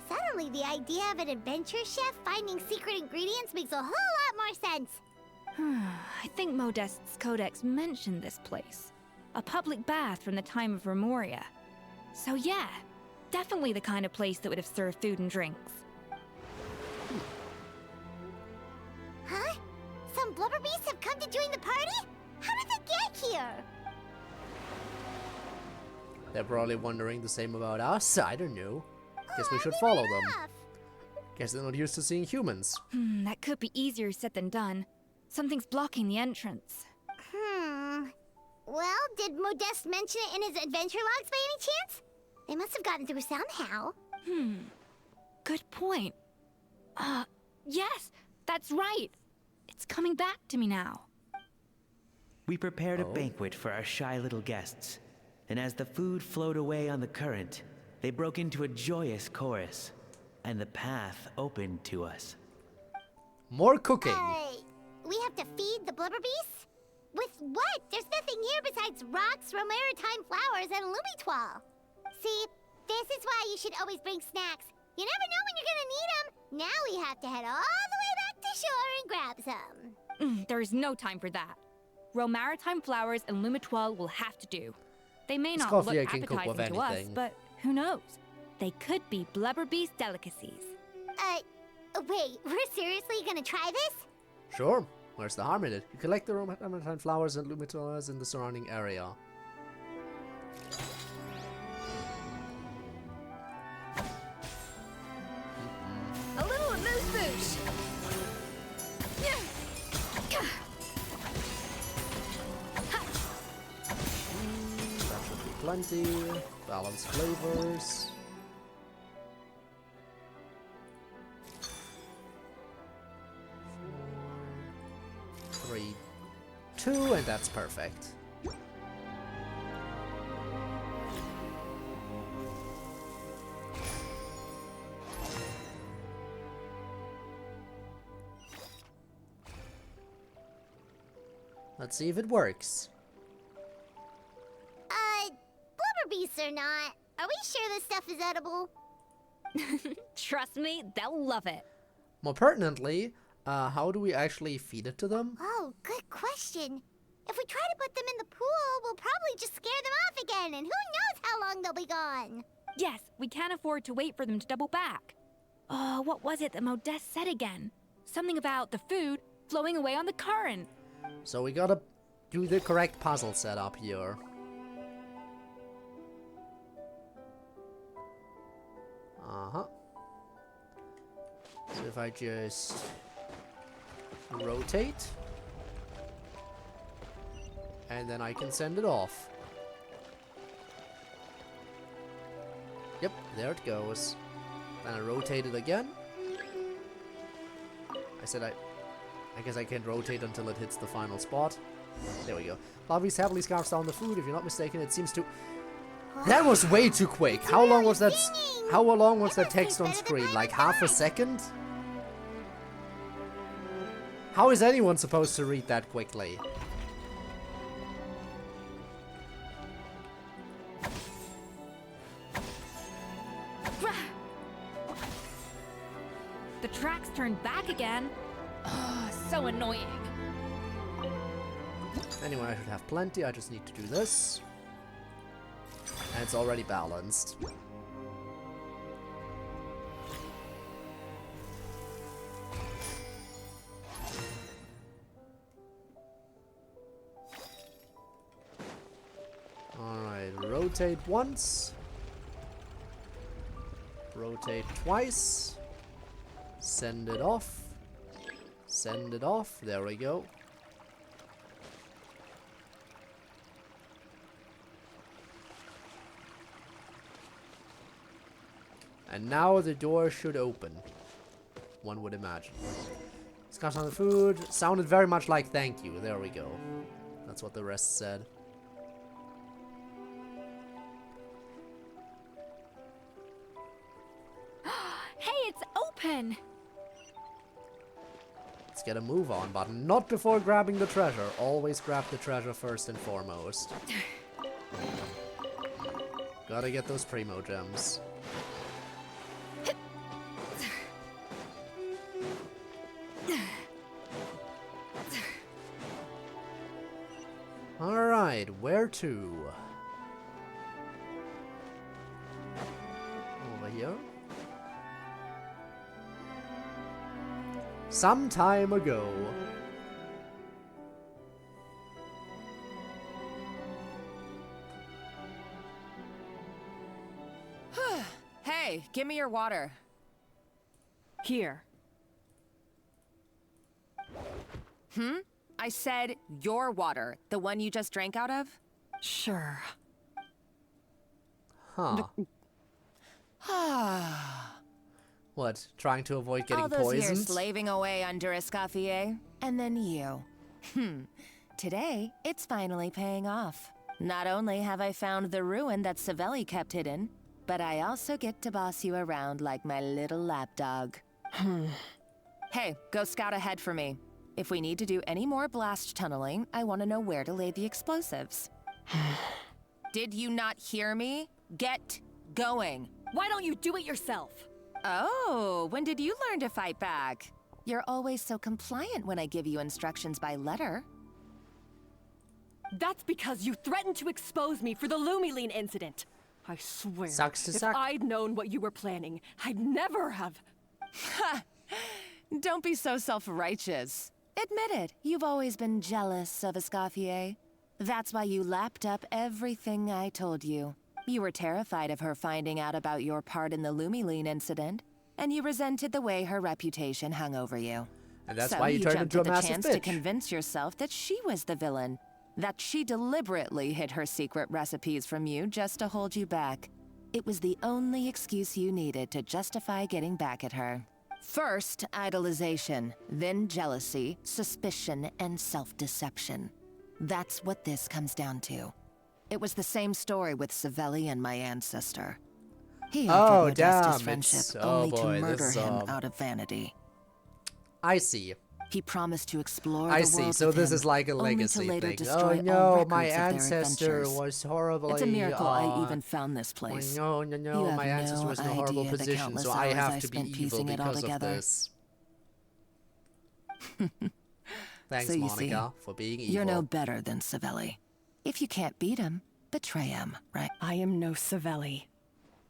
Suddenly, the idea of an adventure chef finding secret ingredients makes a whole lot more sense. I think Modest's codex mentioned this place. A public bath from the time of Remoria. So yeah, definitely the kind of place that would have served food and drinks. Huh? Some blubber beasts have come to join the party? How did they get here. They're probably wondering the same about us. I don't know. Guess we should follow them. Guess they're not used to seeing humans. That could be easier said than done. Something's blocking the entrance. Well, did Modeste mention it in his adventure logs by any chance? They must have gotten through somehow. Good point. Yes, that's right. It's coming back to me now. We prepared a banquet for our shy little guests, and as the food flowed away on the current, they broke into a joyous chorus, and the path opened to us. More cooking. We have to feed the blubber beasts? With what? There's nothing here besides rocks, romaritime flowers, and lumitoile. See, this is why you should always bring snacks. You never know when you're gonna need them. Now we have to head all the way back to shore and grab some. There is no time for that. Romaritime flowers and lumitoile will have to do. They may not look appetizing to us, but who knows? They could be blubber beast delicacies. Wait, we're seriously gonna try this? Sure. Where's the harm in it? You collect the romaritime flowers and lumitoiles in the surrounding area. A little amuse-bouche. That should be plenty. Balanced flavors. 3, 2, and that's perfect. Let's see if it works. Blubber beasts or not, are we sure this stuff is edible? Trust me, they'll love it. More pertinently, how do we actually feed it to them? Oh, good question. If we try to put them in the pool, we'll probably just scare them off again, and who knows how long they'll be gone. Yes, we can't afford to wait for them to double back. What was it that Modeste said again? Something about the food flowing away on the current. So we gotta do the correct puzzle setup here. So if I just rotate, and then I can send it off. Yep, there it goes. Then I rotate it again. I guess I can't rotate until it hits the final spot. There we go. Bobby's happily scarfs down the food. If you're not mistaken, it seems to... That was way too quick. How long was that? How long was that text on screen? Like half a second? How is anyone supposed to read that quickly? The tracks turned back again. So annoying. Anyway, I should have plenty. I just need to do this. And it's already balanced. Alright, rotate once. Rotate twice. Send it off. Send it off. There we go. And now the door should open. One would imagine. Discuss on the food. Sounded very much like thank you. There we go. That's what the rest said. Hey, it's open! Let's get a move on, but not before grabbing the treasure. Always grab the treasure first and foremost. Gotta get those primo gems. Alright, where to? Over here? Some time ago. Hey, give me your water. Here. I said your water, the one you just drank out of? Sure. Huh. What? Trying to avoid getting All those years poisoned? slaving away under Escoffier, and then you. Today, it's finally paying off. Not only have I found the ruin that Savelli kept hidden, but I also get to boss you around like my little lapdog. Hey, go scout ahead for me. If we need to do any more blast tunneling, I want to know where to lay the explosives. Did you not hear me? Get going. Why don't you do it yourself? Oh, when did you learn to fight back? You're always so compliant when I give you instructions by letter. That's because you threatened to expose me for the Lumiline incident. I swear, Sucks to if suck. I'd known what you were planning, I'd never have... Don't be so self-righteous. Admit it, you've always been jealous of Escoffier. That's why you lapped up everything I told you. You were terrified of her finding out about your part in the Lumiline incident, and you resented the way her reputation hung over you. And that's so why you turned jumped into a at the massive chance bitch. to convince yourself that she was the villain, that she deliberately hid her secret recipes from you just to hold you back. It was the only excuse you needed to justify getting back at her. First, idolization, then jealousy, suspicion, and self-deception. That's what this comes down to. It was the same story with Savelli and my ancestor. He offered Modestus friendship only to murder him out of vanity. I see. He promised to explore I the see. world So with this him, is like a only to legacy later thing. destroy Oh all no, records my of their ancestor adventures. was horribly. It's a miracle I even found this Oh place. no, no, You no! have My ancestor no was in a horrible idea the position, countless so I hours have I to be spent evil piecing it all because of together. this. Thanks, So you Monica, see, for being evil. you're no better than Savelli. If you can't beat him, betray him, right? I am no Savelli,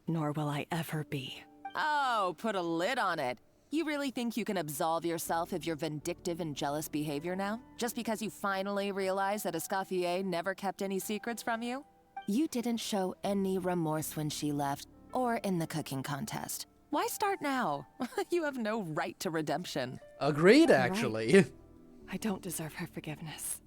nor will I ever be. Oh, put a lid on it. You really think you can absolve yourself of your vindictive and jealous behavior now? Just because you finally realized that Escoffier never kept any secrets from you? You didn't show any remorse when she left, or in the cooking contest. Why start now? You have no right to redemption. Agreed, You're actually. right. I don't deserve her forgiveness.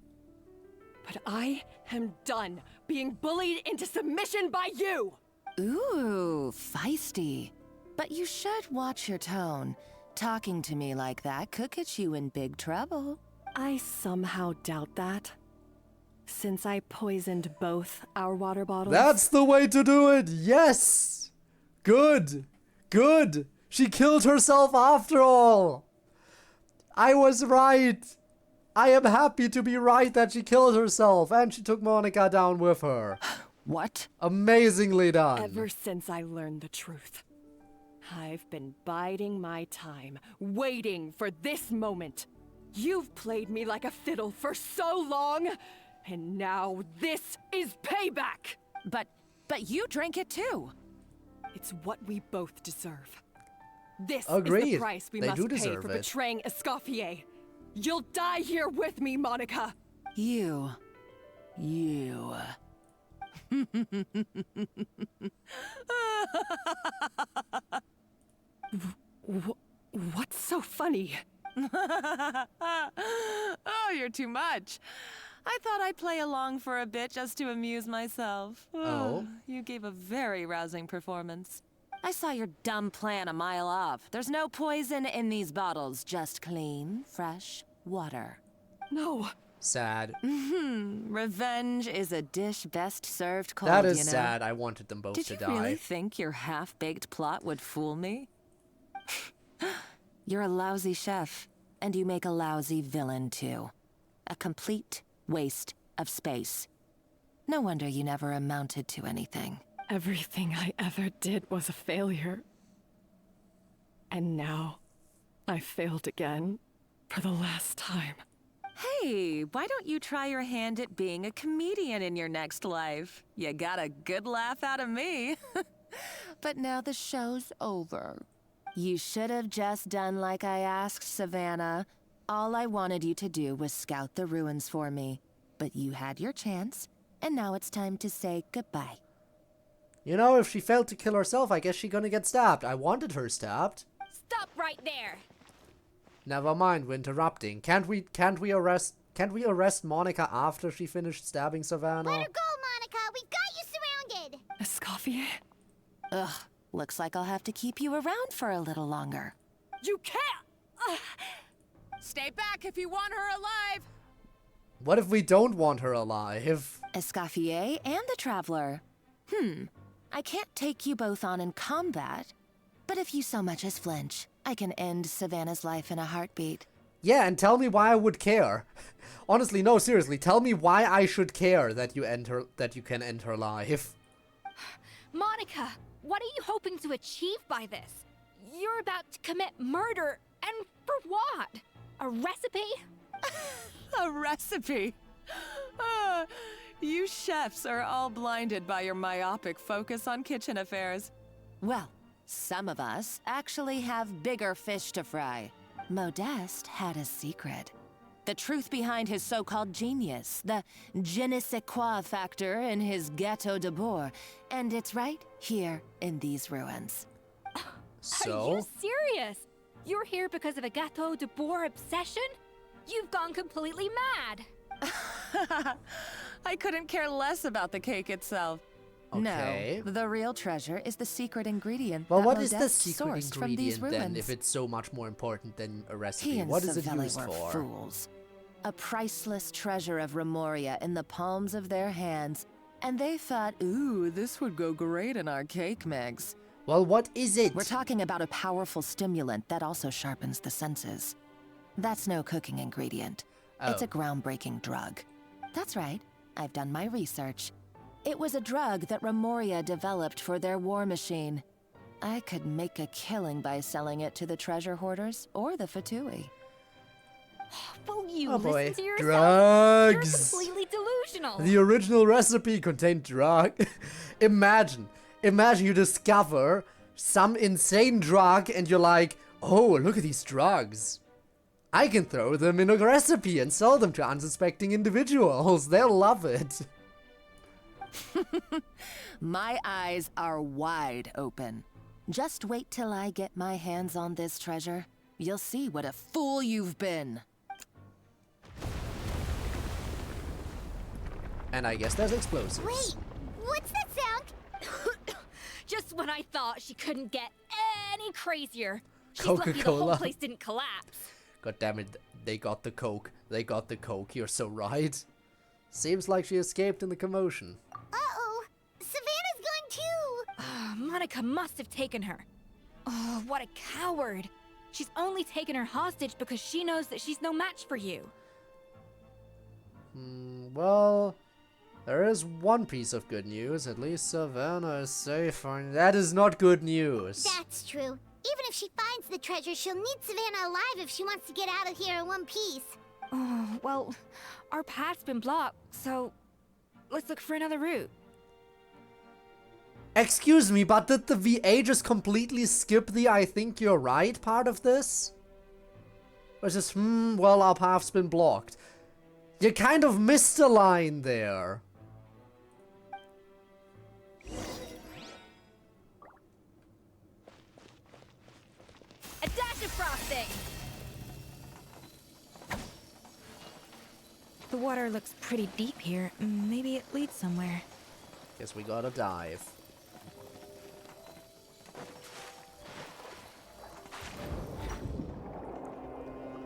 But I am done being bullied into submission by you! Ooh, feisty. But you should watch your tone. Talking to me like that could get you in big trouble. I somehow doubt that. Since I poisoned both our water bottles. That's the way to do it. Yes. Good. Good. She killed herself after all. I was right. I am happy to be right that she killed herself and she took Monica down with her. What? Amazingly done. Ever since I learned the truth, I've been biding my time, waiting for this moment. You've played me like a fiddle for so long, and now this is payback! But you drank it too. It's what we both deserve. This is Agreed. the price we They must do pay deserve for it. betraying Escoffier. You'll die here with me, Monica! You. What's so funny? Oh, you're too much. I thought I'd play along for a bit just to amuse myself. Oh? You gave a very rousing performance. I saw your dumb plan a mile off. There's no poison in these bottles, just clean, fresh water. No. Sad. Revenge is a dish best served cold, That is you know? sad. I wanted them both Did to you die. really think your half-baked plot would fool me? You're a lousy chef, and you make a lousy villain, too. A complete waste of space. No wonder you never amounted to anything. Everything I ever did was a failure. And now, I failed again, for the last time. Hey, why don't you try your hand at being a comedian in your next life? You got a good laugh out of me. But now the show's over. You should have just done like I asked, Savannah. All I wanted you to do was scout the ruins for me. But you had your chance, and now it's time to say goodbye. You know, if she failed to kill herself, I guess she's gonna get stabbed. I wanted her stabbed. Stop right there! Never mind, we're interrupting. Can't we arrest Monica after she finished stabbing Savannah? Let her go, Monica! We've got you surrounded! Escoffier? Ugh, looks like I'll have to keep you around for a little longer. You can't! Stay back if you want her alive! What if we don't want her alive? Escoffier and the Traveler. I can't take you both on in combat, but if you so much as flinch, I can end Savannah's life in a heartbeat. Yeah, and tell me why I would care. Honestly, no, seriously, tell me why I should care that you can end her life. Monica, what are you hoping to achieve by this? You're about to commit murder, and for what? A recipe? A recipe? You chefs are all blinded by your myopic focus on kitchen affairs. Well, some of us actually have bigger fish to fry. Modeste had a secret. The truth behind his so-called genius, the je ne sais quoi factor in his Gâteau de Bourg, and it's right here in these ruins. So? Are you serious? You're here because of a Gâteau de Bourg obsession? You've gone completely mad. I couldn't care less about the cake itself. Okay. No, the real treasure is the secret ingredient Well, that what is the Modeste secret sourced from these ingredient then, ruins. if it's so much more important than a recipe? He and What is it Savelli used were for? fools. A priceless treasure of Remoria in the palms of their hands, and they thought, ooh, this would go great in our cake mix. Well, what is it? We're talking about a powerful stimulant that also sharpens the senses. That's no cooking ingredient. It's a groundbreaking drug. That's right, I've done my research. It was a drug that Remoria developed for their war machine. I could make a killing by selling it to the treasure hoarders or the Fatui. Will you Oh boy. listen to yourself? Drugs! You're completely delusional. The original recipe contained drug. Imagine you discover some insane drug and you're like, oh, look at these drugs. I can throw them in a recipe and sell them to unsuspecting individuals. They'll love it. My eyes are wide open. Just wait till I get my hands on this treasure. You'll see what a fool you've been. And I guess there's explosives. Wait, what's that sound? Just when I thought she couldn't get any crazier. She's lucky the Coca-Cola. whole place didn't collapse. God damn it, they got the coke. They got the coke, you're so right. Seems like she escaped in the commotion. Uh-oh, Savannah's gone too! Monica must have taken her. Oh, what a coward. She's only taken her hostage because she knows that she's no match for you. Well, there is one piece of good news. At least Savannah is safe. That is not good news. That's true. Even if she finds the treasure, she'll need Savannah alive if she wants to get out of here in one piece. Oh, well, our path's been blocked, so let's look for another route. Excuse me, but did the VA just completely skip the I think you're right part of this? Or just, well, our path's been blocked. You kind of missed a line there. A dash of frosting! The water looks pretty deep here. Maybe it leads somewhere. Guess we gotta dive.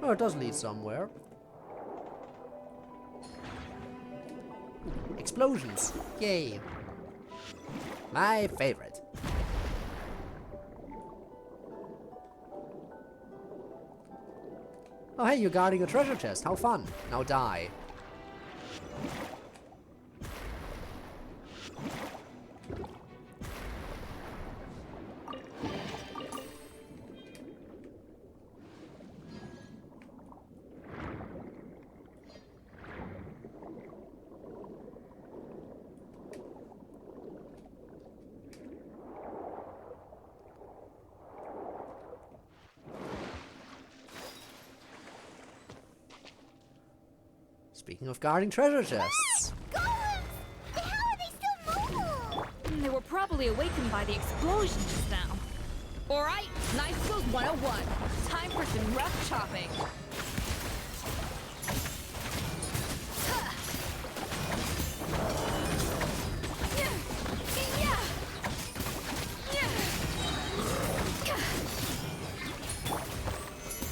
Oh, it does lead somewhere. Explosions! Yay! My favorite. Oh hey, you're guarding a treasure chest. How fun. Now die. Speaking of guarding treasure chests. Golems! How are they still mobile? They were probably awakened by the explosion just now. Alright, Knife Skills 101. Time for some rough chopping.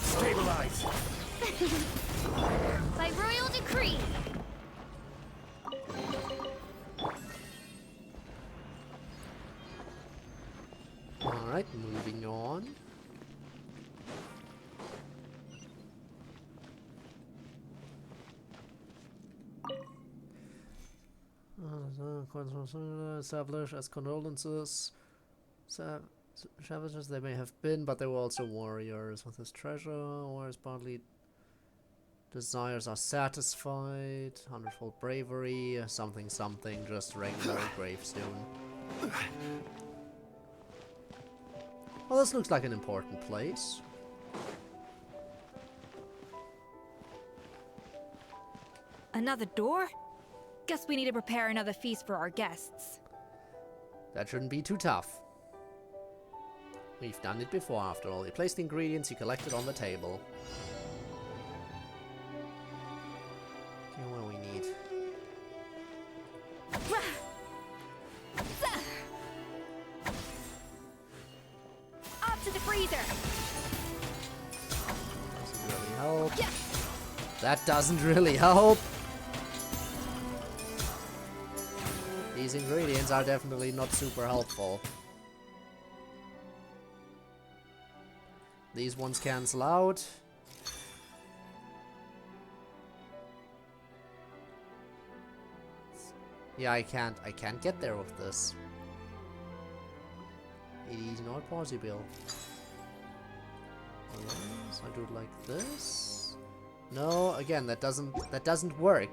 Stabilize! By royal decree. Alright, moving on. Established as condolences. Savages they may have been, but they were also warriors. With his treasure, warriors partly desires are satisfied. 100-fold bravery, something, just regular gravestone. Well, this looks like an important place. Another door? Guess we need to prepare another feast for our guests. That shouldn't be too tough. We've done it before, after all. You place the ingredients you collected on the table. Okay, what do we need? Up to the freezer! Doesn't really help. That doesn't really help. These ingredients are definitely not super helpful. These ones cancel out. Yeah, I can't get there with this. It is not possible. Unless I do it like this. No, again, that doesn't work.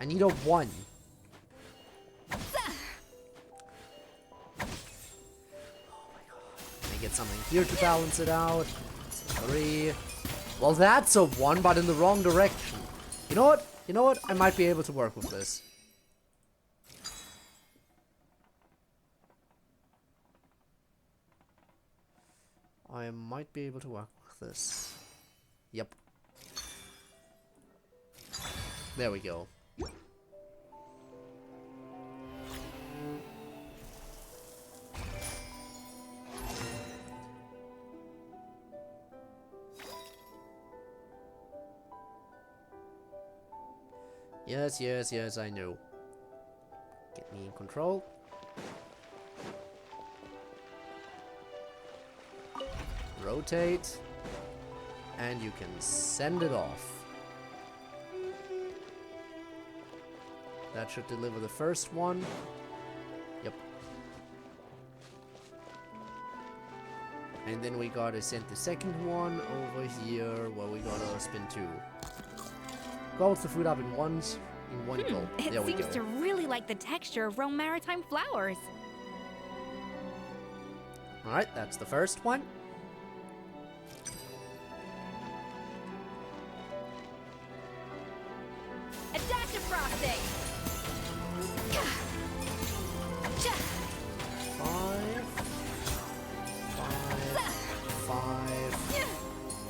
I need a 1. Get something here to balance it out. 3. Well, that's a 1, but in the wrong direction. You know what? You know what? I might be able to work with this. I might be able to work with this. Yep. There we go. Yes, I know. Get me in control. Rotate. And you can send it off. That should deliver the first one. Yep. And then we gotta send the second one over here where we gotta spin 2. Gulp the food up in one gulp. There we go. It seems to really like the texture of Rome maritime flowers. Alright, that's the first one. A dash of frosting! 5,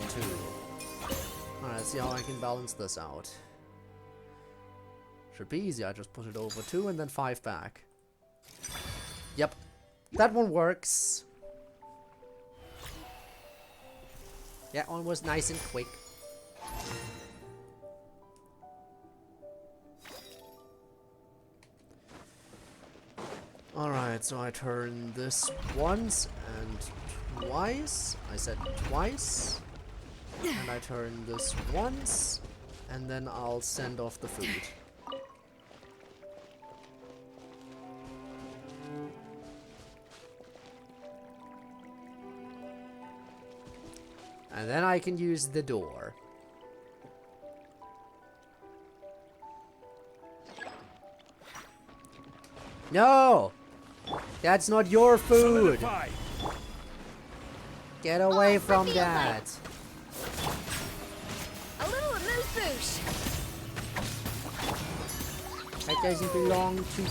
2. Alright, let's see how I can balance this out. Should be easy, I just put it over 2 and then 5 back. Yep, that one works. That one was nice and quick. Alright, so I turn this once and twice. I said twice. And I turn this once. And then I'll send off the food. And then I can use the door. No! That's not your food! Get away from that! A little amuse-bouche! That doesn't belong to you.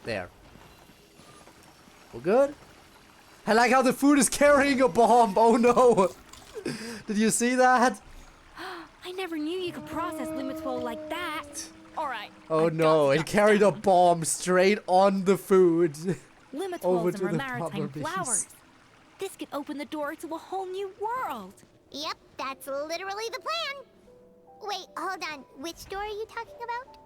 There. We're good? I like how the food is carrying a bomb. Oh no. Did you see that? I never knew you could process Limitswell like that. Alright. Oh no, it carried a bomb straight on the food. Over Limitswells to and the maritime proper flowers. beast. This could open the door to a whole new world. Yep, that's literally the plan. Wait, hold on. Which door are you talking about?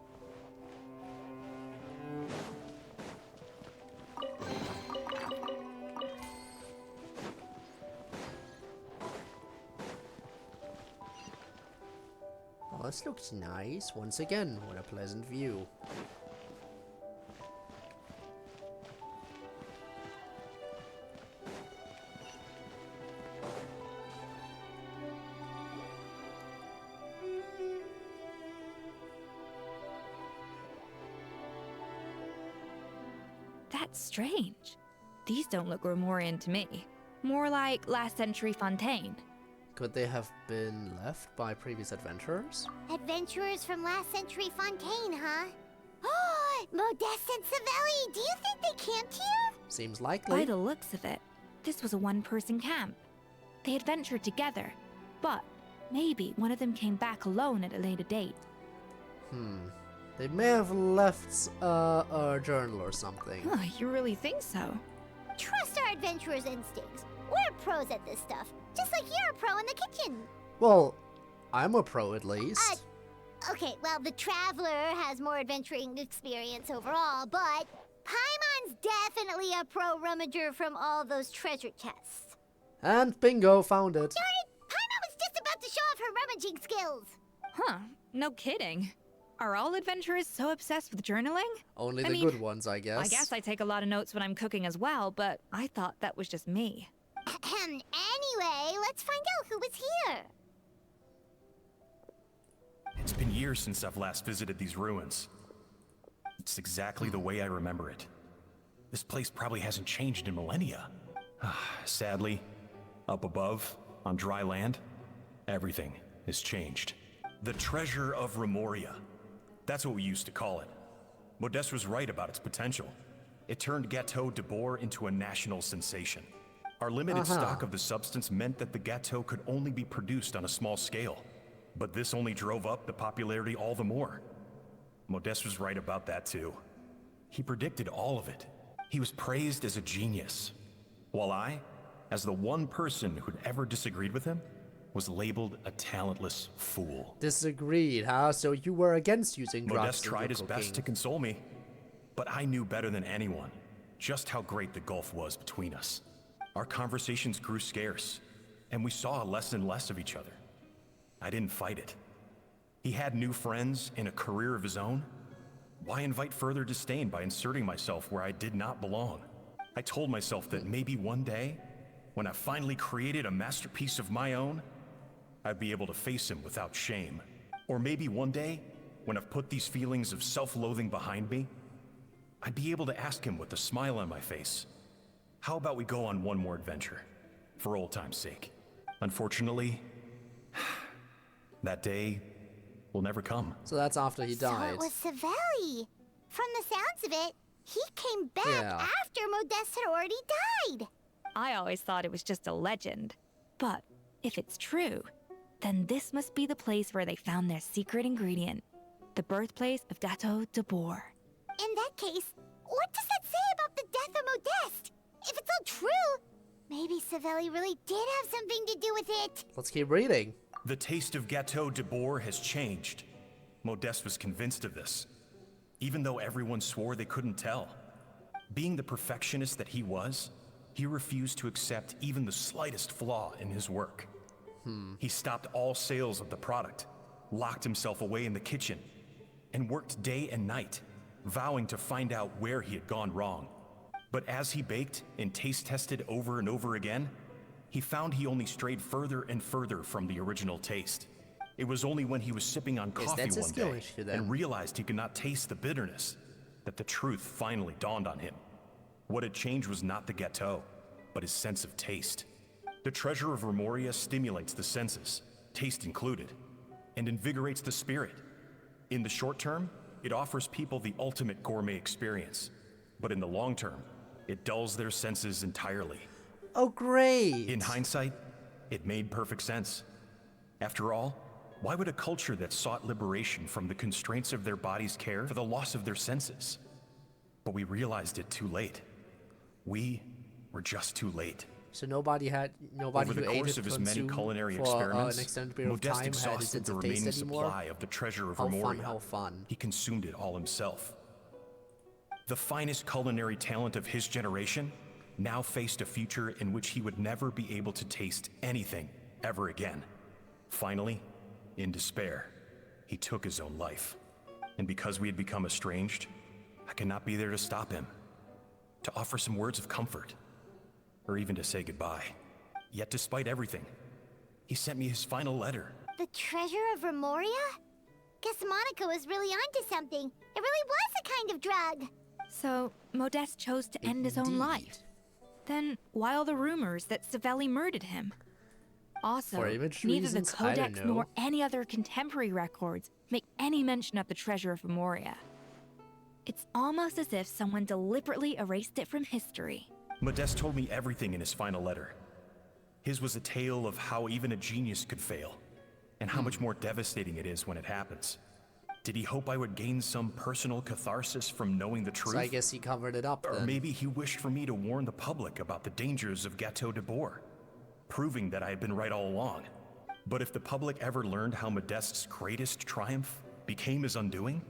Oh, this looks nice. Once again, what a pleasant view. That's strange. These don't look Romorian to me. More like last century Fontaine. Could they have been left by previous adventurers? Adventurers from last century Fontaine, huh? Oh, Modeste and Savelli, do you think they camped here? Seems likely. By the looks of it, this was a one-person camp. They adventured together, but maybe one of them came back alone at a later date. They may have left a journal or something. Huh, you really think so? Trust our adventurers' instincts. We're pros at this stuff, just like you're a pro in the kitchen. Well, I'm a pro at least. Okay, well, the Traveler has more adventuring experience overall, but Paimon's definitely a pro rummager from all those treasure chests. And bingo, found it. Darn it! Paimon was just about to show off her rummaging skills. Huh, no kidding. Are all adventurers so obsessed with journaling? Only the good ones, I guess. I guess I take a lot of notes when I'm cooking as well, but I thought that was just me. Anyway, let's find out who was here. It's been years since I've last visited these ruins. It's exactly the way I remember it. This place probably hasn't changed in millennia. Sadly, up above, on dry land, everything has changed. The treasure of Remoria. That's what we used to call it. Modeste was right about its potential. It turned Gâteau de Bourg into a national sensation. Our limited stock of the substance meant that the gâteau could only be produced on a small scale. But this only drove up the popularity all the more. Modeste was right about that too. He predicted all of it. He was praised as a genius. While I, as the one person who'd ever disagreed with him, was labeled a talentless fool. Disagreed, huh? So you were against using drugs. Modeste tried his best to console me, but I knew better than anyone just how great the gulf was between us. Our conversations grew scarce, and we saw less and less of each other. I didn't fight it. He had new friends and a career of his own. Why invite further disdain by inserting myself where I did not belong? I told myself that maybe one day, when I finally created a masterpiece of my own, I'd be able to face him without shame. Or maybe one day, when I've put these feelings of self-loathing behind me, I'd be able to ask him with a smile on my face, how about we go on one more adventure, for old time's sake? Unfortunately, that day will never come. So that's after he died. So it was Savelli. From the sounds of it, he came back after Modeste had already died. I always thought it was just a legend. But if it's true, then this must be the place where they found their secret ingredient, the birthplace of Gâteau de Bourg. In that case, what does that say about the death of Modeste? If it's all true, maybe Savelli really did have something to do with it. Let's keep reading. The taste of Gâteau de Bourg has changed. Modeste was convinced of this, even though everyone swore they couldn't tell. Being the perfectionist that he was, he refused to accept even the slightest flaw in his work. He stopped all sales of the product, locked himself away in the kitchen, and worked day and night, vowing to find out where he had gone wrong. But as he baked and taste tested over and over again, he found he only strayed further and further from the original taste. It was only when he was sipping on coffee one day and realized he could not taste the bitterness that the truth finally dawned on him. What had changed was not the gâteau, but his sense of taste. The treasure of Remoria stimulates the senses, taste included, and invigorates the spirit. In the short term, it offers people the ultimate gourmet experience. But in the long term, it dulls their senses entirely. Oh, great! In hindsight, it made perfect sense. After all, why would a culture that sought liberation from the constraints of their bodies care for the loss of their senses? But we realized it too late. We were just too late. So nobody Over who the ate course it of his many consumed culinary for experiments, an extended period of Modeste time had a exhausted sense the of remaining taste anymore. supply of the treasure of How Remoria. fun, how fun. He consumed it all himself. The finest culinary talent of his generation now faced a future in which he would never be able to taste anything ever again. Finally, in despair, he took his own life. And because we had become estranged, I could not be there to stop him, to offer some words of comfort, or even to say goodbye. Yet despite everything, he sent me his final letter. The treasure of Remoria? Guess Monica was really onto something. It really was a kind of drug. So, Modeste chose to end his own life. Then, why all the rumors that Savelli murdered him? Also, For image neither reasons? the I don't Codex know. nor any other contemporary records make any mention of the treasure of Remoria. It's almost as if someone deliberately erased it from history. Modeste told me everything in his final letter. His was a tale of how even a genius could fail, and how much more devastating it is when it happens. Did he hope I would gain some personal catharsis from knowing the truth? So I guess he covered it up Or then. maybe he wished for me to warn the public about the dangers of Gâteau de Bourg, proving that I had been right all along. But if the public ever learned how Modeste's greatest triumph became his undoing,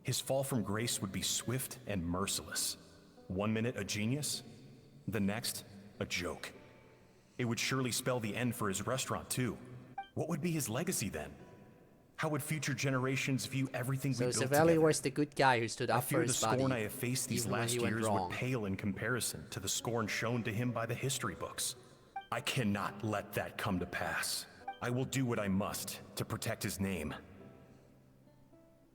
his fall from grace would be swift and merciless. 1 minute a genius, the next a joke. It would surely spell the end for his restaurant too. What would be his legacy then? How would future generations view everything we So built Savelli together? was the good guy who stood I up for fear the his body. scorn I have faced these even when last he went years wrong. would pale in comparison to the scorn shown to him by the history books. I cannot let that come to pass. I will do what I must to protect his name.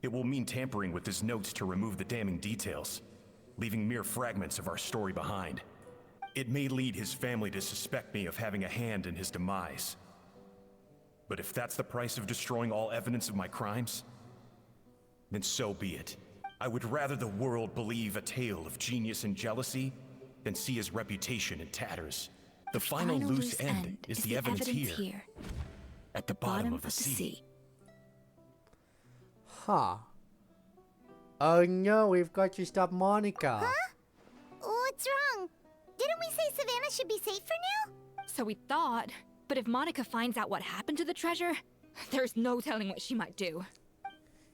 It will mean tampering with his notes to remove the damning details, leaving mere fragments of our story behind. It may lead his family to suspect me of having a hand in his demise. But if that's the price of destroying all evidence of my crimes, then so be it. I would rather the world believe a tale of genius and jealousy than see his reputation in tatters. The final loose end is the evidence here, at the bottom of the sea. Huh. Oh no, we've got to stop Monica. Huh? What's wrong? Didn't we say Savannah should be safe for now? So we thought, but if Monica finds out what happened to the treasure, there's no telling what she might do.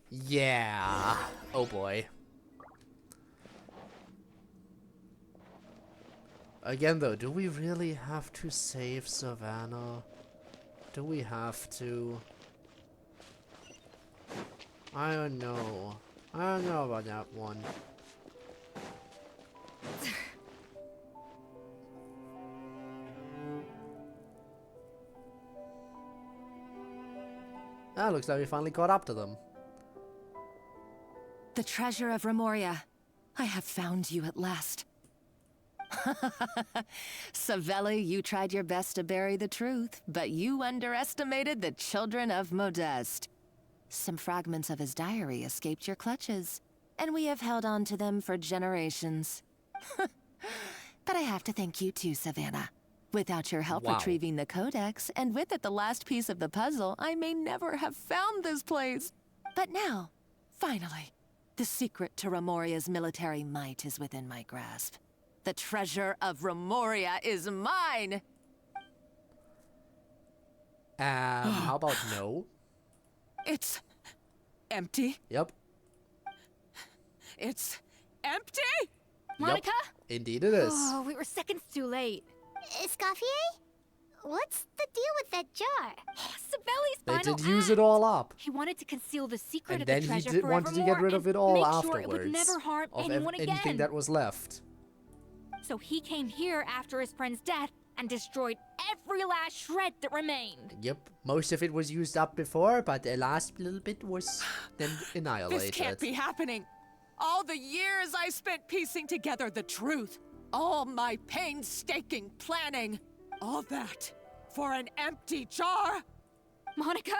Yeah. Oh boy. Again though, do we really have to save Savannah? Do we have to? I don't know. I don't know about that one. Ah, looks like we finally caught up to them. The treasure of Remoria. I have found you at last. Savelli, you tried your best to bury the truth, but you underestimated the children of Modeste. Some fragments of his diary escaped your clutches, and we have held on to them for generations. But I have to thank you too, Savannah. Without your help retrieving the Codex, and with it the last piece of the puzzle, I may never have found this place. But now, finally, the secret to Remoria's military might is within my grasp. The treasure of Remoria is mine! How about no? It's empty. Yep. It's empty? Monica? Yep. Indeed it is. Oh, we were seconds too late. Escoffier? What's the deal with that jar? Savelli's They final did use it all up. He wanted to conceal the secret And of the then he treasure wanted to get rid of it all make afterwards. sure it would never harm of anyone anything again. that was left. So he came here after his friend's death and destroyed every last shred that remained. Yep. Most of it was used up before, but the last little bit was then annihilated. This can't be happening. All the years I spent piecing together the truth. All my painstaking planning, all that for an empty jar? Monica,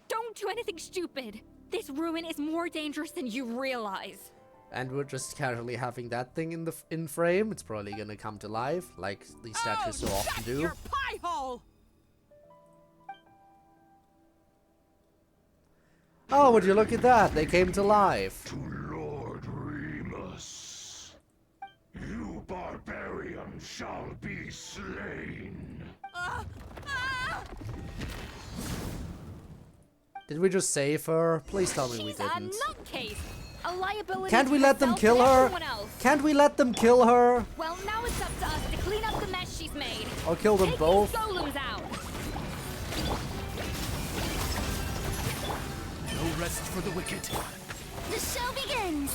don't do anything stupid. This ruin is more dangerous than you realize. And we're just casually having that thing in frame. It's probably gonna come to life, like these statues so often do. Your pie hole! Oh, would you look at that? They came to life. To Lord Remus, you barbarian shall be slain. Did we just save her? Please tell me we She's a didn't. nutcase. A liability Can't we to let them herself kill and her? everyone else. Can't we let them kill her? Well, now it's up to us to clean up the mess she's made. Or kill them Take both? these golems out. No rest for the wicked. The show begins!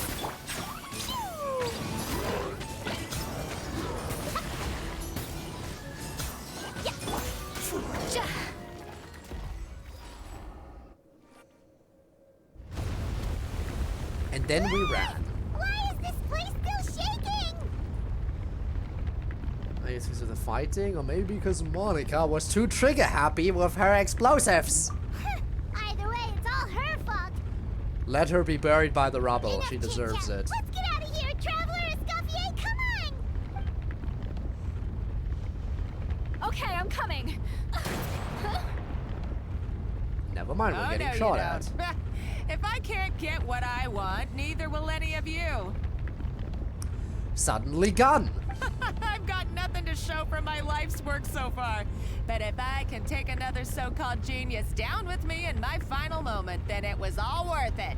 And then we ran. Why is this place still shaking? I guess because of the fighting, or maybe because Monica was too trigger happy with her explosives. Either way, it's all her fault. Let her be buried by the rubble. She deserves it. Let's get out of here, Traveler Escoffier, come on! Okay, I'm coming. Never mind, we're getting shot at. If I can't get what I want, neither will any of you. Suddenly gun. I've got nothing to show for my life's work so far. But if I can take another so-called genius down with me in my final moment, then it was all worth it.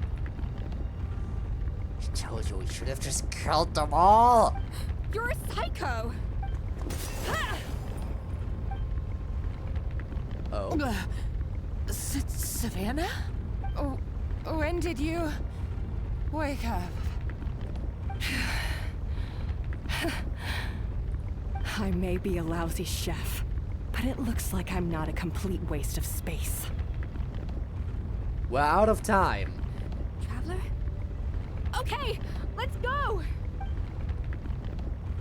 I told you we should have just killed them all. You're a psycho. Oh. Savannah? Oh, when did you wake up? I may be a lousy chef, but it looks like I'm not a complete waste of space. We're out of time. Traveler? Okay, let's go.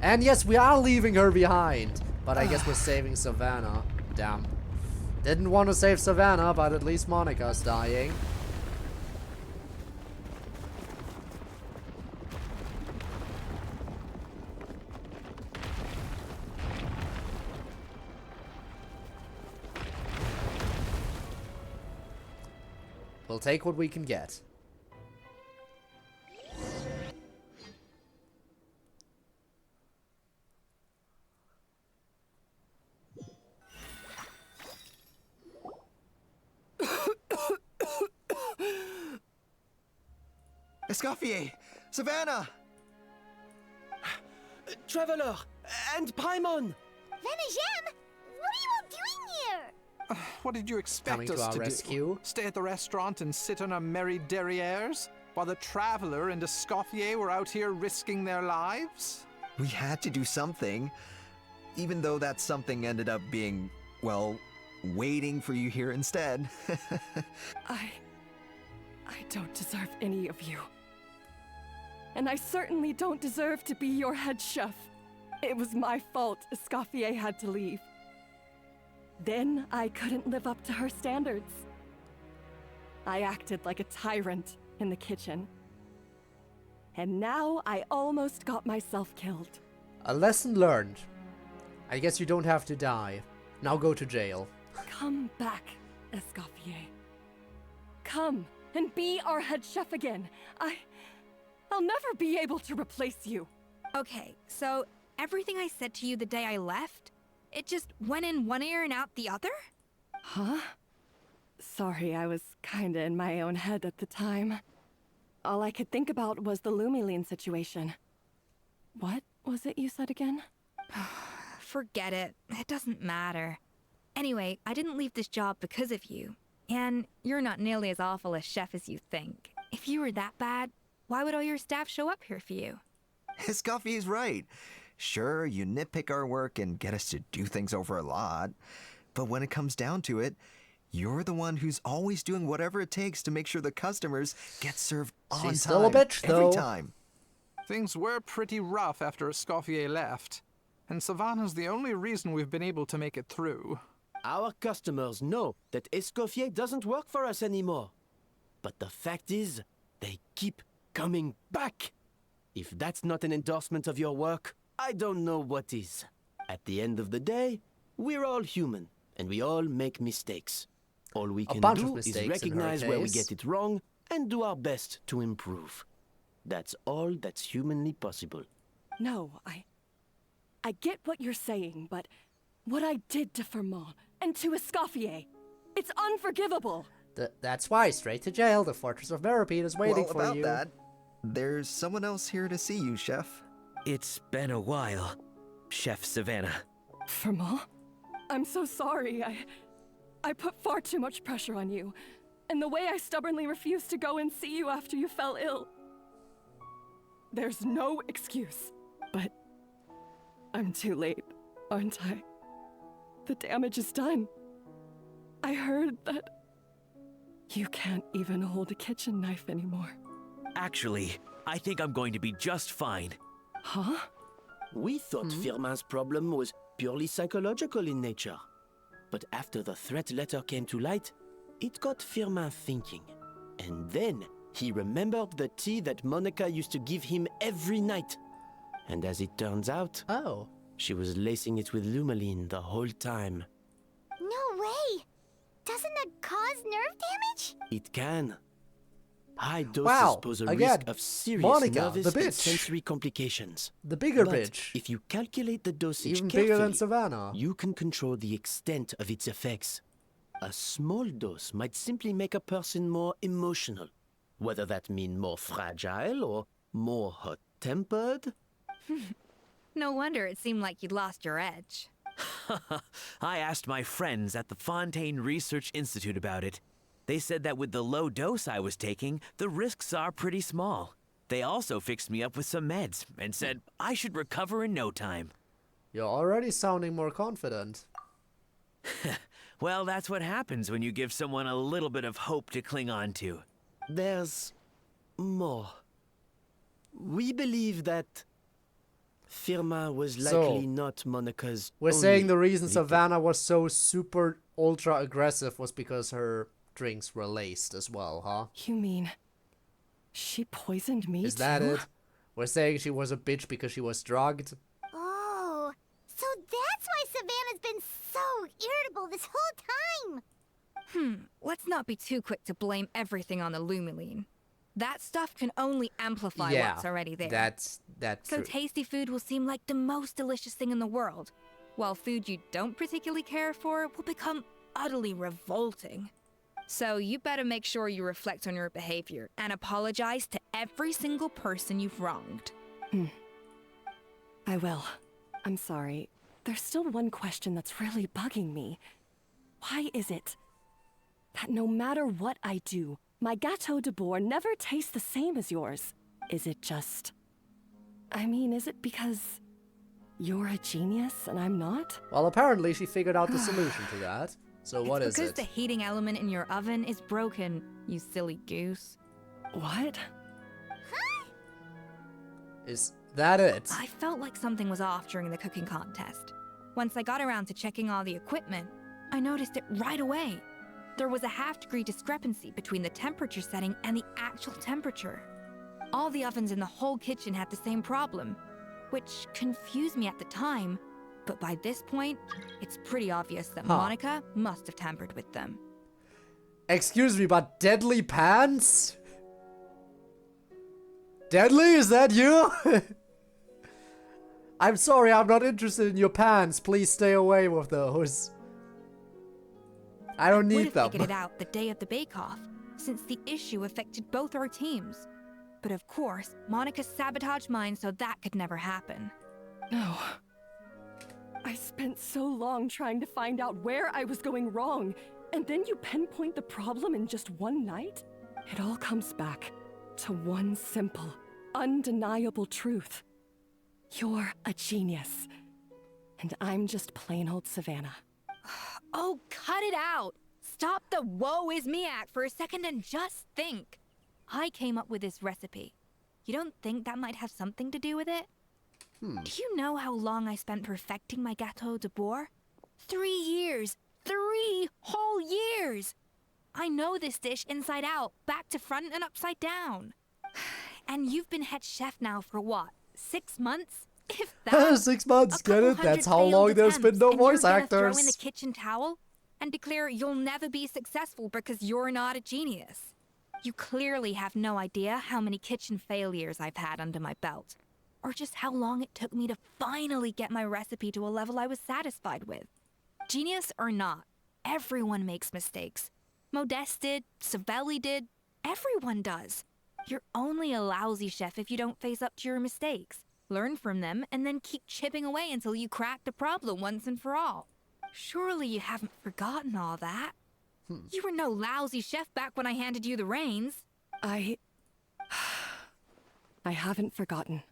And yes, we are leaving her behind. But I guess we're saving Savannah. Damn. Didn't want to save Savannah, but at least Monica's dying. We'll take what we can get. Escoffier! Savannah! Traveler! And Paimon! Venegem, what are you all doing here? What did you expect Coming to us our to rescue? do? Stay at the restaurant and sit on our merry derrieres? While the Traveler and Escoffier were out here risking their lives? We had to do something. Even though that something ended up being, well, waiting for you here instead. I don't deserve any of you. And I certainly don't deserve to be your head chef. It was my fault Escoffier had to leave. Then I couldn't live up to her standards. I acted like a tyrant in the kitchen. And now I almost got myself killed. A lesson learned. I guess you don't have to die. Now go to jail. Come back, Escoffier. Come and be our head chef again. I'll never be able to replace you. Okay, so everything I said to you the day I left, it just went in one ear and out the other? Huh? Sorry, I was kinda in my own head at the time. All I could think about was the Lumiline situation. What was it you said again? Forget it. It doesn't matter. Anyway, I didn't leave this job because of you. And you're not nearly as awful a chef as you think. If you were that bad, why would all your staff show up here for you? Escoffier's right. Sure, you nitpick our work and get us to do things over a lot. But when it comes down to it, you're the one who's always doing whatever it takes to make sure the customers get served on time. She's still a bitch, though. Every time. Things were pretty rough after Escoffier left, and Savannah's the only reason we've been able to make it through. Our customers know that Escoffier doesn't work for us anymore. But the fact is, they keep coming back. If that's not an endorsement of your work, I don't know what is. At the end of the day, we're all human, and we all make mistakes. All we can do is recognize where we get it wrong and do our best to improve. That's all that's humanly possible. No, I get what you're saying, but what I did to Firmin and to Escoffier, it's unforgivable. That's why, straight to jail. The Fortress of Meripede is waiting for about you. That, there's someone else here to see you, Chef. It's been a while, Chef Savannah. Firmin? I'm so sorry. I put far too much pressure on you. And the way I stubbornly refused to go and see you after you fell ill. There's no excuse. But I'm too late, aren't I? The damage is done. I heard that you can't even hold a kitchen knife anymore. Actually, I think I'm going to be just fine. Huh? We thought Firmin's problem was purely psychological in nature. But after the threat letter came to light, it got Firmin thinking. And then he remembered the tea that Monica used to give him every night. And as it turns out, she was lacing it with Lumaline the whole time. No way! Doesn't that cause nerve damage? It can. High doses pose a risk of serious Monica, nervous the and bitch. sensory complications. The bigger But bitch. if you calculate the dosage Even carefully, bigger than Savannah. you can control the extent of its effects. A small dose might simply make a person more emotional, whether that mean more fragile or more hot-tempered. No wonder it seemed like you'd lost your edge. I asked my friends at the Fontaine Research Institute about it. They said that with the low dose I was taking, the risks are pretty small. They also fixed me up with some meds and said I should recover in no time. You're already sounding more confident. Well, that's what happens when you give someone a little bit of hope to cling on to. There's more. We believe that Firmin was likely not Monica's We're only saying the reason victim. Savannah was so super ultra aggressive was because her drinks were laced as well, huh? You mean she poisoned me Is that too? it? We're saying she was a bitch because she was drugged? Oh, so that's why Savannah's been so irritable this whole time. Let's not be too quick to blame everything on the Lumaline. That stuff can only amplify Yeah, what's already there. that's So true. tasty food will seem like the most delicious thing in the world, while food you don't particularly care for will become utterly revolting. So you better make sure you reflect on your behavior and apologize to every single person you've wronged. I will. I'm sorry. There's still one question that's really bugging me. Why is it that no matter what I do, my Gâteau de Bourg never tastes the same as yours? Is it just... I mean, is it because you're a genius and I'm not? Well, apparently she figured out the solution to that. So what is Because it? the heating element in your oven is broken, you silly goose. What? Is that it? I felt like something was off during the cooking contest. Once I got around to checking all the equipment, I noticed it right away. There was a half-degree discrepancy between the temperature setting and the actual temperature. All the ovens in the whole kitchen had the same problem, which confused me at the time, but by this point, it's pretty obvious that Monica must have tampered with them. Excuse me, but Deadly Pants? Deadly, is that you? I'm sorry, I'm not interested in your pants. Please stay away with those. I don't need Would have them. figured it out the day of the bake-off, since the issue affected both our teams. But of course, Monica sabotaged mine so that could never happen. No. I spent so long trying to find out where I was going wrong, and then you pinpoint the problem in just one night? It all comes back to one simple, undeniable truth. You're a genius, and I'm just plain old Savannah. Oh, cut it out! Stop the woe is me act for a second and just think. I came up with this recipe. You don't think that might have something to do with it? Do you know how long I spent perfecting my Gâteau de Bourg? 3 years! 3 whole years! I know this dish inside out, back to front and upside down. And you've been head chef now for what? 6 months? If that. 6 months, get it? That's how long there's been no voice actors. Throw in the kitchen towel and declare you'll never be successful because you're not a genius. You clearly have no idea how many kitchen failures I've had under my belt, or just how long it took me to finally get my recipe to a level I was satisfied with. Genius or not, everyone makes mistakes. Modeste did, Savelli did, everyone does. You're only a lousy chef if you don't face up to your mistakes, learn from them, and then keep chipping away until you crack the problem once and for all. Surely you haven't forgotten all that. You were no lousy chef back when I handed you the reins. I haven't forgotten.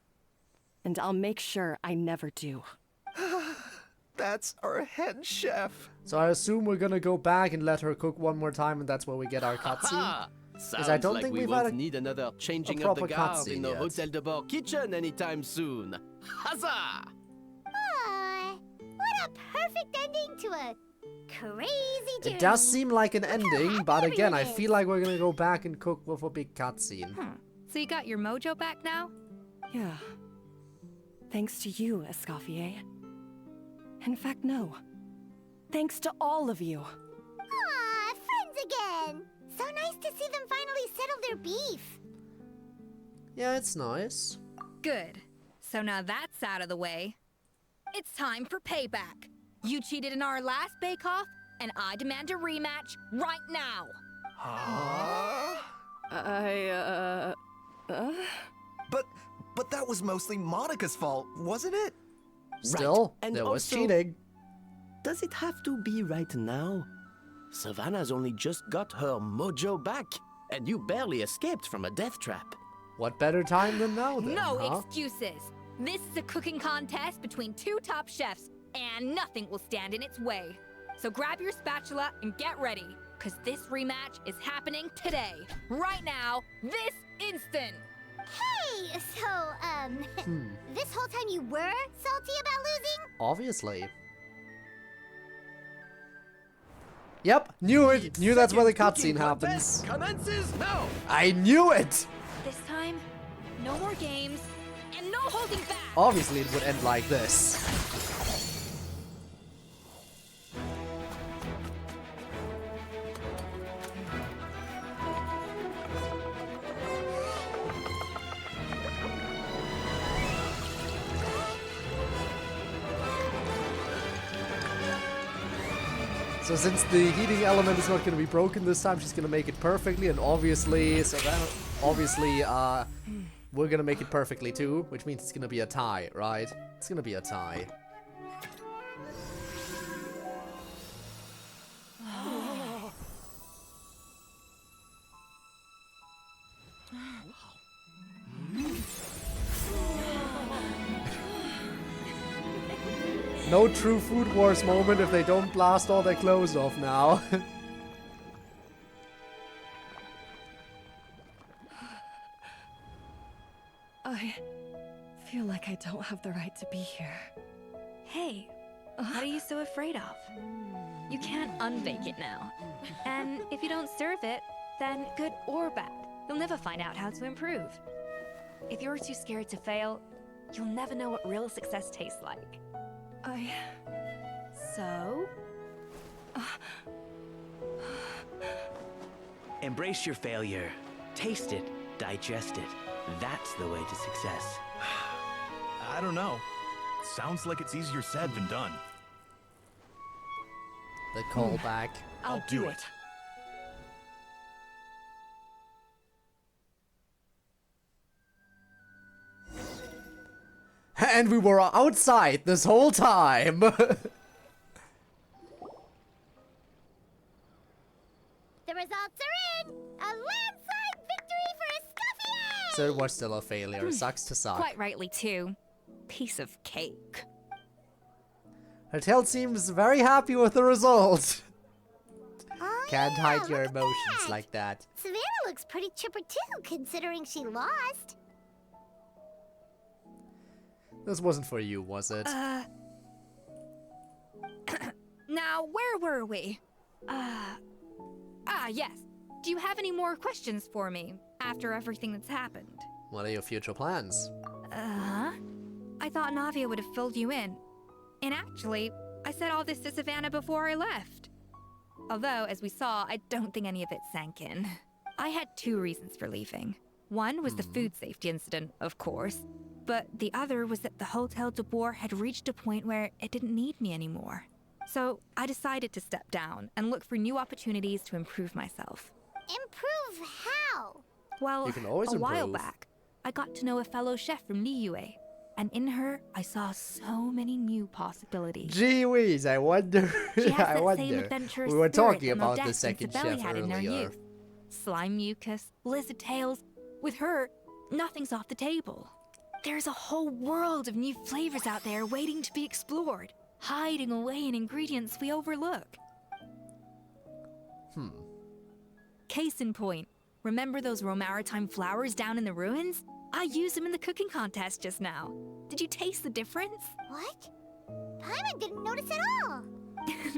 And I'll make sure I never do. That's our head chef. So I assume we're gonna go back and let her cook one more time, and that's where we get our cutscene. Sounds I don't like think we we've won't had need another changing a of the proper guard cutscene in the yet. Hôtel de Bord kitchen anytime soon. Huzzah! Aw, what a perfect ending to a crazy journey. It does seem like an ending, but again, I feel like we're gonna go back and cook with a big cutscene. So you got your mojo back now? Yeah. Thanks to you, Escoffier. In fact, no. Thanks to all of you. Aw, friends again. So nice to see them finally settle their beef. Yeah, it's nice. Good. So now that's out of the way. It's time for payback. You cheated in our last bake-off, and I demand a rematch right now. But that was mostly Monica's fault, wasn't it? Still, And there was also, cheating. Does it have to be right now? Savannah's only just got her mojo back, and you barely escaped from a death trap. What better time than now, then, No huh? excuses. This is a cooking contest between 2 top chefs, and nothing will stand in its way. So grab your spatula and get ready, because this rematch is happening today. Right now, this instant. Hey, so, this whole time you were salty about losing? Obviously. Yep, knew it. Knew that's where the cutscene happens. Commences now. I knew it. This time, no more games, and no holding back. Obviously, it would end like this. So since the heating element is not going to be broken this time, she's going to make it perfectly, and obviously, we're going to make it perfectly too, which means it's going to be a tie, right? It's going to be a tie. No true Food Wars moment if they don't blast all their clothes off now. I feel like I don't have the right to be here. Hey, what are you so afraid of? You can't unbake it now. And if you don't serve it, then good or bad, you'll never find out how to improve. If you're too scared to fail, you'll never know what real success tastes like. So? Embrace your failure. Taste it. Digest it. That's the way to success. I don't know. Sounds like it's easier said than done. The callback. I'll do it. And we were outside this whole time. The results are in! A landslide victory for Escoffier! So it was still a failure. Sucks to suck. Quite rightly too. Piece of cake. Hertel seems very happy with the result. Oh, Can't yeah, hide your look at emotions that. like that. Savannah looks pretty chipper too, considering she lost. This wasn't for you, was it? Now, where were we? Yes. Do you have any more questions for me after everything that's happened? What are your future plans? I thought Navia would have filled you in. And actually, I said all this to Savannah before I left. Although, as we saw, I don't think any of it sank in. I had 2 reasons for leaving. One was the food safety incident, of course, but the other was that the Hotel de Boer had reached a point where it didn't need me anymore. So I decided to step down and look for new opportunities to improve myself. Improve how? Well, You can always a while improve. back, I got to know a fellow chef from Liyue, and in her, I saw so many new possibilities. Gee whiz, I wonder. She has I that wonder. same adventurous We were spirit talking that about the Modeste and second Sibeli chef had in their earlier. youth. Slime mucus, lizard tails. With her, nothing's off the table. There's a whole world of new flavors out there waiting to be explored, hiding away in ingredients we overlook. Case in point, remember those Romaritime flowers down in the ruins? I used them in the cooking contest just now. Did you taste the difference? What? Paimon didn't notice at all.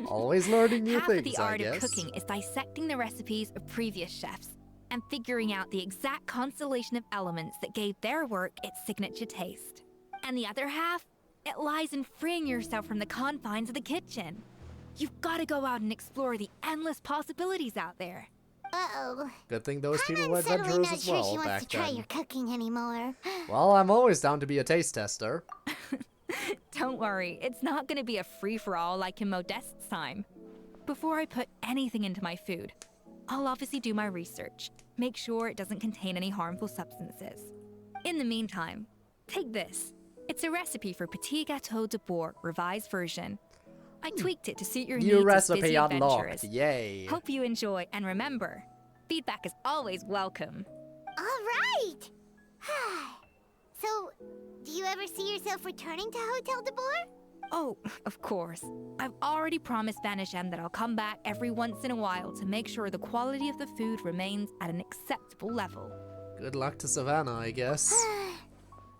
Always learning new Half things, of the I art guess. of cooking is dissecting the recipes of previous chefs and figuring out the exact constellation of elements that gave their work its signature taste. And the other half, it lies in freeing yourself from the confines of the kitchen. You've got to go out and explore the endless possibilities out there. Uh-oh. Good thing those people were Paimon's suddenly adventurous not as sure well she wants back to try then. your cooking anymore. Well, I'm always down to be a taste tester. Don't worry, it's not going to be a free-for-all like in Modeste's time. Before I put anything into my food, I'll obviously do my research, make sure it doesn't contain any harmful substances. In the meantime, take this. It's a recipe for Petit Gâteau de Boer, revised version. I tweaked it to suit your New needs as recipe busy unlocked, adventurers. yay. Hope you enjoy, and remember, feedback is always welcome. All right. So, do you ever see yourself returning to Hotel de Boer? Oh, of course. I've already promised Banishem that I'll come back every once in a while to make sure the quality of the food remains at an acceptable level. Good luck to Savannah, I guess.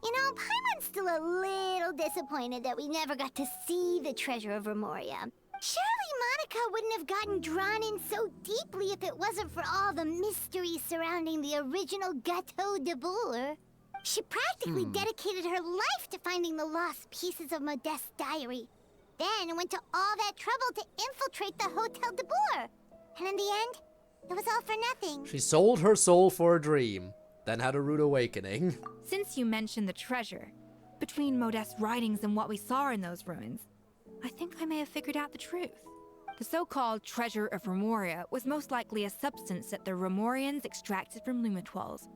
You know, Paimon's still a little disappointed that we never got to see the treasure of Remoria. Surely Monica wouldn't have gotten drawn in so deeply if it wasn't for all the mystery surrounding the original Gâteau de Boer. She practically dedicated her life to finding the lost pieces of Modeste's diary. Then went to all that trouble to infiltrate the Hotel de Boer. And in the end, it was all for nothing. She sold her soul for a dream, then had a rude awakening. Since you mentioned the treasure, between Modeste's writings and what we saw in those ruins, I think I may have figured out the truth. The so-called treasure of Remoria was most likely a substance that the Remorians extracted from Lumitoiles,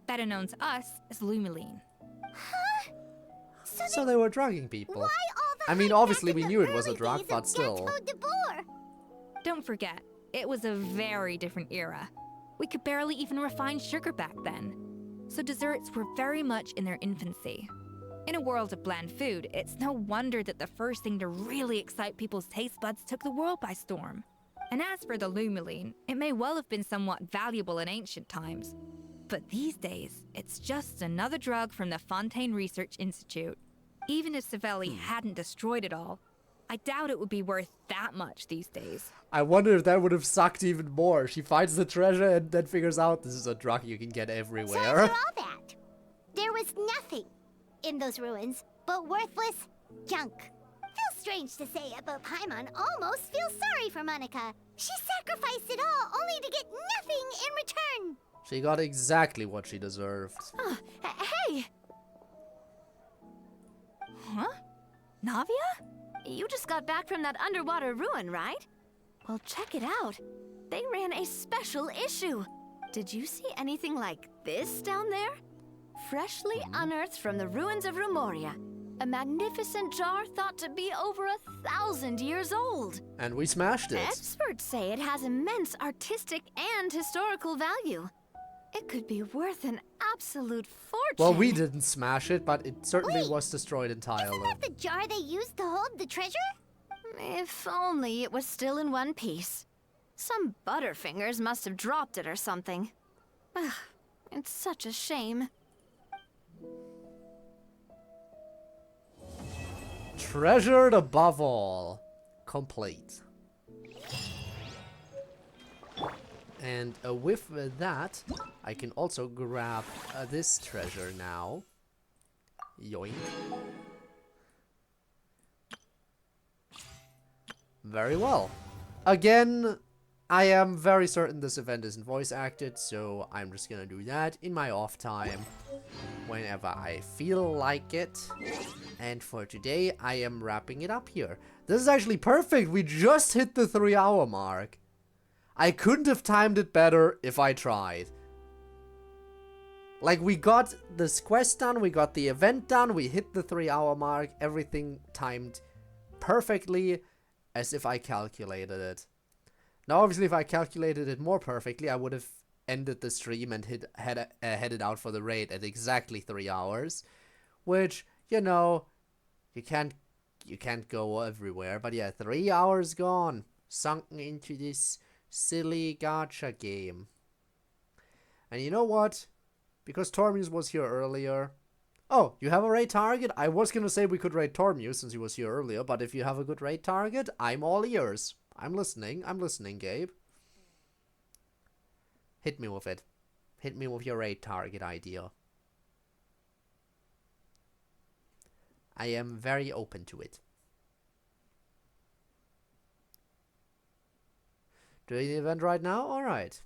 better known to us as Lumiline. Huh? So they were drugging people. Why all the I mean, hype obviously back we in knew the it was a early drug, days but of still. Gâteau de Boer? Don't forget, it was a very different era. We could barely even refine sugar back then. So desserts were very much in their infancy. In a world of bland food, it's no wonder that the first thing to really excite people's taste buds took the world by storm. And as for the Lumiline, it may well have been somewhat valuable in ancient times. But these days, it's just another drug from the Fontaine Research Institute. Even if Savelli hadn't destroyed it all, I doubt it would be worth that much these days. I wonder if that would have sucked even more. She finds the treasure and then figures out this is a drug you can get So everywhere. after all that, there was nothing in those ruins but worthless junk. Feels strange to say it, but Paimon almost feels sorry for Monica. She sacrificed it all only to get nothing in return. She got exactly what she deserved. Hey! Huh? Navia? You just got back from that underwater ruin, right? Well, check it out. They ran a special issue. Did you see anything like this down there? Freshly unearthed from the ruins of Remoria. A magnificent jar thought to be over 1,000 years old. And we smashed it. Experts say it has immense artistic and historical value. It could be worth an absolute fortune. Well, we didn't smash it, but it certainly was destroyed entirely. Isn't that the jar they used to hold the treasure? If only it was still in one piece. Some butterfingers must have dropped it or something. Ugh, it's such a shame. Treasured above all. Complete. And with that, I can also grab this treasure now. Yoink. Very well. Again, I am very certain this event isn't voice acted, so I'm just gonna do that in my off time whenever I feel like it. And for today, I am wrapping it up here. This is actually perfect. We just hit the 3-hour mark. I couldn't have timed it better if I tried. Like, we got this quest done, we got the event done, we hit the 3-hour mark, everything timed perfectly as if I calculated it. Now, obviously, if I calculated it more perfectly, I would have ended the stream and headed out for the raid at exactly 3 hours. Which, you know, you can't go everywhere. But yeah, 3 hours gone. Sunken into this silly gacha game. And you know what? Because Tormuse was here earlier. Oh, you have a raid target? I was gonna say we could raid Tormuse since he was here earlier, but if you have a good raid target, I'm all ears. I'm listening, Gabe. Hit me with it. Hit me with your raid target idea. I am very open to it. Doing the event right now? Alright.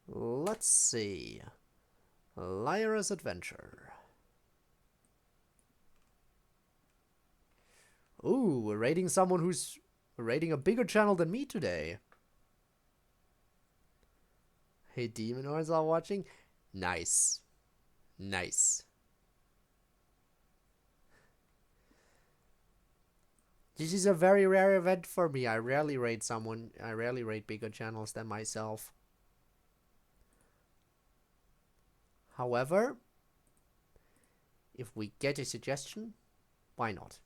Let's see. Lyra's Adventure. Ooh, we're raiding someone who's raiding a bigger channel than me today. Hey, Demon Horns are watching? Nice. Nice. This is a very rare event for me. I rarely raid bigger channels than myself. However, if we get a suggestion, why not?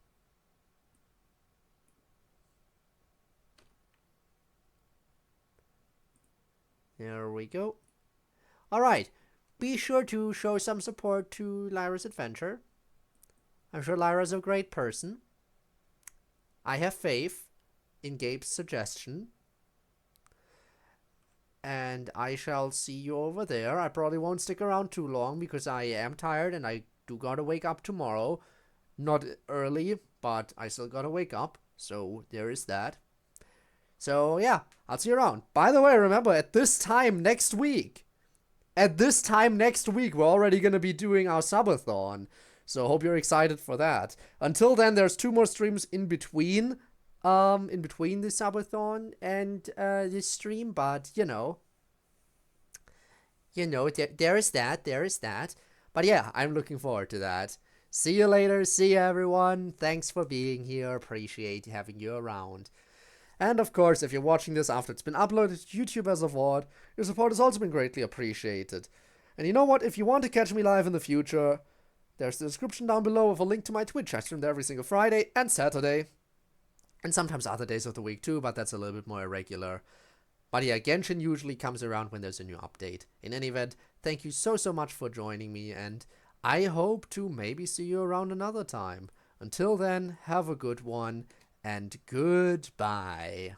There we go. Alright, be sure to show some support to Lyra's Adventure. I'm sure Lyra's a great person. I have faith in Gabe's suggestion. And I shall see you over there. I probably won't stick around too long because I am tired and I do gotta wake up tomorrow. Not early, but I still gotta wake up. So there is that. So yeah, I'll see you around. By the way, remember, at this time next week, we're already gonna be doing our subathon. So hope you're excited for that. Until then, there's 2 more streams in between the subathon and this stream, but you know, there is that. But yeah, I'm looking forward to that. See you later. See you, everyone. Thanks for being here. Appreciate having you around. And of course, if you're watching this after it's been uploaded to YouTube as a VOD, your support has also been greatly appreciated. And you know what? If you want to catch me live in the future, there's the description down below with a link to my Twitch. I stream there every single Friday and Saturday. And sometimes other days of the week too, but that's a little bit more irregular. But yeah, Genshin usually comes around when there's a new update. In any event, thank you so much for joining me, and I hope to maybe see you around another time. Until then, have a good one, and goodbye.